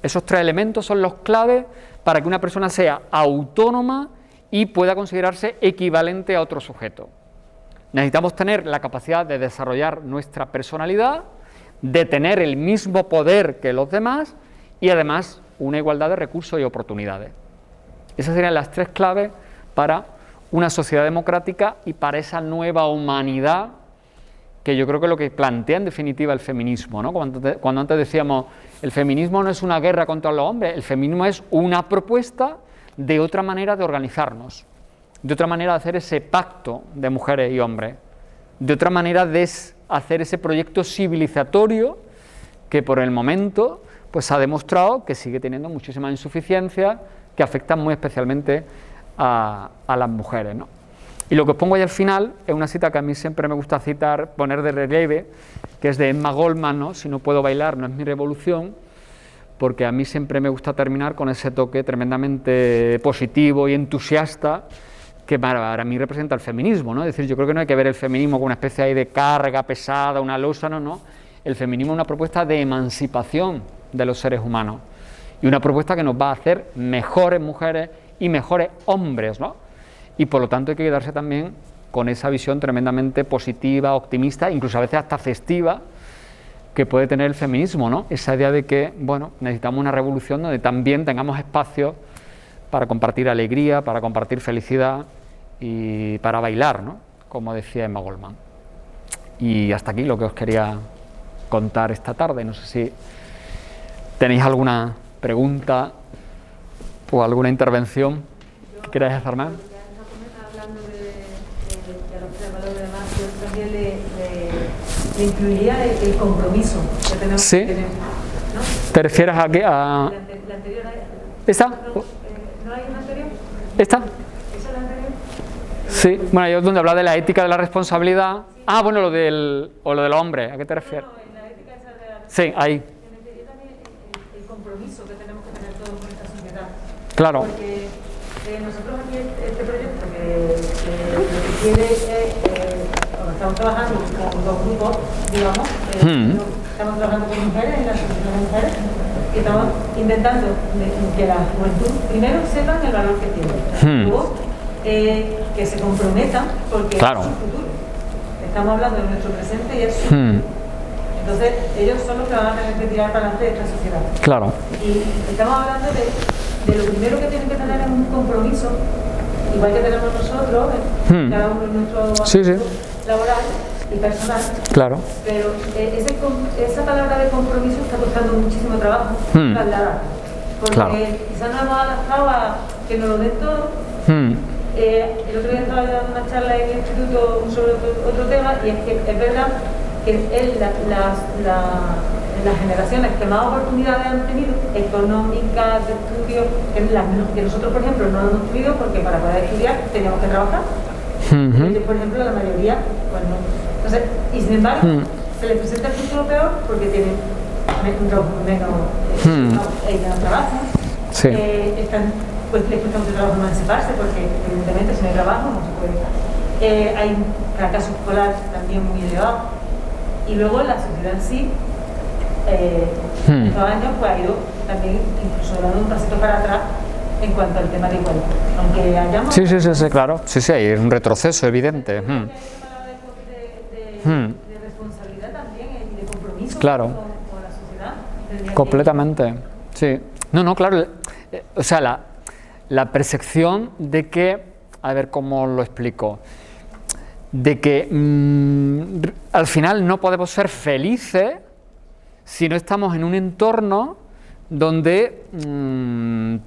Esos 3 elementos son los claves para que una persona sea autónoma y pueda considerarse equivalente a otro sujeto. Necesitamos tener la capacidad de desarrollar nuestra personalidad, de tener el mismo poder que los demás y además una igualdad de recursos y oportunidades. Esas serían las 3 claves para una sociedad democrática y para esa nueva humanidad que yo creo que es lo que plantea en definitiva el feminismo, ¿no? Cuando antes decíamos, el feminismo no es una guerra contra los hombres, el feminismo es una propuesta de otra manera de organizarnos, de otra manera de hacer ese pacto de mujeres y hombres, de otra manera de hacer ese proyecto civilizatorio que por el momento pues ha demostrado que sigue teniendo muchísimas insuficiencias que afectan muy especialmente a las mujeres, ¿no? Y lo que os pongo ahí al final es una cita que a mí siempre me gusta citar, poner de relieve, que es de Emma Goldman, ¿no? Si no puedo bailar no es mi revolución, porque a mí siempre me gusta terminar con ese toque tremendamente positivo y entusiasta que para mí representa el feminismo, ¿no? Es decir, yo creo que no hay que ver el feminismo como una especie ahí de carga pesada, una losa, no. El feminismo es una propuesta de emancipación de los seres humanos y una propuesta que nos va a hacer mejores mujeres y mejores hombres, ¿no? Y por lo tanto hay que quedarse también con esa visión tremendamente positiva, optimista, incluso a veces hasta festiva, que puede tener el feminismo, ¿no? Esa idea de que, bueno, necesitamos una revolución donde también tengamos espacio para compartir alegría, para compartir felicidad y para bailar, ¿no? Como decía Emma Goldman. Y hasta aquí lo que os quería contar esta tarde. No sé si tenéis alguna pregunta o alguna intervención que queráis hacer más. Hablando de los 3 valores de más, yo también le incluiría el compromiso que tenemos. Sí. Que tener, ¿no? ¿Te refieres a qué? La anterior. ¿Esta? ¿No hay una anterior? ¿Esta? ¿Esa es la anterior? Sí, bueno, yo donde habla de la ética de la responsabilidad. Sí. Ah, bueno, lo del hombre, ¿a qué te refieres? No, en la ética esa de la... Sí, ahí. Yo también el compromiso que tenemos que tener todos con esta sociedad. Claro. Porque nosotros aquí este proyecto lo que quiere es, estamos trabajando con 2 grupos, digamos, estamos trabajando con mujeres en la asociación de mujeres y estamos intentando que la juventud primero sepan el valor que tiene, luego que se comprometan porque claro. Es su futuro. Estamos hablando de nuestro presente y es su futuro. Entonces ellos son los que van a tener que tirar para adelante de esta sociedad. Claro. Y estamos hablando de lo primero que tienen que tener es un compromiso, igual que tenemos nosotros, cada uno en nuestro ámbito laboral y personal. Claro. Pero esa palabra de compromiso está costando muchísimo trabajo trasladar. Porque quizás no hemos adaptado a que nos lo den todo. El otro día estaba dando una charla en el instituto sobre otro tema y es que es verdad que las generaciones que más oportunidades han tenido, económicas, de estudio, que nosotros, por ejemplo, no hemos tenido porque para poder estudiar teníamos que trabajar. Ellos, por ejemplo, la mayoría, pues no. Entonces, y sin embargo, se les presenta el futuro peor porque tienen menos trabajo, sí. Pues les cuesta mucho trabajo emanciparse porque evidentemente si no hay trabajo no se puede. Hay un fracaso escolar también muy elevado. Y luego la sociedad en sí, estos años pues ha ido también incluso dando un pasito para atrás en cuanto al tema de igualdad. Aunque hayamos... Sí, claro. Sí, hay un retroceso evidente. De responsabilidad también y de compromiso claro. con la sociedad. Completamente, sí. No, claro. O sea, la percepción de que, a ver cómo lo explico, de que al final no podemos ser felices si no estamos en un entorno donde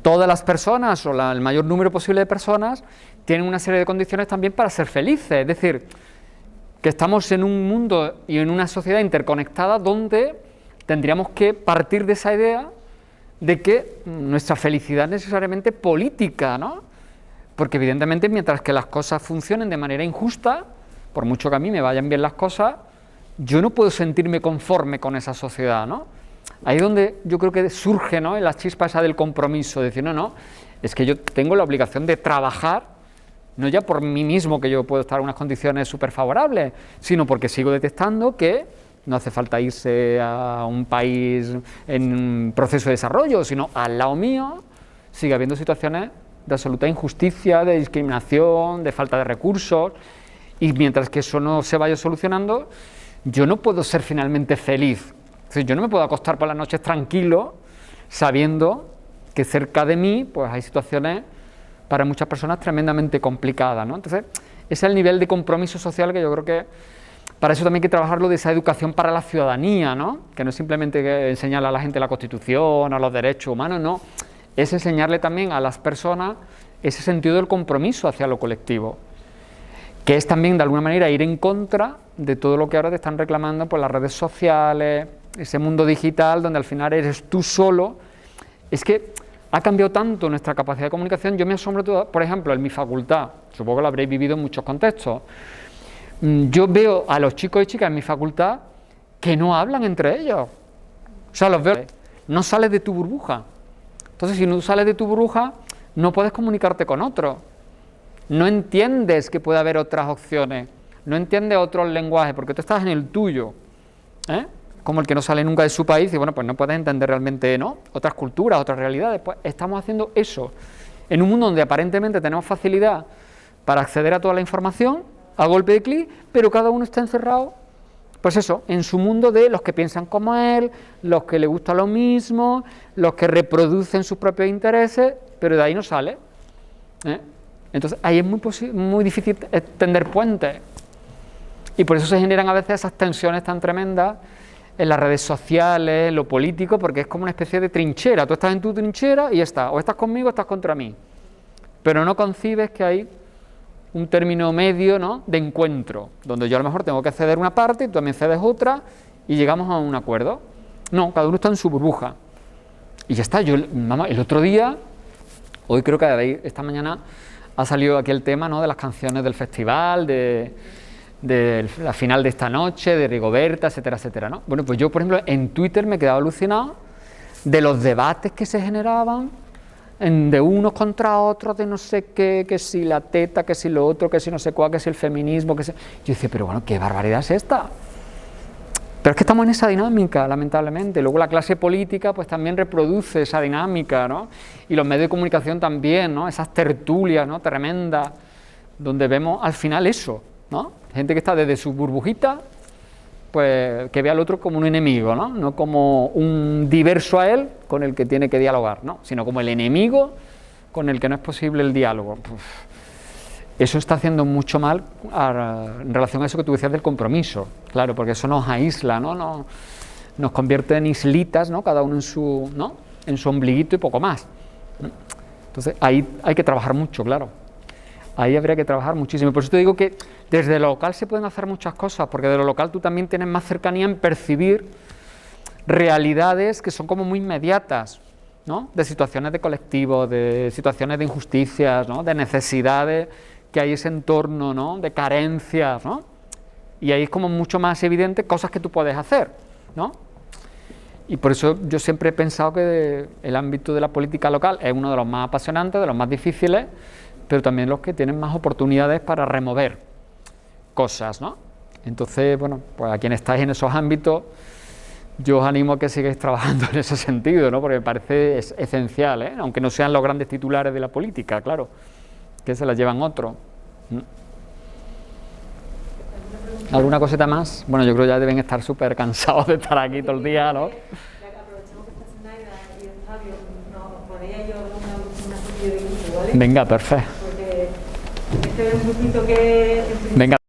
todas las personas o el mayor número posible de personas tienen una serie de condiciones también para ser felices. Es decir, que estamos en un mundo y en una sociedad interconectada donde tendríamos que partir de esa idea de que nuestra felicidad es necesariamente política, ¿no? Porque evidentemente mientras que las cosas funcionen de manera injusta, por mucho que a mí me vayan bien las cosas, yo no puedo sentirme conforme con esa sociedad, ¿no? Ahí es donde yo creo que surge, ¿no?, la chispa esa del compromiso, de decir, no, es que yo tengo la obligación de trabajar, no ya por mí mismo que yo puedo estar en unas condiciones súper favorables, sino porque sigo detectando que no hace falta irse a un país en un proceso de desarrollo, sino al lado mío sigue habiendo situaciones de absoluta injusticia, de discriminación, de falta de recursos, y mientras que eso no se vaya solucionando, yo no puedo ser finalmente feliz. Es decir, yo no me puedo acostar por las noches tranquilo sabiendo que cerca de mí pues hay situaciones para muchas personas tremendamente complicadas, ¿no? Entonces, ese es el nivel de compromiso social que yo creo que para eso también hay que trabajarlo, de esa educación para la ciudadanía, ¿no? Que no es simplemente enseñarle a la gente la Constitución, a los derechos humanos, no. Es enseñarle también a las personas ese sentido del compromiso hacia lo colectivo, que es también de alguna manera ir en contra de todo lo que ahora te están reclamando por las redes sociales, ese mundo digital donde al final eres tú solo. Es que ha cambiado tanto nuestra capacidad de comunicación. Yo me asombro, por ejemplo, en mi facultad, supongo que lo habréis vivido en muchos contextos, yo veo a los chicos y chicas en mi facultad que no hablan entre ellos. O sea, los veo, no sales de tu burbuja. Entonces, si no sales de tu burbuja, no puedes comunicarte con otros. No entiendes que puede haber otras opciones, no entiendes otros lenguajes, porque tú estás en el tuyo, ¿eh? Como el que no sale nunca de su país, y bueno, pues no puedes entender realmente, ¿no?, otras culturas, otras realidades. Pues estamos haciendo eso, en un mundo donde aparentemente tenemos facilidad para acceder a toda la información, a golpe de clic, pero cada uno está encerrado, pues eso, en su mundo de los que piensan como él, los que le gusta lo mismo, los que reproducen sus propios intereses, pero de ahí no sale, ¿eh? Entonces ahí es muy difícil tender puentes, y por eso se generan a veces esas tensiones tan tremendas en las redes sociales, en lo político, porque es como una especie de trinchera. Tú estás en tu trinchera y ya está, o estás conmigo o estás contra mí, pero no concibes que hay un término medio, ¿no?, de encuentro, donde yo a lo mejor tengo que ceder una parte y tú también cedes otra y llegamos a un acuerdo. No, cada uno está en su burbuja y ya está. El otro día, hoy creo que esta mañana ha salido aquí el tema, ¿no?, de las canciones del festival, de la final de esta noche, de Rigoberta, etcétera, etcétera, ¿no? Bueno, pues yo, por ejemplo, en Twitter me he quedado alucinado de los debates que se generaban de unos contra otros, de no sé qué, que si la teta, que si lo otro, que si no sé cuál, que si el feminismo, que si... Yo decía, pero bueno, ¿qué barbaridad es esta? Pero es que estamos en esa dinámica, lamentablemente. Luego la clase política pues también reproduce esa dinámica, ¿no? Y los medios de comunicación también, ¿no? Esas tertulias, ¿no?, tremendas, donde vemos al final eso, ¿no? Gente que está desde su burbujita, pues que ve al otro como un enemigo, ¿no? No como un diverso a él con el que tiene que dialogar, ¿no?, sino como el enemigo con el que no es posible el diálogo. Eso está haciendo mucho mal en relación a eso que tú decías del compromiso, claro, porque eso nos aísla, ¿no? Nos convierte en islitas, ¿no?, cada uno en su ombliguito y poco más. Entonces ahí hay que trabajar mucho, claro. Ahí habría que trabajar muchísimo. Por eso te digo que desde lo local se pueden hacer muchas cosas, porque de lo local tú también tienes más cercanía en percibir realidades que son como muy inmediatas, ¿no?, de situaciones de colectivo, de situaciones de injusticias, ¿no?, de necesidades que hay ese entorno, ¿no?, de carencias, ¿no?, Y ahí es como mucho más evidente cosas que tú puedes hacer, ¿no? Y por eso yo siempre he pensado que el ámbito de la política local es uno de los más apasionantes, de los más difíciles, pero también los que tienen más oportunidades para remover cosas, ¿no? Entonces, bueno, pues a quienes estáis en esos ámbitos, yo os animo a que sigáis trabajando en ese sentido, ¿no? Porque me parece esencial, ¿eh? Aunque no sean los grandes titulares de la política, claro, que se las llevan otros. ¿Alguna coseta más? Bueno, yo creo que ya deben estar súper cansados de estar aquí todo el día, ¿no? Aprovechamos que está Zenaida y Fabio, nos ponía yo una especie de grupo, ¿vale? Venga, perfecto. Porque este es un grupito que... Venga.